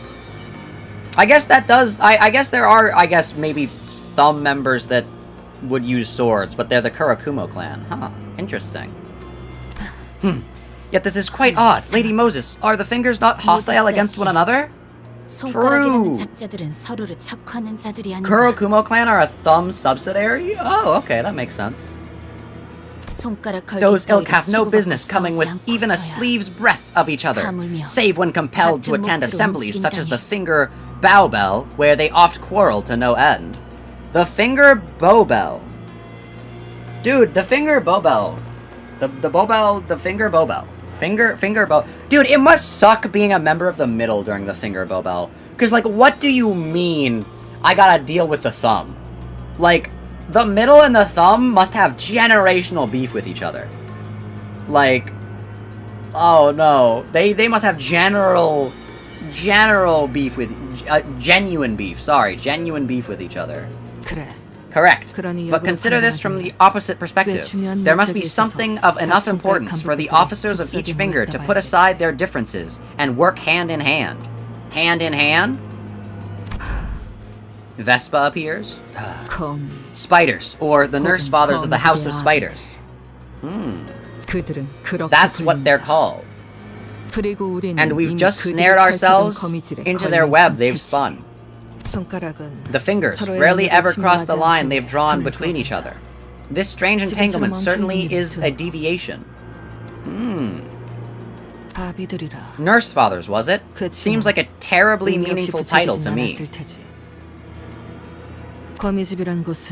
I guess that does... I guess there are, maybe thumb members that would use swords, but they're the Kurakumo clan. Huh. Interesting. Yet this is quite odd. Lady Moses, are the fingers not hostile against one another? 손가락이라는 작자들은 서로를 척하는 자들이 아닌가. Kurakumo clan are a thumb subsidiary? Oh, okay, that makes sense. Those ilk have no business coming with even a sleeve's breadth of each other, save when compelled to attend assemblies such as the Finger Bowbell, where they oft quarrel to no end. The Finger Bowbell. Dude, the Finger Bowbell. The Bowbell, the Finger Bowbell. Finger Bow. Dude, it must suck being a member of the middle during the Finger Bowbell. Because, like, what do you mean I gotta deal with the thumb? Like, the middle and the thumb must have generational beef with each other. Like, oh no. They must have general beef with... genuine beef with each other. 그래. Correct. But consider this from the opposite perspective. There must be something of enough importance for the officers of each finger to put aside their differences and work hand in hand. Hand in hand? Vespa appears. Spiders, or the nurse fathers of the House of Spiders. That's what they're called. And we've just snared ourselves into their web they've spun. The fingers rarely ever cross the line they've drawn between each other. This strange entanglement certainly is a deviation. Nurse fathers, was it? Seems like a terribly meaningful title to me.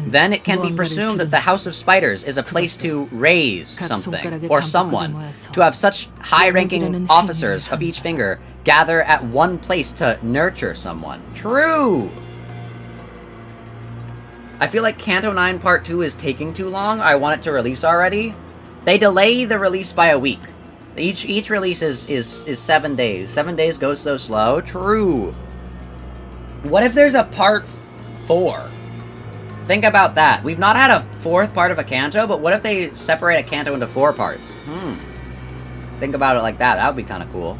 Then it can be presumed that the House of Spiders is a place to raise something, or someone, to have such high-ranking officers of each finger gather at one place to nurture someone. True! I feel like Canto 9 Part 2 is taking too long. I want it to release already. They delay the release by a week. Each release is 7 days. 7 days goes so slow. True. What if there's a Part 4? Think about that. We've not had a 4th part of a canto, but what if they separate a canto into 4 parts? Think about it like that. That would be kind of cool.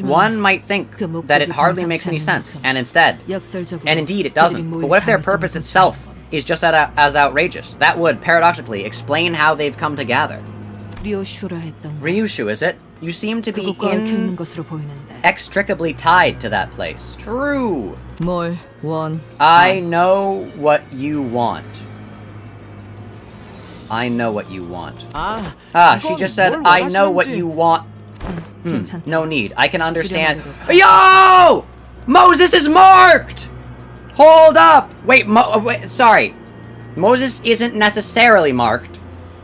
One might think that it hardly makes any sense, and indeed it doesn't. But what if their purpose itself is just as outrageous? That would, paradoxically, explain how they've come to gather. Ryoshu, is it? You seem to be inextricably tied to that place. True. I know what you want. I know what you want. She just said, I know what you want. No need. I can understand. Yo! Moses is marked! Hold up! Wait, sorry. Moses isn't necessarily marked.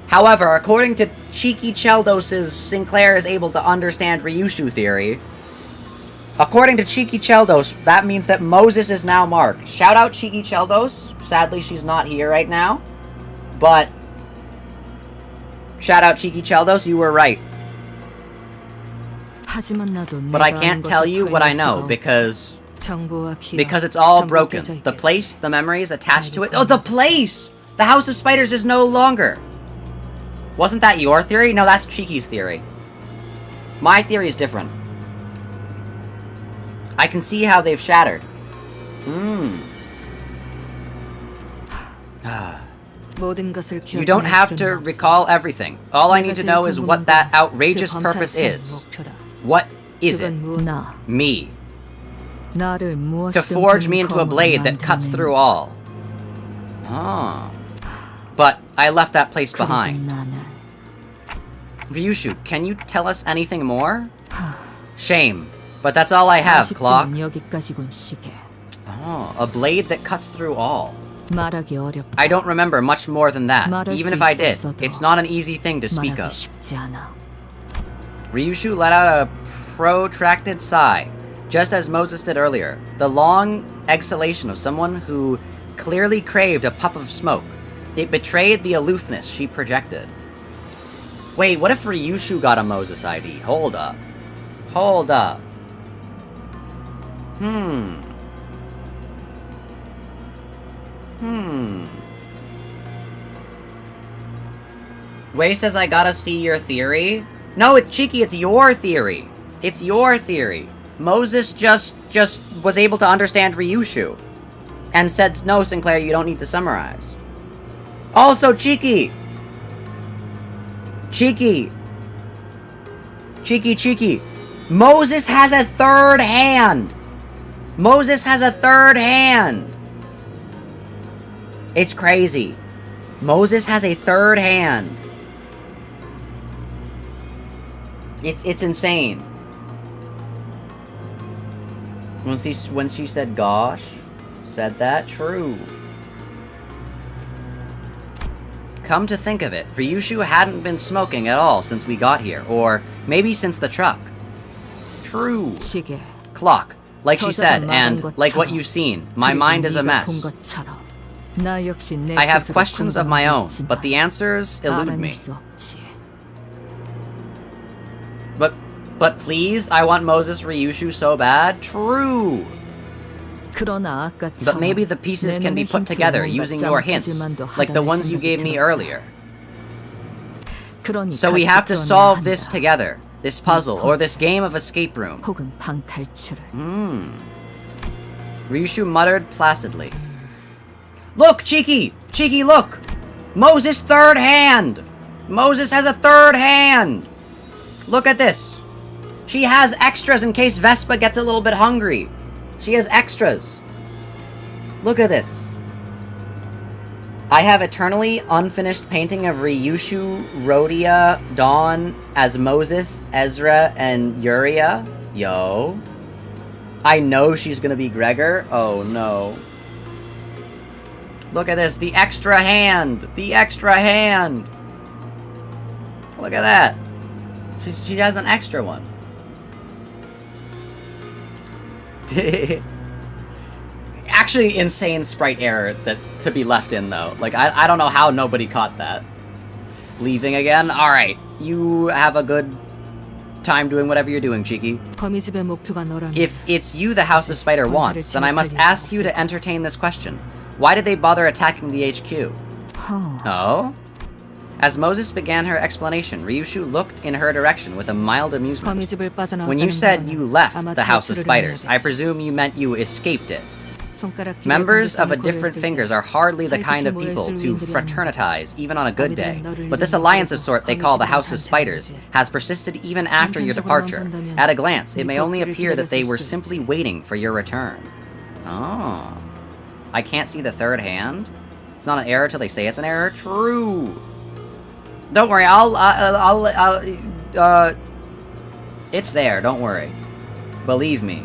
However, according to Cheeky Cheldos's Sinclair is able to understand Ryoshu theory, according to Cheeky Cheldos, that means that Moses is now marked. Shout out Cheeky Cheldos. Sadly, she's not here right now. But shout out Cheeky Cheldos, you were right. But I can't tell you what I know because it's all broken. The place, the memories attached to it. Oh, the place! The House of Spiders is no longer. Wasn't that your theory? No, that's Cheeky's theory. My theory is different. I can see how they've shattered. You don't have to recall everything. All I need to know is what that outrageous purpose is. What is it? Me. To forge me into a blade that cuts through all. But I left that place behind. Ryoshu, can you tell us anything more? Shame. But that's all I have, Clock. A blade that cuts through all. I don't remember much more than that. Even if I did, it's not an easy thing to speak of. Ryoshu let out a protracted sigh, just as Moses did earlier. The long exhalation of someone who clearly craved a puff of smoke. It betrayed the aloofness she projected. Wait, what if Ryoshu got a Moses ID? Hold up. Hold up. Wei says I gotta see your theory. No, Cheeky, it's your theory. It's your theory. Moses just was able to understand Ryoshu. And said, no, Sinclair, you don't need to summarize. Also, Cheeky! Cheeky! Cheeky! Moses has a third hand! Moses has a third hand! It's crazy. Moses has a third hand. It's insane. When she said gosh, said that true. Come to think of it, Ryoshu hadn't been smoking at all since we got here, or maybe since the truck. True. 시계. Clock, like she said, and like what you've seen, my mind is a mess. I have questions of my own, but the answers elude me. But please, I want Moses Ryoshu so bad. True. But maybe the pieces can be put together using your hints, like the ones you gave me earlier. So we have to solve this together, this puzzle, or this game of escape room. Ryoshu muttered placidly. Look, Cheeky! Cheeky, look! Moses' third hand! Moses has a third hand! Look at this. She has extras in case Vespa gets a little bit hungry. She has extras. Look at this. I have eternally unfinished painting of Ryoshu, Rhodia, Dawn as Moses, Ezra, and Uriah. Yo. I know she's gonna be Gregor. Oh no. Look at this. The extra hand. The extra hand. Look at that. She has an extra one. Actually, insane sprite error that to be left in though. Like I don't know how nobody caught that. Leaving again. All right, you have a good time doing whatever you're doing, Cheeky. If it's you the House of Spider wants, then I must ask you to entertain this question: why did they bother attacking the HQ? Oh. As Moses began her explanation, Ryoshu looked in her direction with a mild amusement. When you said you left the House of Spiders, I presume you meant you escaped it. Members of a different fingers are hardly the kind of people to fraternize, even on a good day. But this alliance of sort they call the House of Spiders has persisted even after your departure. At a glance, it may only appear that they were simply waiting for your return. Oh. I can't see the third hand? It's not an error till they say it's an error? True. Don't worry, it's there, don't worry. Believe me.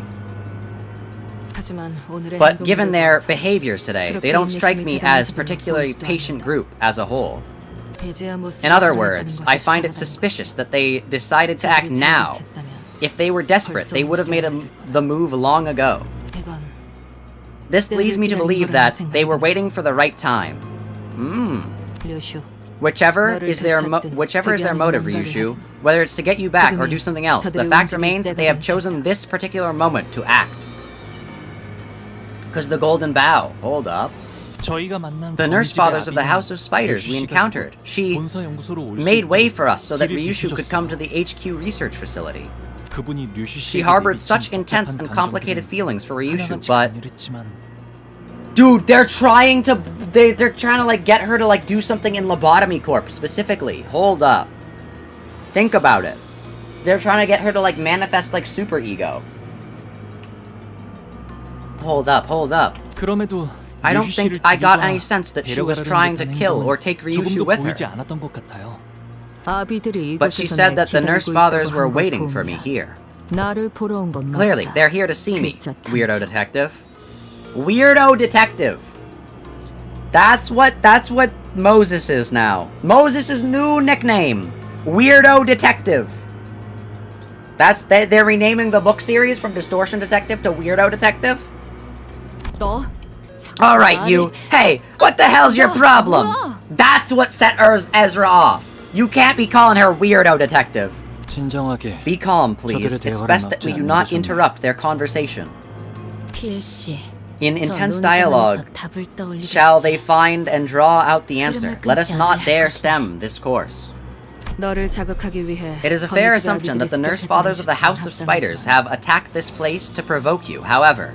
But given their behaviors today, they don't strike me as particularly patient group as a whole. In other words, I find it suspicious that they decided to act now. If they were desperate, they would have made the move long ago. This leads me to believe that they were waiting for the right time. Whichever is their motive, Ryoshu, whether it's to get you back or do something else, the fact remains that they have chosen this particular moment to act. Because the Golden Bough, hold up. The nurse fathers of the House of Spiders we encountered. She made way for us so that Ryoshu could come to the HQ research facility. She harbored such intense and complicated feelings for Ryoshu, but... Dude, they're trying to like get her to like do something in Lobotomy Corp specifically. Hold up. Think about it. They're trying to get her to like manifest like super ego. Hold up. I don't think I got any sense that she was trying to kill or take Ryoshu with her. But she said that the nurse fathers were waiting for me here. Clearly, they're here to see me, weirdo detective. Weirdo detective. That's what Moses is now. Moses' new nickname. Weirdo detective. They're renaming the book series from Distortion Detective to Weirdo Detective? 너 Alright, you. Hey, what the hell's your problem? That's what set Ezra off. You can't be calling her Weirdo Detective. 진정하게. Be calm, please. 저들의 It's 대화를 best that we 막지 do 않는 not 게 좋네. interrupt their conversation. 필시. In intense dialogue, shall they find and draw out the answer? Let us not dare stem this course. 너를 자극하기 위해 It is a fair assumption that the nurse fathers of the House of Spiders have attacked this place to provoke you. However,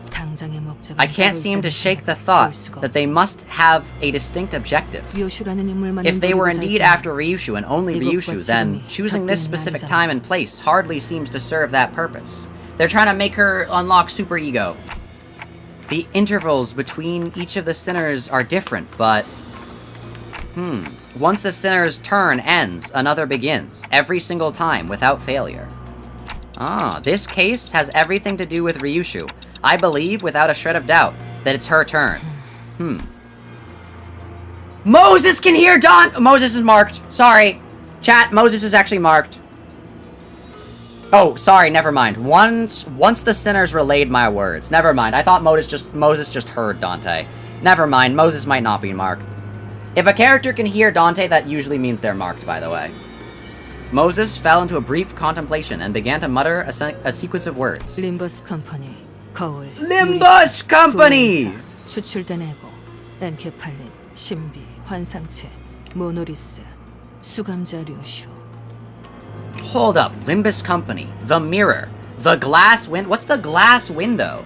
당장의 목적은 I can't seem to shake the thought that they must have a distinct objective. 리오슈라는 인물만 If they were 노리고 indeed 자 after Ryoshu and only Ryoshu, then choosing this specific time and place hardly seems to serve that purpose. They're trying to make her unlock super ego. The intervals between each of the sinners are different, but... Once a sinner's turn ends, another begins, every single time, without failure. Ah, this case has everything to do with Ryoshu. I believe, without a shred of doubt, that it's her turn. Moses can hear Moses is marked. Sorry. Chat, Moses is actually marked. Oh, sorry, never mind. Once the sinners relayed my words. Never mind. I thought Moses just heard Dante. Never mind. Moses might not be marked. If a character can hear Dante, that usually means they're marked, by the way. Moses fell into a brief contemplation and began to mutter a sequence of words. Limbus Company, 거울, Limbus Company! 추출된 에고, 엔케팔린, 신비, 환상체, 모노리스, 수감자 류슈. Hold up. Limbus Company. The mirror. The glass What's the glass window?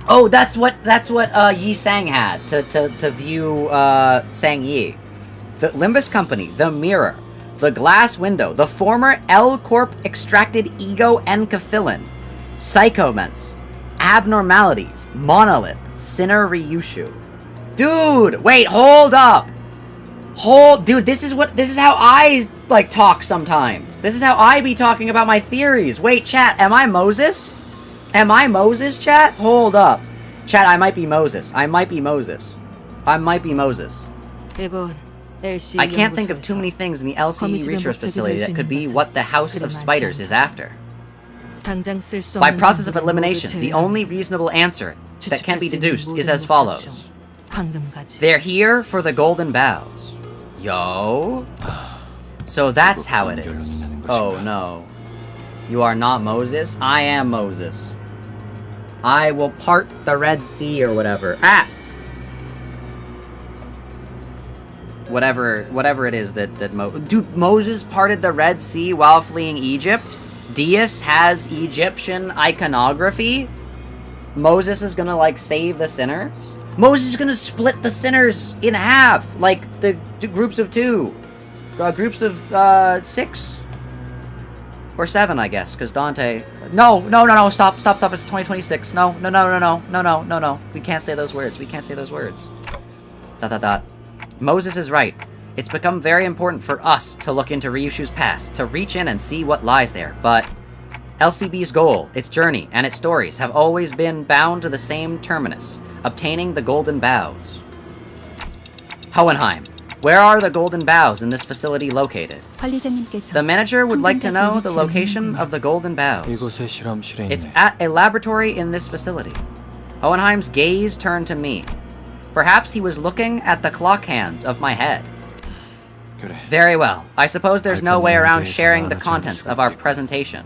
Oh, that's what Yi Sang had to view Sang Yi. The Limbus Company, the mirror, the glass window, the former L Corp extracted ego enkephalin, psychoments, abnormalities, monolith, sinner Ryoshu. Dude, wait, hold up. Dude, this is how I like talk sometimes. This is how I be talking about my theories. Wait, chat, am I Moses? Am I Moses, chat? Hold up. Chat, I might be Moses. I might be Moses. I might be Moses. I can't think of too many things in the LCE research facility that could be what the House of Spiders is after. By process of elimination, the only reasonable answer that can be deduced is as follows. They're here for the golden bows. Yo. So that's how it is. Oh no. You are not Moses? I am Moses. I will part the Red Sea or whatever. Ah! Whatever it is that Dude, Moses parted the Red Sea while fleeing Egypt? Deus has Egyptian iconography? Moses is gonna, like, save the sinners? Moses is gonna split the sinners in half, like the groups of 2. Groups of 6. Or 7, I guess, because Dante... No, stop, it's 2026. No. We can't say those words, Moses is right. It's become very important for us to look into Ryoshu's past, to reach in and see what lies there, but... LCB's goal, its journey, and its stories have always been bound to the same terminus, obtaining the Golden Bows. Hohenheim. Where are the Golden Bows in this facility located? The manager would like to know the location of the Golden Bows. 이곳의 실험실에 It's 있네. at a laboratory in this facility. Hohenheim's gaze turned to me. Perhaps he was looking at the clock hands of my head. 그래. Very well. I suppose there's no way around sharing the contents of our presentation.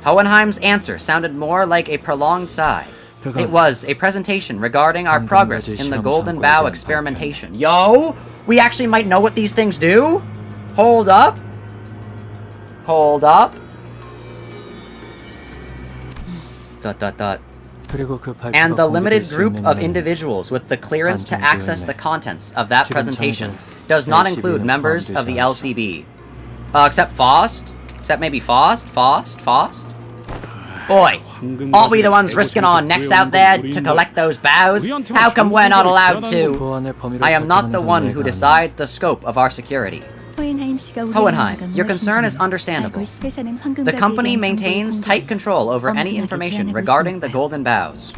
Hohenheim's answer sounded more like a prolonged sigh. It was a presentation regarding our progress in the Golden Bow experimentation. Yo! We actually might know what these things do? Hold up. And the limited group of individuals with the clearance to access the contents of that presentation does not include members of the LCB. Except Faust? Except maybe Faust? Boy, aren't we the ones risking our necks out there to collect those bows? How come we're not allowed to? I am not the one who decides the scope of our security. Hohenheim, your concern is understandable. The company maintains tight control over any information regarding the Golden Bows.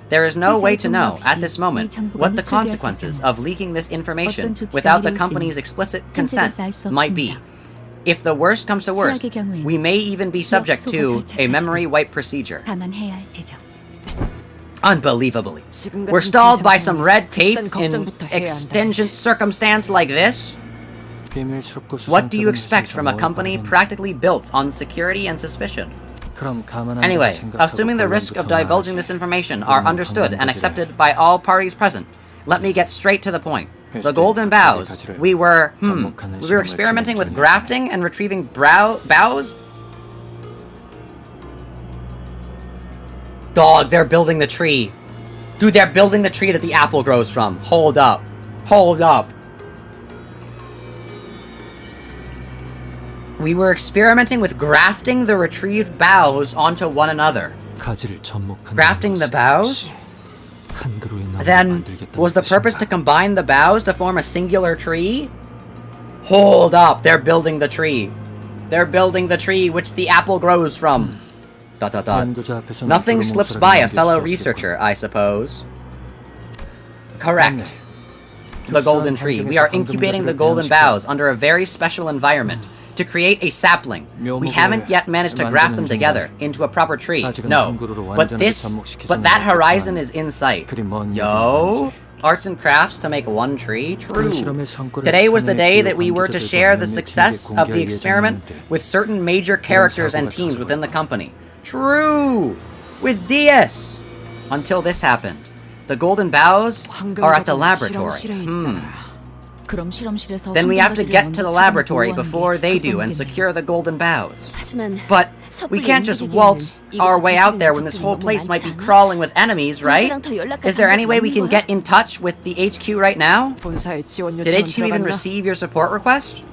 There is no way to know, at this moment, what the consequences of leaking this information without the company's explicit consent might be. If the worst comes to worst, we may even be subject to a memory wipe procedure. 감안해야 할 테죠. Unbelievably. We're stalled by some red tape in extingent circumstance like this? What do you expect from a company practically built on security and suspicion? Anyway, assuming the risk of divulging this information are understood and accepted by all parties present, let me get straight to the point. The golden bows. We were experimenting with grafting and retrieving bows? Dog, they're building the tree. Dude, they're building the tree that the apple grows from. Hold up. Hold up. We were experimenting with grafting the retrieved boughs onto one another. Grafting the boughs? Then, was the purpose to combine the boughs to form a singular tree? Hold up, they're building the tree. They're building the tree which the apple grows from. ... Nothing slips by a fellow researcher, I suppose. Correct. The golden tree. We are incubating the golden boughs under a very special environment to create a sapling. We haven't yet managed to graft them together into a proper tree. No. But that horizon is in sight. Yo? Arts and crafts to make one tree? True. Today was the day that we were to share the success of the experiment with certain major characters and teams within the company. True! With DS! Until this happened. The golden boughs are at the laboratory. Then we have to get to the laboratory before they do and secure the golden boughs. But we can't just waltz our way out there when this whole place might be crawling with enemies, right? Is there any way we can get in touch with the HQ right now? Did HQ even receive your support request?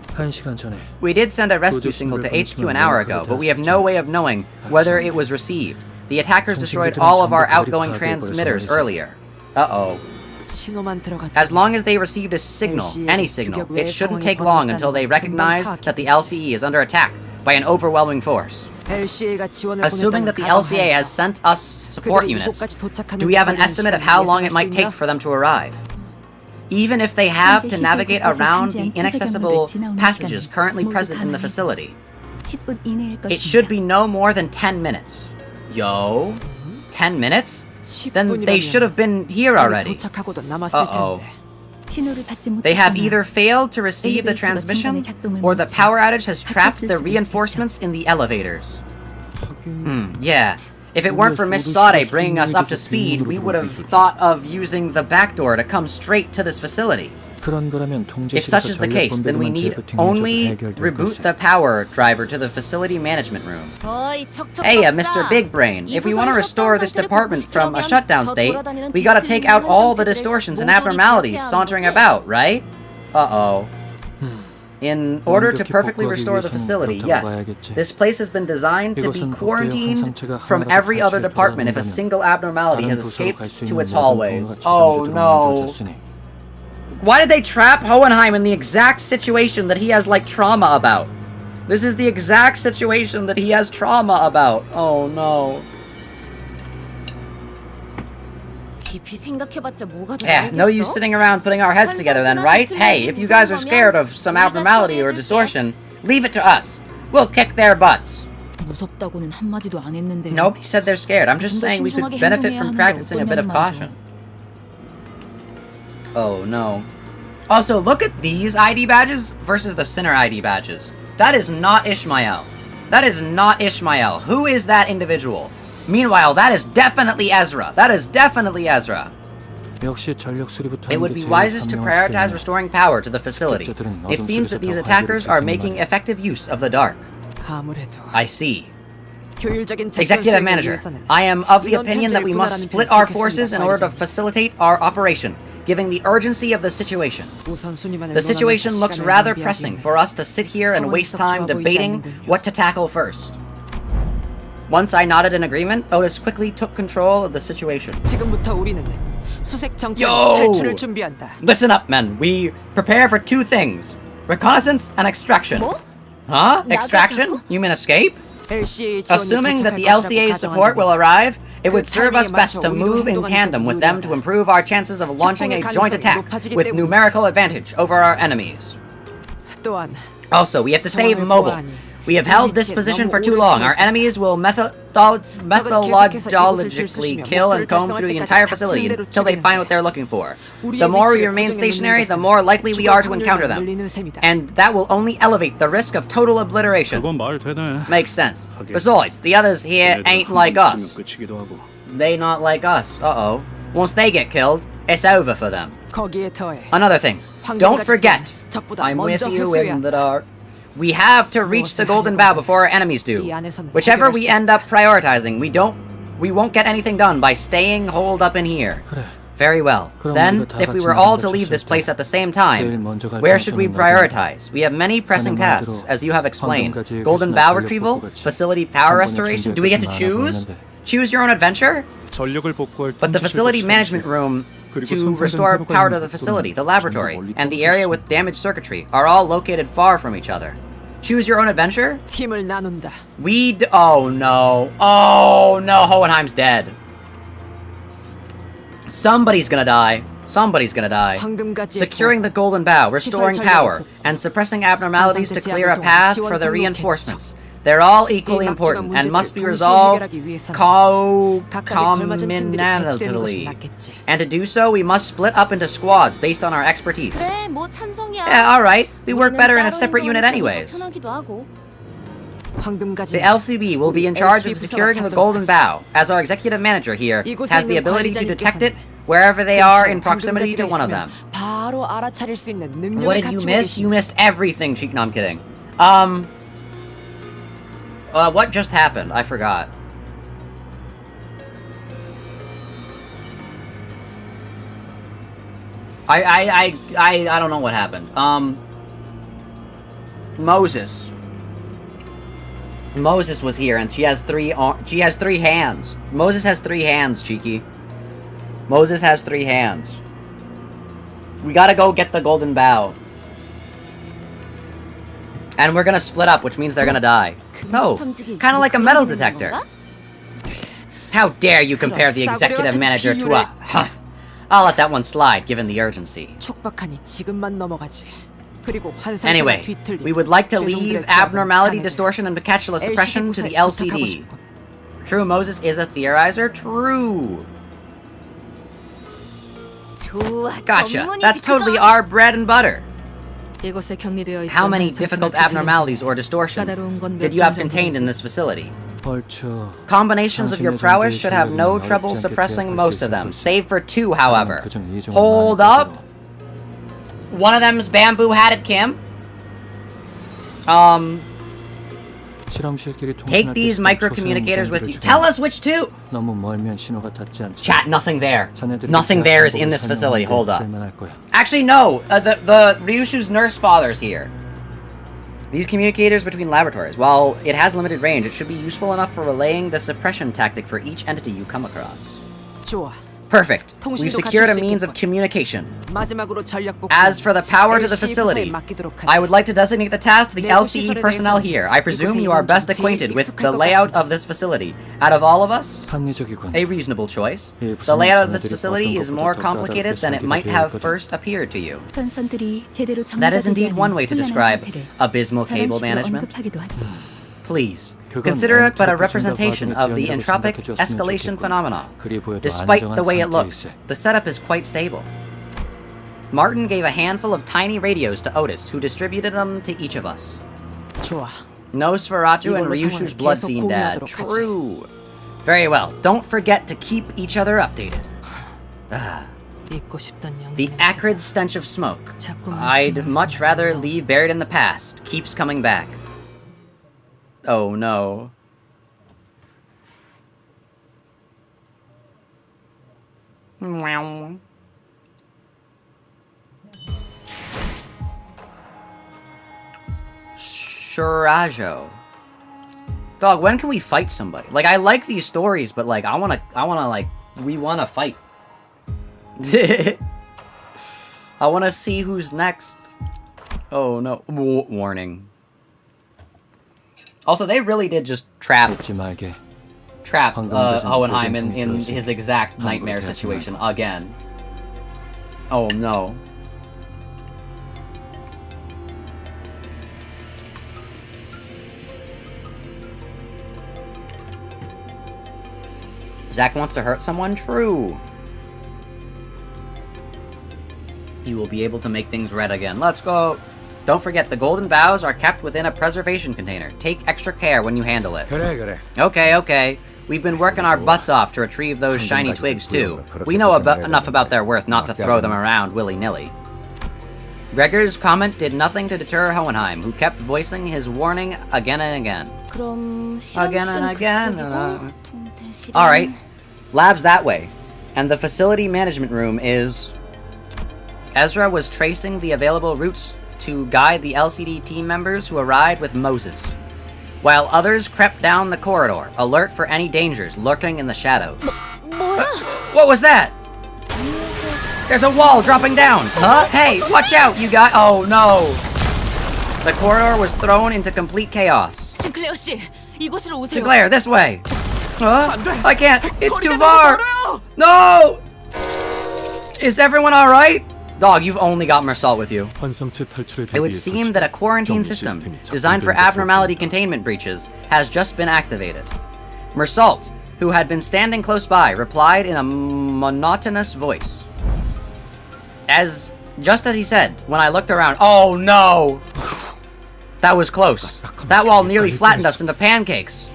We did send a rescue signal to HQ an hour ago, but we have no way of knowing whether it was received. The attackers destroyed all of our outgoing transmitters earlier. Uh-oh. As long as they received a signal, any signal, it shouldn't take long until they recognize that the LCE is under attack by an overwhelming force. Assuming that the LCA has sent us support units, do we have an estimate of how long it might take for them to arrive? Even if they have to navigate around the inaccessible passages currently present in the facility, it should be no more than 10 minutes. Yo? 10 minutes? Then they should have been here already. Uh-oh. They have either failed to receive the transmission, or the power outage has trapped the reinforcements in the elevators. Yeah. If it weren't for Miss Sade bringing us up to speed, we would have thought of using the back door to come straight to this facility. If such is the case, then we need only reboot the power driver to the facility management room. Hey, Mr. Big Brain, if we want to restore this department from a shutdown state, we gotta take out all the distortions and abnormalities sauntering about, right? Uh-oh. In order to perfectly restore the facility, yes. This place has been designed to be quarantined from every other department if a single abnormality has escaped to its hallways. Oh no. Why did they trap Hohenheim in the exact situation that he has, like, trauma about? This is the exact situation that he has trauma about. Oh no. Yeah, no use sitting around putting our heads together then, right? Hey, if you guys are scared of some abnormality or distortion, leave it to us. We'll kick their butts. Nobody said they're scared. I'm just saying we could benefit from practicing a bit of caution. Oh no. Also, look at these ID badges versus the Sinner ID badges. That is not Ishmael. That is not Ishmael. Who is that individual? Meanwhile, that is definitely Ezra. That is definitely Ezra. It would be wisest to prioritize restoring power to the facility. It seems that these attackers are making effective use of the dark. I see. Executive Manager, I am of the opinion that we must split our forces in order to facilitate our operation, given the urgency of the situation. The situation looks rather pressing for us to sit here and waste time debating what to tackle first. Once I nodded in agreement, Otis quickly took control of the situation. Yo! Listen up, men. We prepare for two things. Reconnaissance and extraction. Huh? Extraction? You mean escape? Assuming that the LCA's support will arrive, it would serve us best to move in tandem with them to improve our chances of launching a joint attack with numerical advantage over our enemies. Also, we have to stay mobile. We have held this position for too long. Our enemies will methodologically kill and comb through the entire facility until they find what they're looking for. The more we remain stationary, the more likely we are to encounter them. And that will only elevate the risk of total obliteration. 그건 말 되네. Makes sense. Besides, the others here ain't like us. 끝이기도 하고. They not like us. Uh-oh. Once they get killed, it's over for them. 거기에 더해 Another thing. Don't forget. I'm with you in the dark. We have to reach the Golden Bough before our enemies do. Whichever we end up prioritizing, we won't get anything done by staying holed up in here. Very well. Then, if we were all to leave this place at the same time, where should we prioritize? We have many pressing tasks, as you have explained. Golden Bough retrieval? Facility power restoration? Do we get to choose? Choose your own adventure? But the facility management room to restore power to the facility, the laboratory, and the area with damaged circuitry are all located far from each other. Choose your own adventure? 팀을 나눈다. Oh no. Oh no, Hohenheim's dead. Somebody's gonna die. Somebody's gonna die. Securing the Golden Bough, restoring power, and suppressing abnormalities to clear a path for the reinforcements. They're all equally important and must be resolved communally. And to do so, we must split up into squads based on our expertise. 그래, 뭐 찬성이야. Yeah, alright. We work better in a separate unit anyways. 하고. The LCB will be in charge of securing the Golden Bough, as our executive manager here has the ability to detect it wherever they are in proximity to one of them. 바로 알아차릴 수 있는 능력을 What did you 갖추고 miss? 계신 You missed everything, Cheek. No, I'm kidding. What just happened? I forgot. I don't know what happened. Moses was here, and she has three hands. Moses has 3 hands, Cheeky. Moses has 3 hands. We gotta go get the Golden Bough. And we're gonna split up, which means they're gonna die. No, kind of like a metal detector. How dare you compare the executive manager to a... Huh. I'll let that one slide, given the urgency. 촉박하니 지금만 넘어가지. 그리고 환상체가 Anyway, 뒤틀림. we would like to leave 최종들의 abnormality 제압을 distortion and bacatula suppression to the LCD 부탁하고 LCD. 싶군. True, Moses is a theorizer? True. 좋아. Gotcha. That's totally our bread and butter. 이곳에 격리되어 있던 How many 상처가 difficult 뒤틀린 abnormalities or distortions 까다로운 건 did 몇 you have 점 contained in 정도지? this facility? 벌초. Combinations of your prowess should have no trouble suppressing most of them, save for 2, however. Hold up! One of them's bamboo-hatted Kim? Take these microcommunicators with you. Tell us which 2! 너무 멀면 신호가 닿지 않지. Chat, nothing there. 자네들이 Nothing there is in this facility. Hold up. Actually, no. The Ryoshu's nurse father's here. These communicators between laboratories, while it has limited range, it should be useful enough for relaying the suppression tactic for each entity you come across. 좋아. Perfect. We've 통신도 secured a 갖출 수 means of 있겠군. communication. 마지막으로 전략 복구. As for the power to the LC facility, 부서에 맡기도록 하지. I would like to designate the task to the 내부 LCE 시설에 personnel 대해서는 here. I presume you are 이곳에 best 있는 acquainted 제일 with 익숙할 the 것 layout 같은데. of this facility. Out of all of us, 합리적이군. a reasonable choice. 예, The layout of this 자네들이 facility 어떤 is 것보다 more 더 complicated than it 까다롭게 might have 생각해야 first appeared to you. 전선들이 제대로 That is 정리가 되지 indeed 않은 one way to 혼란한 describe 상태를 abysmal 저런 cable 식으로 management. 언급하기도 하죠. Please, 그건 consider it but a 엔트로피 representation 증가 of the 과정의 entropic 지연이라고 escalation 생각해줬으면 phenomena. 좋겠군. 그리 보여도 Despite 안정한 the way it 상태에 looks, 있어. the setup is quite stable. Martin gave a handful of tiny radios to Otis, who distributed them to each of us. 좋아. Nosferatu and 이걸로 Ryoshu's 상황을 blood 계속 fiend dad. 공유하도록 하지. True. Very well. Don't forget to keep each other updated. 잊고 싶던 The 연기는 acrid stench of smoke. 자꾸만 I'd 숨을 much 숨기고 rather leave buried in the past. Keeps coming back. Oh no. Meow. Shurajo. Dog, when can we fight somebody? Like, I like these stories, but like, we wanna fight. I wanna see who's next. Oh no. Warning. Also, they really did just trap 잊지 말게. Hohenheim in his exact nightmare situation again. Oh no. Zach wants to hurt someone? True. You will be able to make things red again. Let's go. Don't forget, the golden boughs are kept within a preservation container. Take extra care when you handle it. Okay, okay. We've been working our butts off to retrieve those shiny twigs, too. We know enough about their worth not to throw them around willy-nilly. Gregor's comment did nothing to deter Hohenheim, who kept voicing his warning again and again. Again and again. Alright. Lab's that way. And the facility management room is... Ezra was tracing the available routes to guide the LCD team members who arrived with Moses, while others crept down the corridor, alert for any dangers lurking in the shadows. What was that? There's a wall dropping down! Huh? Hey, watch out, you guys! Oh no! The corridor was thrown into complete chaos. 싱클레어 씨, 이곳으로 오세요. Sinclair, this way! Huh? I can't! It's too far! No! Is everyone alright? Dog, you've only got Meursault with you. It would seem that a quarantine system designed for abnormality containment breaches has just been activated. Meursault, who had been standing close by, replied in a monotonous voice. Just as he said, when I looked around, oh no! That was close. That wall nearly flattened us into pancakes.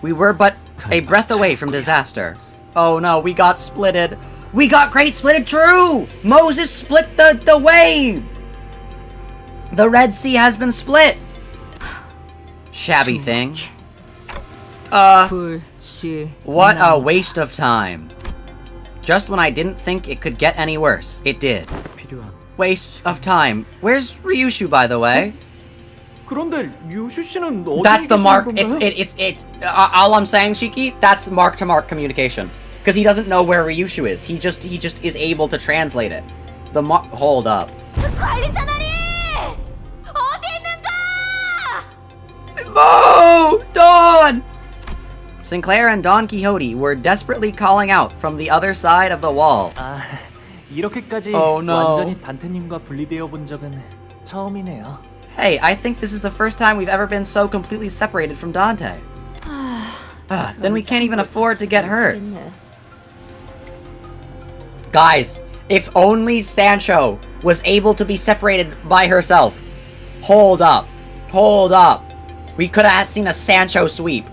We were but a breath away from disaster. Oh no, we got splitted. We got great splitted, true! Moses split the wave! The Red Sea has been split! Shabby thing. What a waste of time. Just when I didn't think it could get any worse, it did. Waste of time. Where's Ryoshu, by the way? That's the mark. It's all I'm saying, Shiki. That's mark-to-mark communication. Because he doesn't know where Ryoshu is. He just is able to translate it. Hold up. Oh, Don! Sinclair and Don Quixote were desperately calling out from the other side of the wall. Oh no. Hey, I think this is the first time we've ever been so completely separated from Dante. Then we can't even afford to get hurt. Guys, if only Sancho was able to be separated by herself. Hold up. Hold up. We could have seen a Sancho sweep.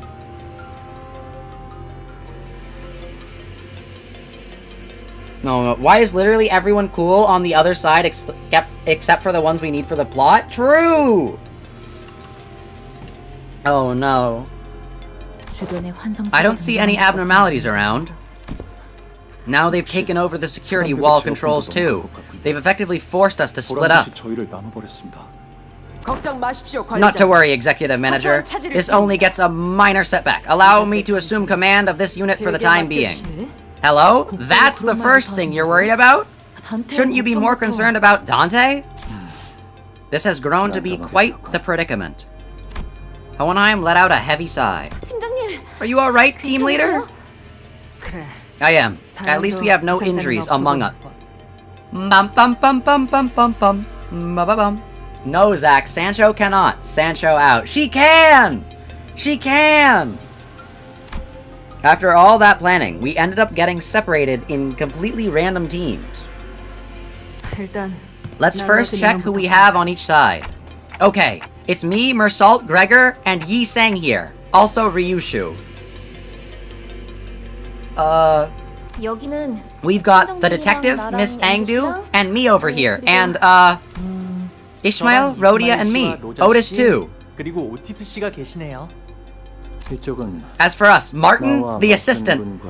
No. Why is literally everyone cool on the other side except for the ones we need for the plot? True! Oh no. I don't see any abnormalities around. Now they've taken over the security wall controls too. They've effectively forced us to split up. Not to worry, Executive Manager. This only gets a minor setback. Allow me to assume command of this unit for the time being. Hello? That's the first thing you're worried about? Shouldn't you be more concerned about Dante? This has grown to be quite the predicament. Hohenheim let out a heavy sigh. Are you alright, team leader? I am. At least we have no injuries among us. No, Zach, Sancho cannot. Sancho out. She can! She can! After all that planning, we ended up getting separated in completely random teams. Let's first check who we have on each side. Okay, it's me, Meursault, Gregor, and Yi Sang here. Also Ryoshu. We've got the detective, Miss Angdu, and me over here, and, Ishmael, Rhodia, and me. Otis, too. As for us, Martin, the assistant,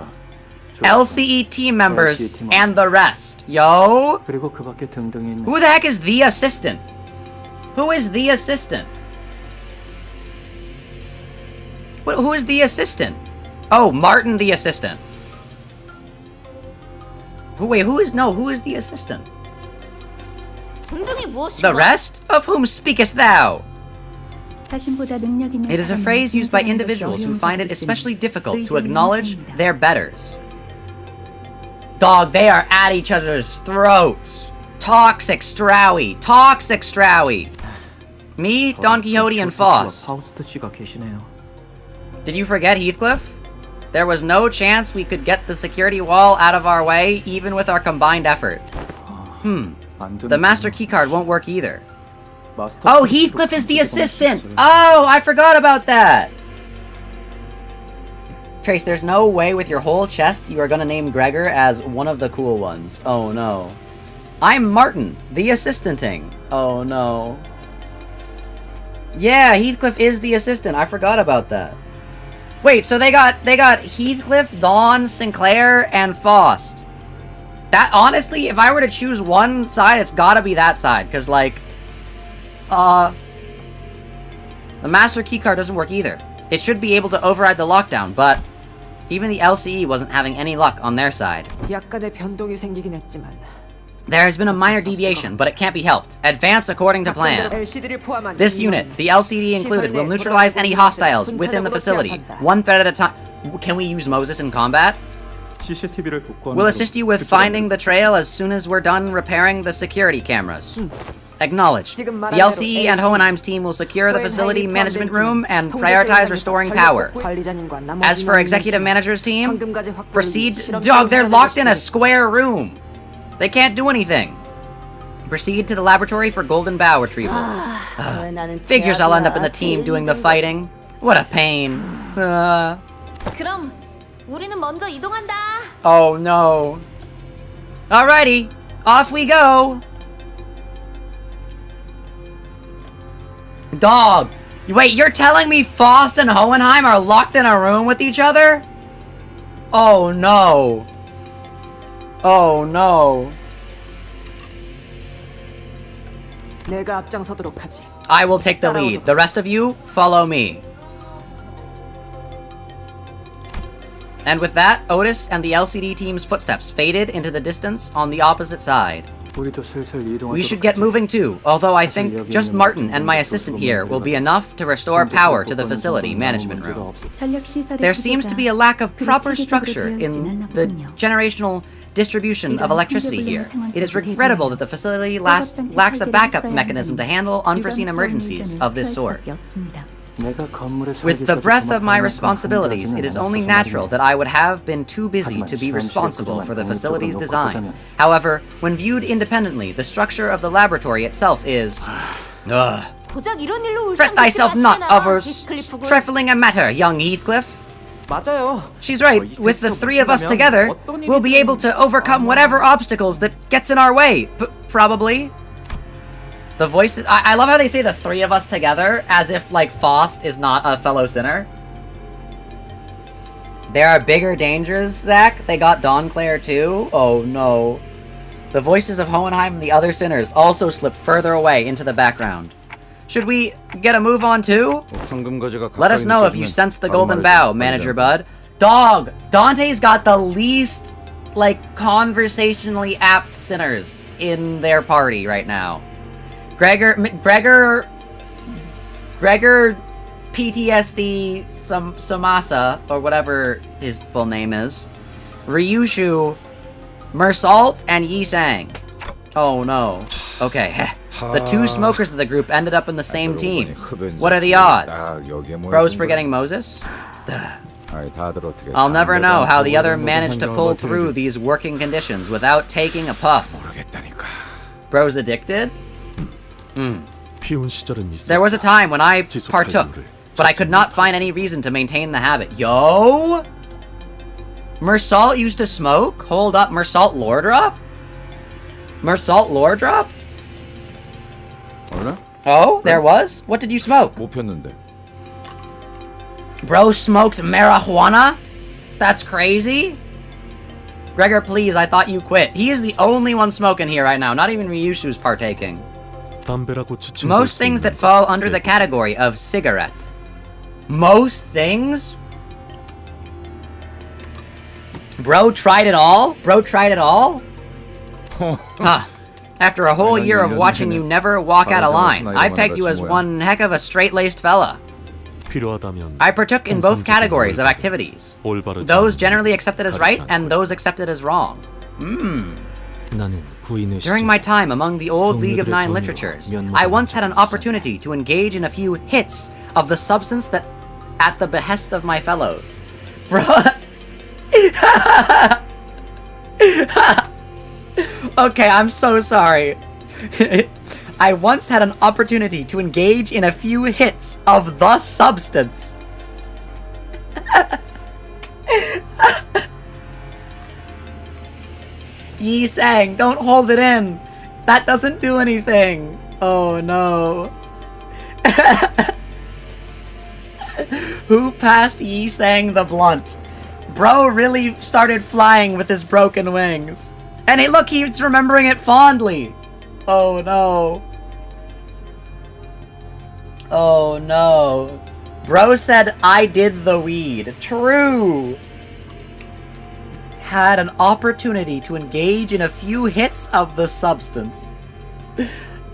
LCE team members, and the rest. Yo? Who the heck is the assistant? Who is the assistant? Who is the assistant? Oh, Martin the assistant. Wait, who is the assistant? The rest? Of whom speakest thou? It is a phrase used by individuals who find it especially difficult to acknowledge their betters. Dog, they are at each other's throats. Toxic Strowy. Toxic Strowy. Me, Don Quixote, and Foss. Did you forget Heathcliff? There was no chance we could get the security wall out of our way, even with our combined effort. The master keycard won't work either. Oh, Heathcliff is the assistant! Oh, I forgot about that! Trace, there's no way with your whole chest you are gonna name Gregor as one of the cool ones. Oh no. I'm Martin, the assistanting. Oh no. Yeah, Heathcliff is the assistant. I forgot about that. Wait, so they got Heathcliff, Dawn, Sinclair, and Faust. That, honestly, if I were to choose one side, it's gotta be that side, because, like, the master keycard doesn't work either. It should be able to override the lockdown, but even the LCE wasn't having any luck on their side. 약간의 변동이 생기긴 했지만 There has been a minor deviation, but it can't be helped. Advance according to plan. LCD를 포함한 This unit, the LCD included, will neutralize any hostiles within the facility, one threat at a time. Can we use Moses in combat? CCTV를 복구하는 We'll assist you with finding the trail as soon as we're done repairing the security cameras. Acknowledged. The LCE and Hohenheim's team will secure the facility management room and prioritize restoring power. As for executive manager's team, proceed. Dog, they're locked in a square room. They can't do anything. Proceed to the laboratory for golden bow retrieval. Figures I'll end up in the team doing the fighting. What a pain. 그럼 우리는 먼저 이동한다. Oh no. Alrighty, off we go. Dog, wait, you're telling me Faust and Hohenheim are locked in a room with each other? Oh no. Oh no. 내가 앞장서도록 하지. I will take the lead. The rest of you, follow me. And with that, Otis and the LCD team's footsteps faded into the distance on the opposite side. We should get moving too, although I think just Martin and my assistant here will be enough to restore power to the facility management room. There seems to be a lack of proper structure in the generational distribution of electricity here. It is regrettable that the facility lacks a backup mechanism to handle unforeseen emergencies of this sort. With the breadth of my responsibilities, it is only natural that I would have been too busy to be responsible for the facility's design. However, when viewed independently, the structure of the laboratory itself is... 고작 이런 일로 Fret thyself not over trifling a matter, young Heathcliff. 맞아요. She's right. With the three of us together, we'll be able to overcome whatever obstacles that gets in our way. Probably. The voices... I love how they say the three of us together, as if, like, Faust is not a fellow sinner. There are bigger dangers, Zach. They got Dawn-Claire too? Oh, no. The voices of Hohenheim and the other sinners also slip further away into the background. Should we get a move on too? Let us know if you sense the golden bow, Manager Bud. Dog! Dante's got the least, like, conversationally apt sinners in their party right now. Gregor PTSD Samasa, or whatever his full name is. Ryoshu Meursault and Yi Sang. Oh no. Okay. The two smokers of the group ended up in the same team. What are the odds? Bro's forgetting Moses? I'll never know how the other managed to pull through these working conditions without taking a puff. Bro's addicted? There was a time when I partook, but I could not find any reason to maintain the habit. Yo? Meursault used to smoke? Hold up, Meursault lore drop? Meursault lore drop? Oh, there was? What did you smoke? Bro smoked marijuana? That's crazy? Gregor, please, I thought you quit. He is the only one smoking here right now. Not even Ryoshu's partaking. Most things that fall under the category of cigarette. Most things? Bro tried it all? Bro tried it all? Huh. After a whole year of watching you never walk out of line, I pegged you as one heck of a straight-laced fella. I partook in both categories of activities. Those generally accepted as right, and those accepted as wrong. During my time among the old League of Nine literatures, I once had an opportunity to engage in a few hits of the substance that at the behest of my fellows. Bruh, Okay, I'm so sorry. I once had an opportunity to engage in a few hits of the substance. Yi sang, don't hold it in. That doesn't do anything. Oh no. Who passed Yi sang the blunt? Bro really started flying with his broken wings. And hey, look, he's remembering it fondly. Oh no. Oh no. Bro said, I did the weed. True. Had an opportunity to engage in a few hits of the substance.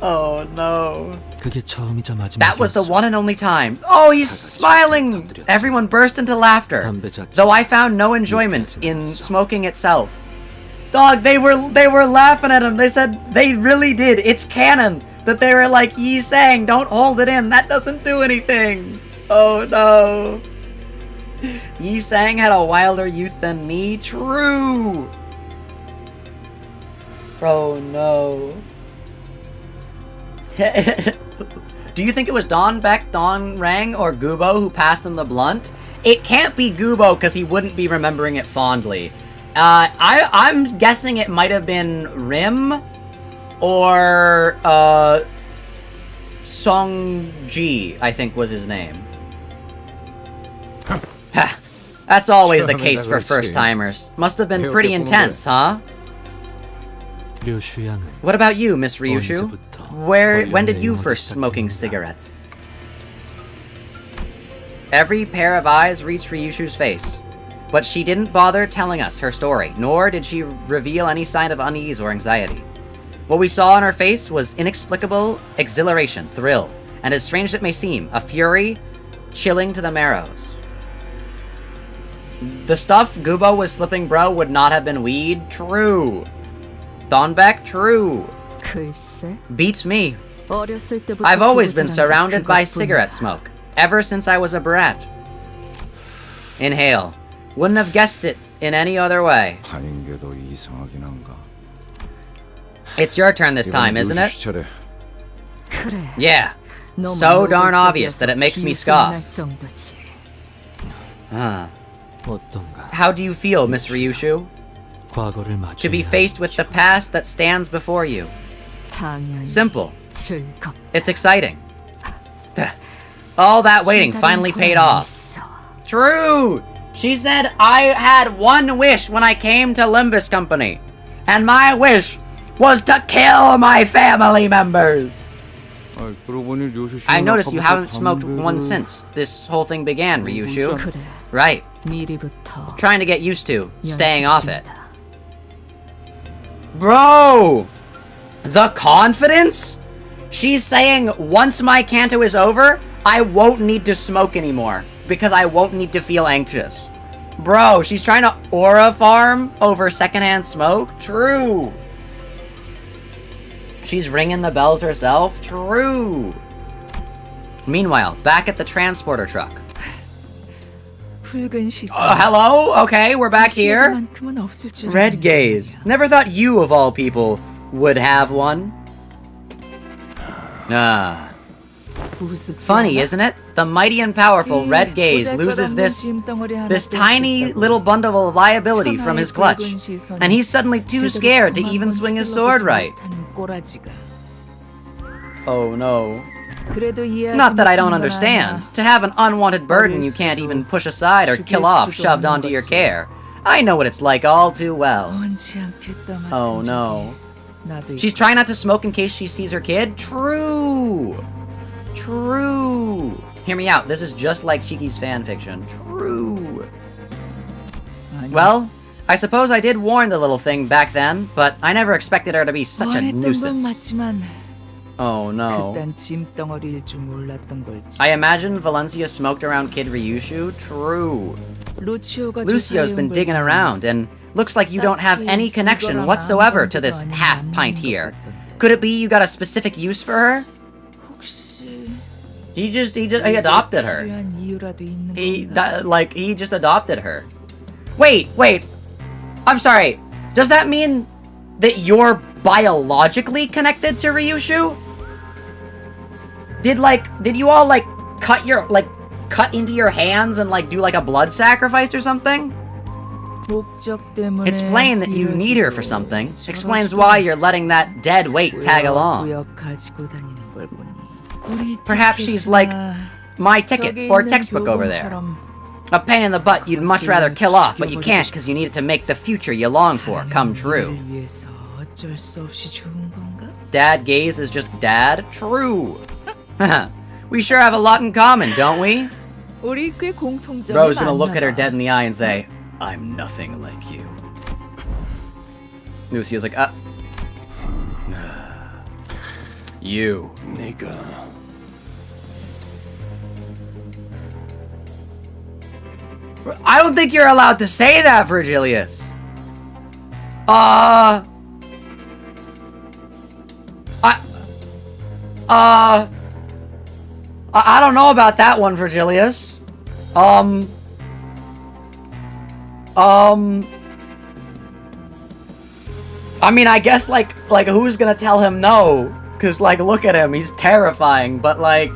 Oh no. That was the one and only time. Oh, he's smiling! Everyone burst into laughter. Though I found no enjoyment in smoking itself. Dog, they were laughing at him. They said they really did. It's canon that they were like, Yi sang, don't hold it in. That doesn't do anything. Oh no. Yi sang had a wilder youth than me. True. Oh no. Do you think it was Don Beck, Don Rang, or Gubo who passed him the blunt? It can't be Gubo because he wouldn't be remembering it fondly. I'm guessing it might have been Rim or Songji, I think was his name. That's always the case for first-timers. Must have been pretty intense, huh? What about you, Miss Ryoshu? When did you first smoking cigarettes? Every pair of eyes reached Ryoshu's face, but she didn't bother telling us her story, nor did she reveal any sign of unease or anxiety. What we saw on her face was inexplicable exhilaration, thrill, and as strange as it may seem, a fury chilling to the marrows. The stuff Gubo was slipping bro would not have been weed? True. Donbeck? True. Beats me. I've always been surrounded by cigarette smoke, ever since I was a brat. Inhale. Wouldn't have guessed it in any other way. It's your turn this time, isn't it? Yeah. So darn obvious that it makes me scoff. How do you feel, Miss Ryoshu? To be faced with the past that stands before you. Simple. It's exciting. All that waiting finally paid off. True! She said I had one wish when I came to Limbus Company. And my wish was to kill my family members. I noticed you haven't smoked one since this whole thing began, Ryoshu. Right. Trying to get used to staying off it. Bro! The confidence? She's saying once my Canto is over, I won't need to smoke anymore. Because I won't need to feel anxious. Bro, she's trying to aura farm over secondhand smoke? True. She's ringing the bells herself? True. Meanwhile, back at the transporter truck. Hello? Okay, we're back here. Red gaze. Never thought you, of all people, would have one. Funny, isn't it? The mighty and powerful Red Gaze loses this tiny little bundle of liability from his clutch, and he's suddenly too scared to even swing his sword right. Oh no. Not that I don't understand. To have an unwanted burden you can't even push aside or kill off shoved onto your care. I know what it's like all too well. Oh no. She's trying not to smoke in case she sees her kid? True. True. Hear me out, this is just like Shiki's fanfiction. True. Well, I suppose I did warn the little thing back then, but I never expected her to be such a nuisance. Oh no. I imagine Valencia smoked around Kid Ryoshu? True. Lucio's been digging around, and looks like you don't have any connection whatsoever to this half-pint here. Could it be you got a specific use for her? He adopted her. He just adopted her. Wait. I'm sorry, does that mean that you're biologically connected to Ryoshu? Did you all, like, cut into your hands and, like, do, like, a blood sacrifice or something? It's plain that you need her for something. Explains why you're letting that dead weight tag along. Perhaps she's like my ticket or textbook over there. A pain in the butt you'd much rather kill off, but you can't because you need it to make the future you long for come true. Dad gaze is just dad? True. We sure have a lot in common, don't we? Ro's gonna look at her dead in the eye and say, I'm nothing like you. Lucio's like, you. I don't think you're allowed to say that, Virgilius. I don't know about that one, Virgilius. I mean, I guess, like, who's gonna tell him no? Cause, like, look at him, he's terrifying, but, like,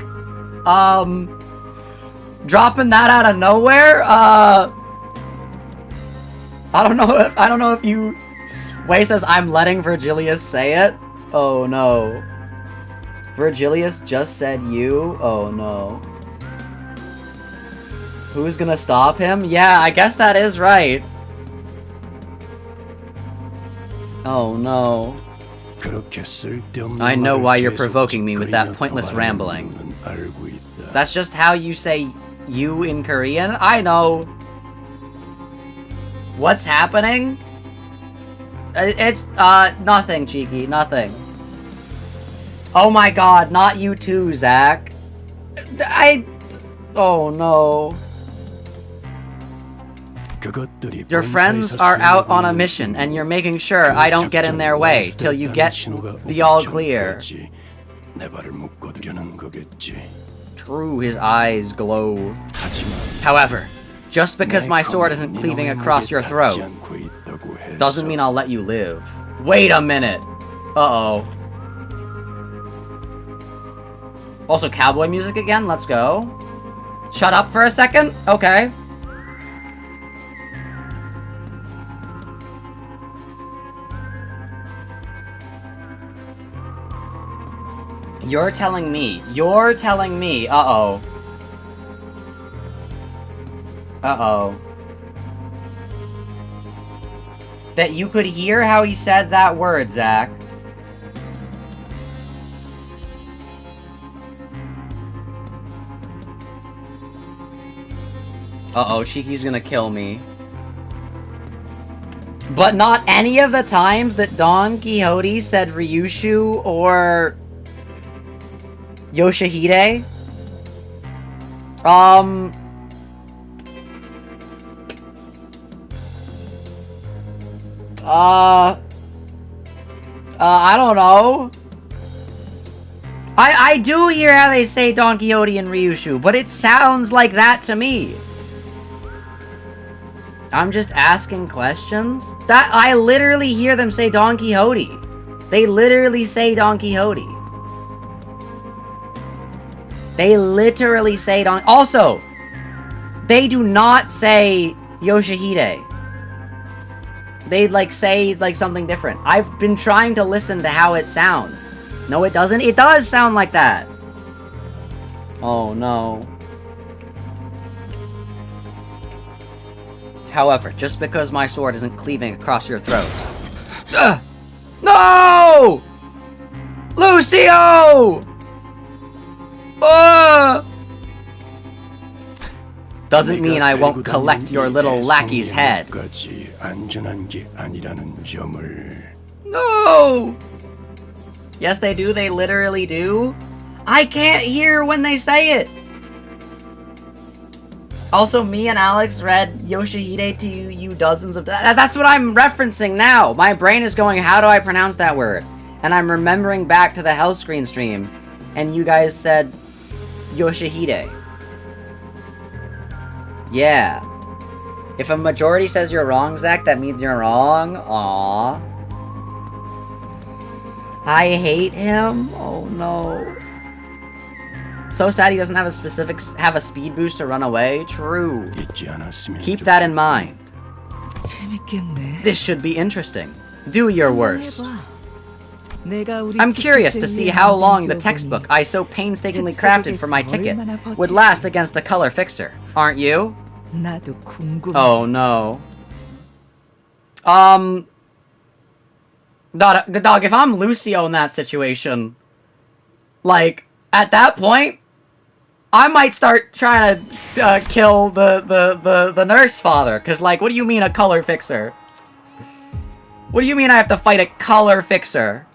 dropping that out of nowhere, I don't know if you... Wei says, I'm letting Virgilius say it? Oh, no. Virgilius just said you? Oh, no. Who's gonna stop him? Yeah, I guess that is right. Oh, no. I know why you're provoking me with that pointless rambling. That's just how you say you in Korean? I know. What's happening? It's, nothing, Cheeky, nothing. Oh my god, not you too, Zach. Oh no. Your friends are out on a mission, and you're making sure I don't get in their way till you get the all clear. True, his eyes glow. However, just because my sword isn't cleaving across your throat, doesn't mean I'll let you live. Wait a minute! Uh-oh. Also, cowboy music again? Let's go. Shut up for a second? Okay. You're telling me, uh-oh. Uh-oh. That you could hear how he said that word, Zach. Uh-oh, Shiki's gonna kill me. But not any of the times that Don Quixote said Ryoshu or Yoshihide? I don't know. I do hear how they say Don Quixote and Ryoshu, but it sounds like that to me. I'm just asking questions. That I literally hear them say Don Quixote. They literally say Don Quixote. They literally say Don... Also, they do not say Yoshihide. They, like, say, like, something different. I've been trying to listen to how it sounds. No, it doesn't. It does sound like that. Oh, no. However, just because my sword isn't cleaving across your throat... No! Lucio! Doesn't mean I won't collect your little lackey's head. No! Yes, they do. They literally do. I can't hear when they say it. Also, me and Alex read Yoshihide to you dozens of times. That's what I'm referencing now. My brain is going, how do I pronounce that word? And I'm remembering back to the Hellscreen stream, and you guys said Yoshihide. Yeah. If a majority says you're wrong, Zach, that means you're wrong. Aww. I hate him. Oh no. So sad he doesn't have a speed boost to run away. True. Keep that in mind. This should be interesting. Do your worst. I'm curious to see how long the textbook I so painstakingly crafted for my ticket would last against a color fixer. Aren't you? Oh no. Dog, if I'm Lucio in that situation, like, at that point, I might start trying to kill the nurse father, cause like, what do you mean a color fixer? What do you mean I have to fight a color fixer?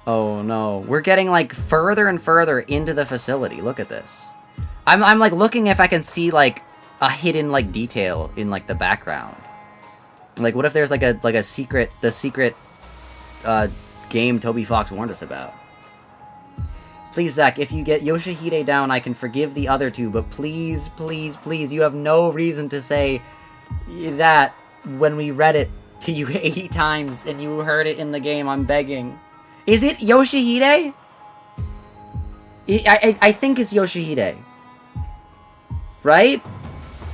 Oh no, we're getting like further and further into the facility. Look at this. I'm like looking if I can see like a hidden like detail in like the background. Like what if there's like a secret game Toby Fox warned us about? Please, Zach, if you get Yoshihide down, I can forgive the other two, but please, please, please, you have no reason to say that when we read it to you 80 times and you heard it in the game. I'm begging. Is it Yoshihide? I think it's Yoshihide. Right?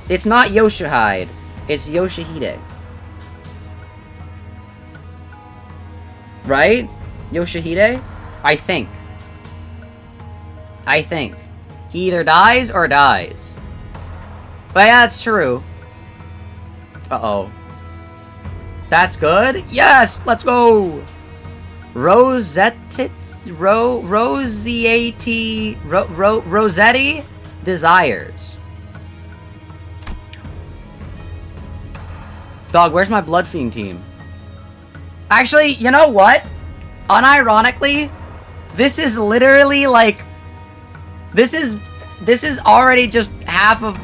It's not Yoshihide. It's Yoshihide. Right? Yoshihide? I think. He either dies or dies. But yeah, that's true. Uh-oh. That's good? Yes! Let's go! Rosetti Desires. Dog, where's my Blood Fiend team? Actually, you know what? Unironically, this is literally like... This is already just half of...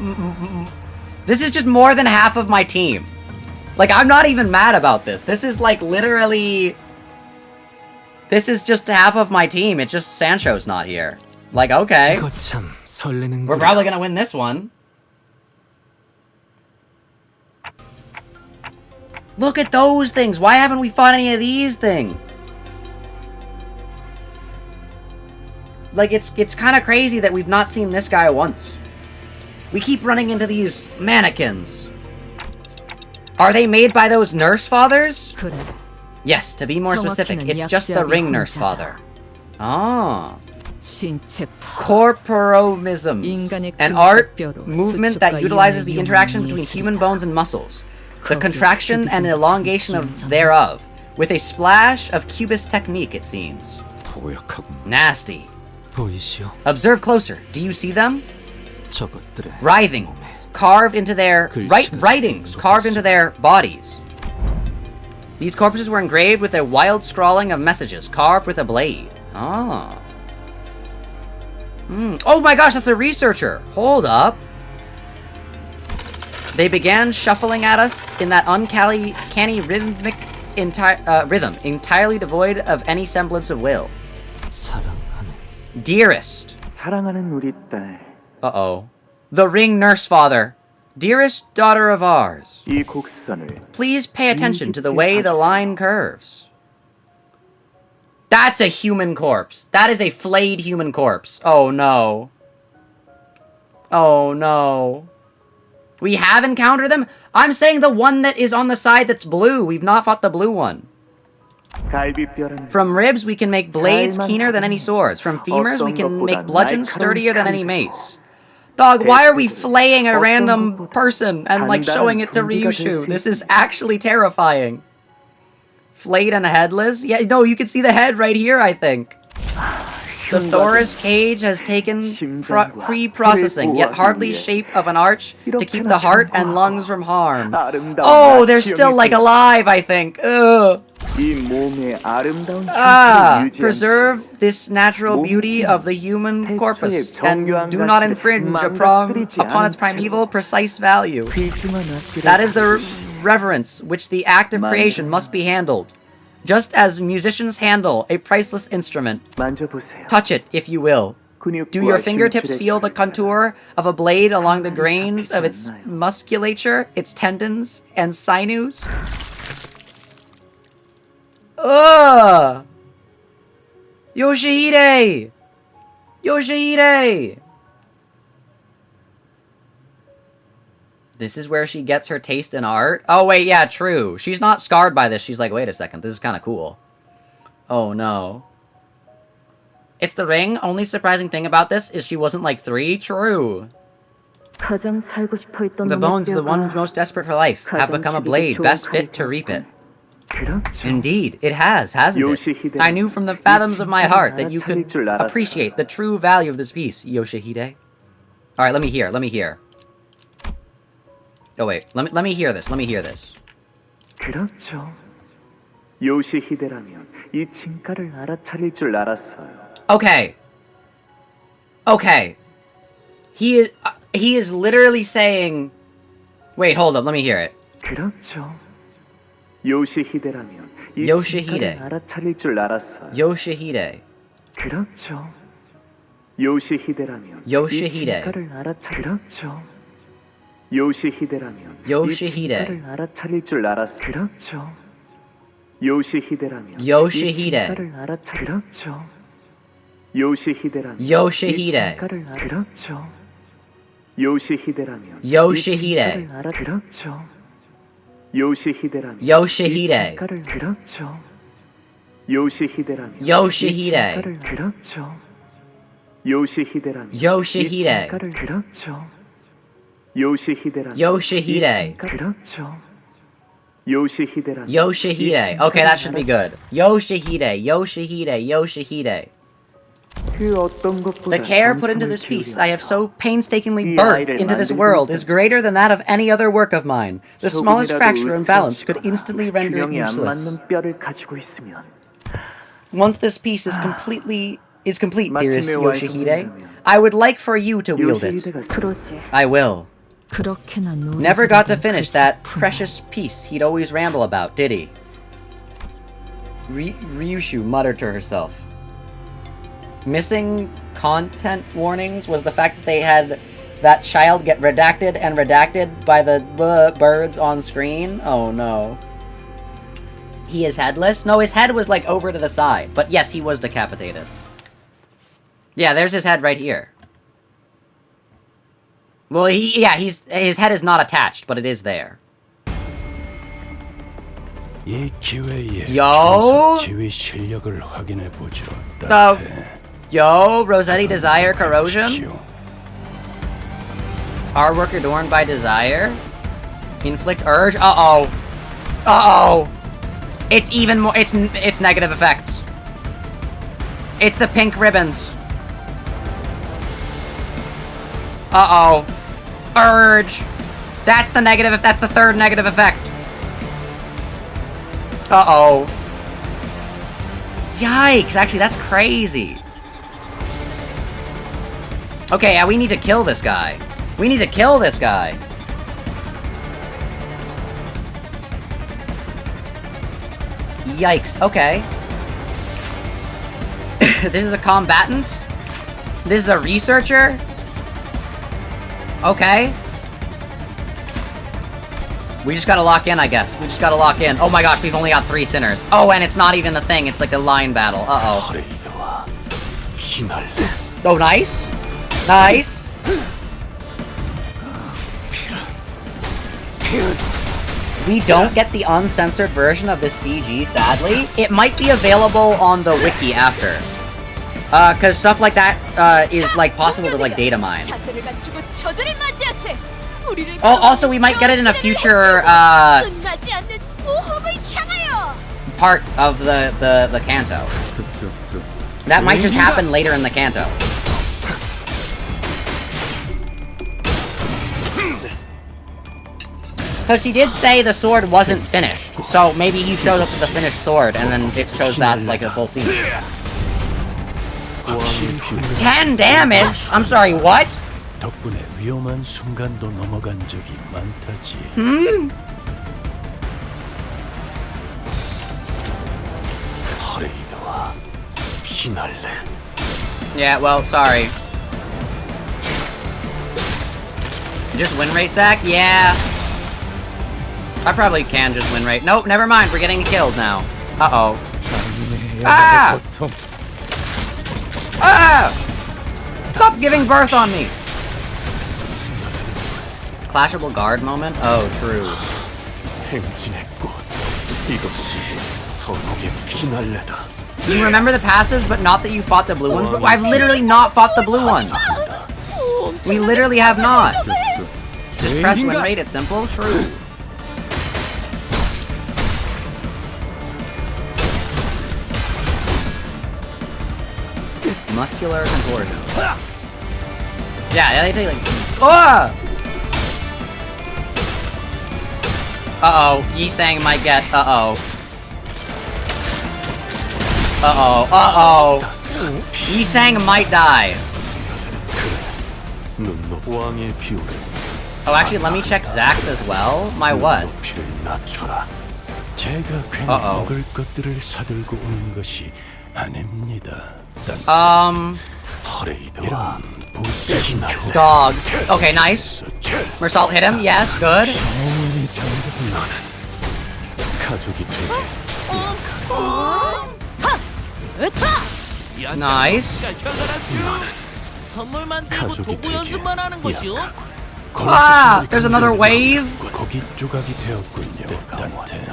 This is just more than half of my team. Like, I'm not even mad about this. This is like literally... This is just half of my team. It's just Sancho's not here. Like, okay. We're probably gonna win this one. Look at those things. Why haven't we fought any of these things? Like, it's kind of crazy that we've not seen this guy once. We keep running into these mannequins. Are they made by those nurse fathers? Yes, to be more specific, it's just the ring nurse father. Ah. Corporomism, an art movement that utilizes the interaction between human bones and muscles, the contraction and elongation of thereof, with a splash of cubist technique, it seems. Nasty. Observe closer. Do you see them? Writhing, carved into their writings carved into their bodies. These corpses were engraved with a wild scrawling of messages, carved with a blade. Ah. Oh my gosh, that's a researcher! Hold up. They began shuffling at us in that uncanny rhythmic rhythm, entirely devoid of any semblance of will. Dearest. Uh-oh. The ring nurse father. Dearest daughter of ours, please pay attention to the way the line curves. That's a human corpse. That is a flayed human corpse. Oh no. Oh no. We have encountered them? I'm saying the one that is on the side that's blue. We've not fought the blue one. From ribs, we can make blades keener than any swords. From femurs, we can make bludgeons sturdier than any mace. Dog, why are we flaying a random person and, like, showing it to Ryoshu? This is actually terrifying. Flayed and headless? Yeah, no, you can see the head right here, I think. The Thoris cage has taken pre-processing, yet hardly shape of an arch to keep the heart and lungs from harm. Oh, they're still, like, alive, I think. Ugh. Preserve this natural beauty of the human corpus, and do not infringe upon its primeval precise value. That is the reverence which the act of creation must be handled, just as musicians handle a priceless instrument. Touch it, if you will. Do your fingertips feel the contour of a blade along the grains of its musculature, its tendons, and sinews? Ugh! Yoshihide! Yoshihide! This is where she gets her taste in art? Oh, wait, yeah, true. She's not scarred by this. She's like, wait a second, this is kind of cool. Oh, no. It's the ring. Only surprising thing about this is she wasn't like 3. True. The bones of the one most desperate for life have become a blade best fit to reap it. Indeed, it has, hasn't it? I knew from the fathoms of my heart that you could appreciate the true value of this piece, Yoshihide. Alright, let me hear. Oh wait, let me hear this, Okay. Okay. He is literally saying... Wait, hold up, let me hear it. Yoshihide. Yoshihide. Yoshihide. Yoshihide. Yoshihide. Yoshihide. Yoshihide. Okay, that should be good. Yoshihide. The care put into this piece I have so painstakingly birthed into this world is greater than that of any other work of mine. The smallest fracture or imbalance could instantly render it useless. Once this piece is complete, dearest Yoshihide, I would like for you to wield it. I will. Never got to finish that precious piece he'd always ramble about, did he? Ryoshu muttered to herself. Missing content warnings was the fact that they had that child get redacted and redacted by the birds on screen. Oh no. He is headless? No, his head was like over to the side. But yes, he was decapitated. Yeah, there's his head right here. Well, his head is not attached, but it is there. Yo, Rossetti Desire Corrosion? Artwork adorned by desire? Inflict urge? Uh-oh. Uh-oh. It's even more, it's negative effects. It's the pink ribbons. Uh-oh. Urge. That's the negative, that's the third negative effect. Uh-oh. Yikes, actually, that's crazy. Okay, yeah, we need to kill this guy. Yikes, okay. This is a combatant? This is a researcher? Okay. We just gotta lock in, I guess. Oh my gosh, we've only got 3 sinners. Oh, and it's not even a thing, it's like a line battle. Uh-oh. Oh, nice. Nice. We don't get the uncensored version of this CG, sadly. It might be available on the wiki after. Cause stuff like that, is, like, possible to, like, data mine. Oh, also, we might get it in a future, part of the Canto. That might just happen later in the Canto. Because he did say the sword wasn't finished, so maybe he shows up with a finished sword, and then it shows that, like, a full scene. 10 damage? I'm sorry, what? Hmm? Yeah, well, sorry. Just win rate, Zach? Yeah. I probably can just win rate. Nope, never mind. We're getting killed now. Uh-oh. Ah! Ah! Stop giving birth on me! Clashable guard moment? Oh, true. You remember the passives, but not that you fought the blue ones? But I've literally not fought the blue ones. We literally have not. Just press win rate, it's simple? True. Muscular contortion. Yeah, they take like... Oh! Uh-oh. Yi-Sang might get... Uh-oh. Uh-oh. Uh-oh. Yi-Sang might die. Oh, actually, let me check Zak's as well. My what? Uh-oh. Dogs. Okay, nice. Meursault hit him. Yes, good. Nice. 선물 만들고 도구 연습만 하는 것이요? Ah! There's another wave?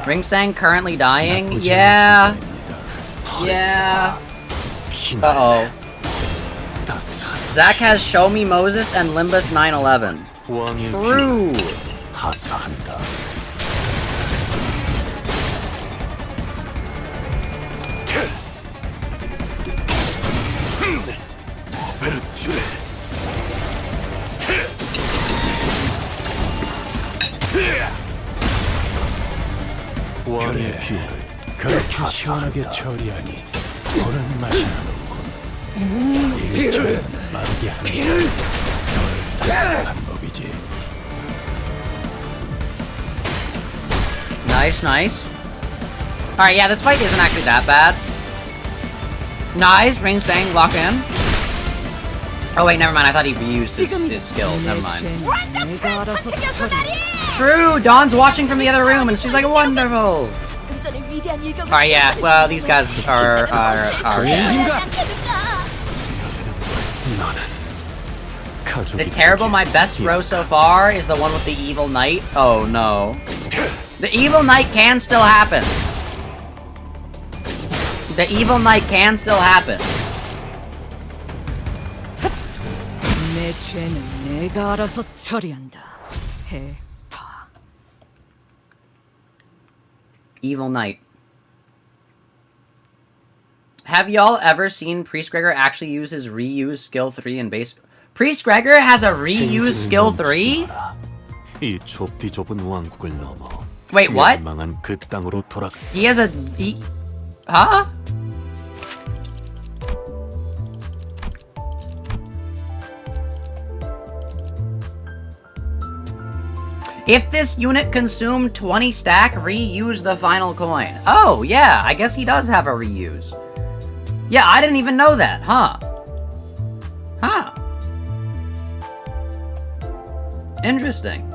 Ringsang currently dying? Yeah. Yeah. Uh-oh. Zak has Show Me Moses and Limbus 911. True. 그렇게 시원하게 처리하니 보는 맛이 나는군. 일처럼 빠르게 하는 방법이지. Nice, nice. Alright, yeah, this fight isn't actually that bad. Nice, Ringsang, lock in. Oh wait, never mind, I thought he reused his skills, never mind. True, Dawn's watching from the other room and she's like, wonderful! Alright, yeah, well, these guys are It's terrible, my best row so far is the one with the evil knight. Oh no. The evil knight can still happen. The evil knight can still happen. 내 죄는 내가 알아서 처리한다. 해파. Evil knight. Have y'all ever seen Priest Gregor actually use his reuse skill 3 in base? Priest Gregor has a reuse skill 3? 이 좁디 좁은 왕국을 넘어. Wait, what? 망한 그 땅으로 돌아. He has a... Huh? If this unit consumed 20 stack, reuse the final coin. Oh, yeah, I guess he does have a reuse. Yeah, I didn't even know that, huh? Huh. Interesting.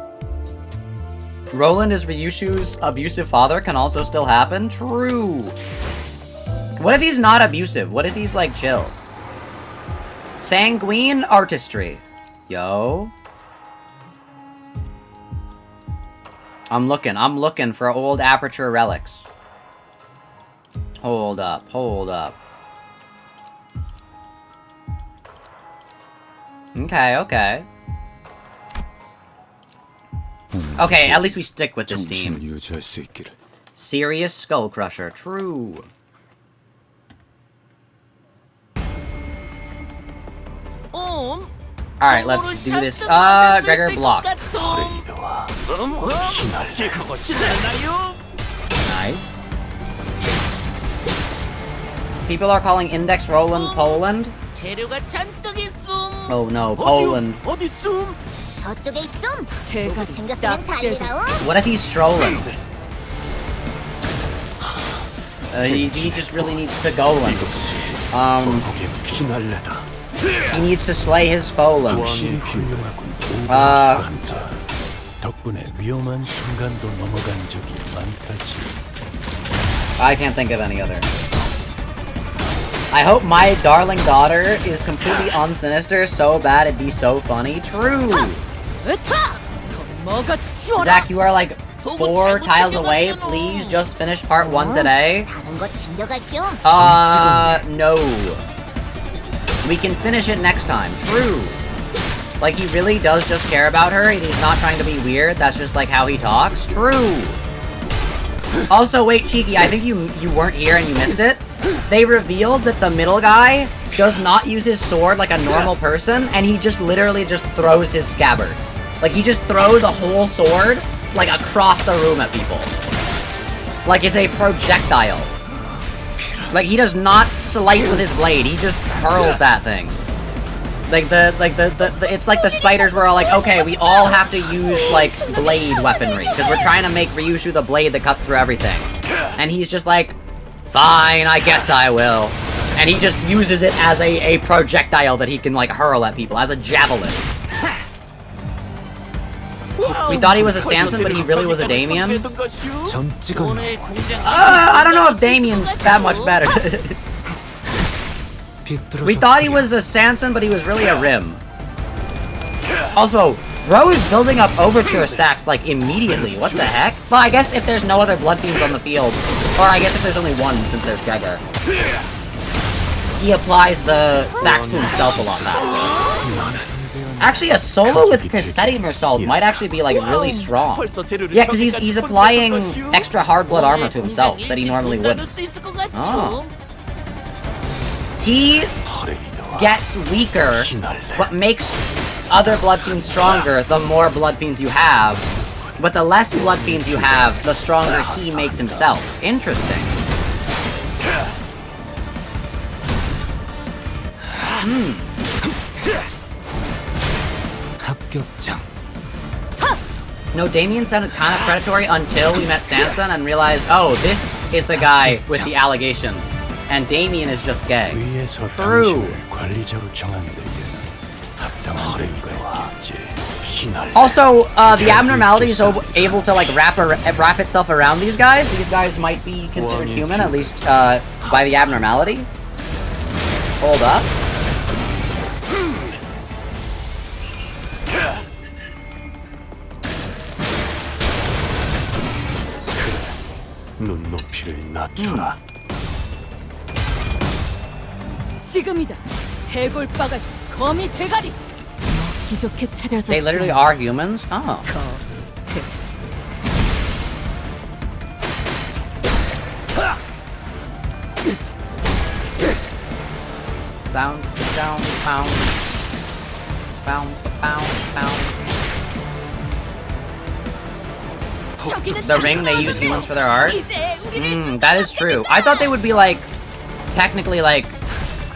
Roland is Ryoshu's abusive father can also still happen? True. What if he's not abusive? What if he's, like, chill? Sanguine artistry. Yo. I'm looking for old aperture relics. Hold up, hold up. Okay, okay. Okay, at least we stick with this team. Serious Skull Crusher, true. Alright, let's do this. Gregor block. Nice. People are calling Index Roland Poland. Oh no, Poland. 저쪽에 있음. 대가리 챙겼으면 달리라오. What if he's strolling? He just really needs to go. He needs to slay his foe Limbus. 확실히 훌륭하군. 오버로스 한자. 덕분에 위험한 순간도 넘어간 적이 많다지. I can't think of any other. I hope my darling daughter is completely unsinister so bad it'd be so funny. True! Zach, you are like 4 tiles away. Please just finish part 1 today. No. We can finish it next time. True. Like, he really does just care about her. He's not trying to be weird. That's just like how he talks. True. Also, wait, Cheeky, I think you weren't here and you missed it. They revealed that the middle guy does not use his sword like a normal person, and he just literally just throws his scabbard. Like, he just throws a whole sword, like, across the room at people. Like, it's a projectile. Like, he does not slice with his blade, he just hurls that thing. Like, it's like the spiders were all like, okay, we all have to use, like, blade weaponry, because we're trying to make Ryoshu the blade that cuts through everything. And he's just like, fine, I guess I will. And he just uses it as a projectile that he can, like, hurl at people, as a javelin. We thought he was a Sanson, but he really was a Damien. I don't know if Damien's that much better. We thought he was a Sanson, but he was really a Rim. Also, Ro is building up Overture stacks, like, immediately. What the heck? Well, I guess if there's no other Blood Fiends on the field, or I guess if there's only one, since there's Gregor, he applies the stacks to himself a lot faster. Actually, a solo with Cassetti Meursault might actually be, like, really strong. Yeah, because he's applying extra hard blood armor to himself that he normally wouldn't. Oh. He gets weaker, but makes other Blood Fiends stronger the more Blood Fiends you have. But the less Blood Fiends you have, the stronger he makes himself. Interesting. No, Damien sounded kind of predatory until we met Sanson and realized, oh, this is the guy with the allegation. And Damien is just gay. True. Also, the abnormality is able to, like, wrap itself around these guys. These guys might be considered human, at least by the abnormality. Hold up. 지금이다. 해골 바가지, 거미 대가리. 기적해 찾아서. They literally are humans? Oh. Bound, down, pound. Bound, bound, bound. The ring, they use humans for their art? That is true. I thought they would be, like, technically, like,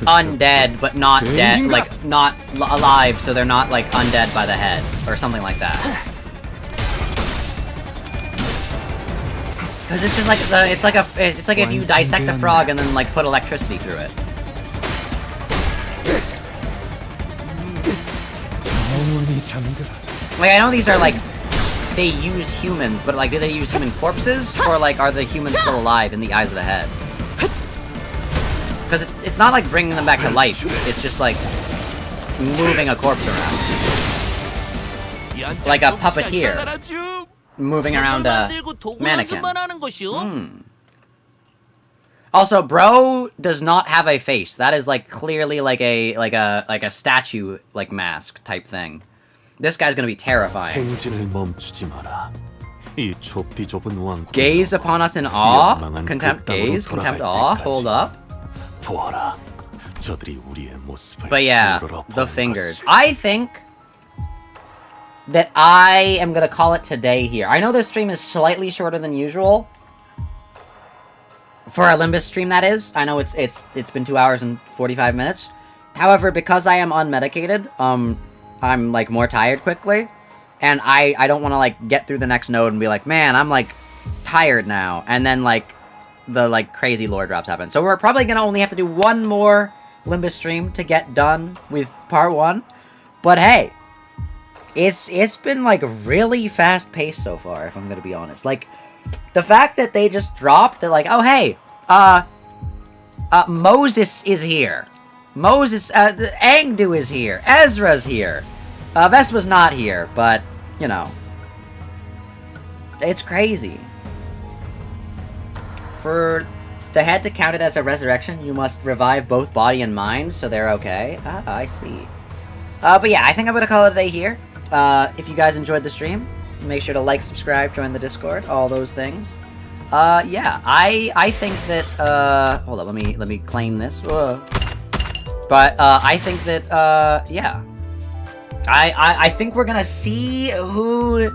undead, but not dead, like, not alive, so they're not, like, undead by the head, or something like that. Because it's just like, it's like if you dissect a frog and then, like, put electricity through it. Like, I know these are, like, they used humans, but, like, did they use human corpses? Or, like, are the humans still alive in the eyes of the head? Because it's not like bringing them back to life, it's just like moving a corpse around. Like a puppeteer moving around a mannequin. Also, bro does not have a face. That is like clearly like a statue like mask type thing. This guy's gonna be terrifying. Gaze upon us in awe? Contempt gaze? Contempt awe? Hold up. But yeah, the fingers. I think that I am gonna call it today here. I know this stream is slightly shorter than usual. For a Limbus stream, that is. I know it's been 2 hours and 45 minutes. However, because I am unmedicated, I'm like more tired quickly. And I don't wanna like get through the next node and be like, man, I'm like tired now. And then like the like crazy lore drops happen. So we're probably gonna only have to do one more Limbus stream to get done with part 1. But hey, it's been like really fast paced so far, if I'm gonna be honest. Like, the fact that they just dropped, they're like, oh hey, Moses is here. Angdu is here. Ezra's here. Vespa's not here, but, you know. It's crazy. For the head to count it as a resurrection, you must revive both body and mind, so they're okay. Ah, I see. But yeah, I think I'm gonna call it a day here. If you guys enjoyed the stream, make sure to like, subscribe, join the Discord, all those things. Yeah, I think that, hold on, let me claim this. Whoa. But, I think that, yeah. I think we're gonna see who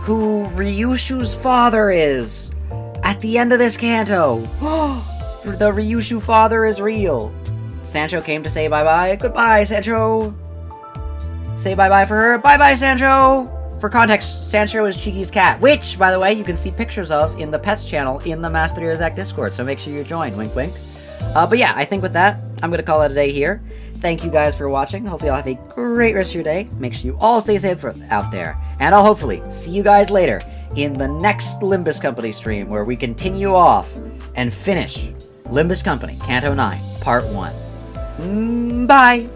Ryoshu's father is at the end of this canto. The Ryoshu father is real. Sancho came to say bye-bye. Goodbye, Sancho. Say bye-bye for her. Bye-bye, Sancho. For context, Sancho is Chiki's cat, which, by the way, you can see pictures of in the pets channel in the Mast3r Zak Discord, so make sure you join. Wink, wink. But yeah, I think with that, I'm gonna call it a day here. Thank you guys for watching. Hope you all have a great rest of your day. Make sure you all stay safe out there. And I'll hopefully see you guys later in the next Limbus Company stream, where we continue off and finish Limbus Company Canto 9, Part 1. Bye!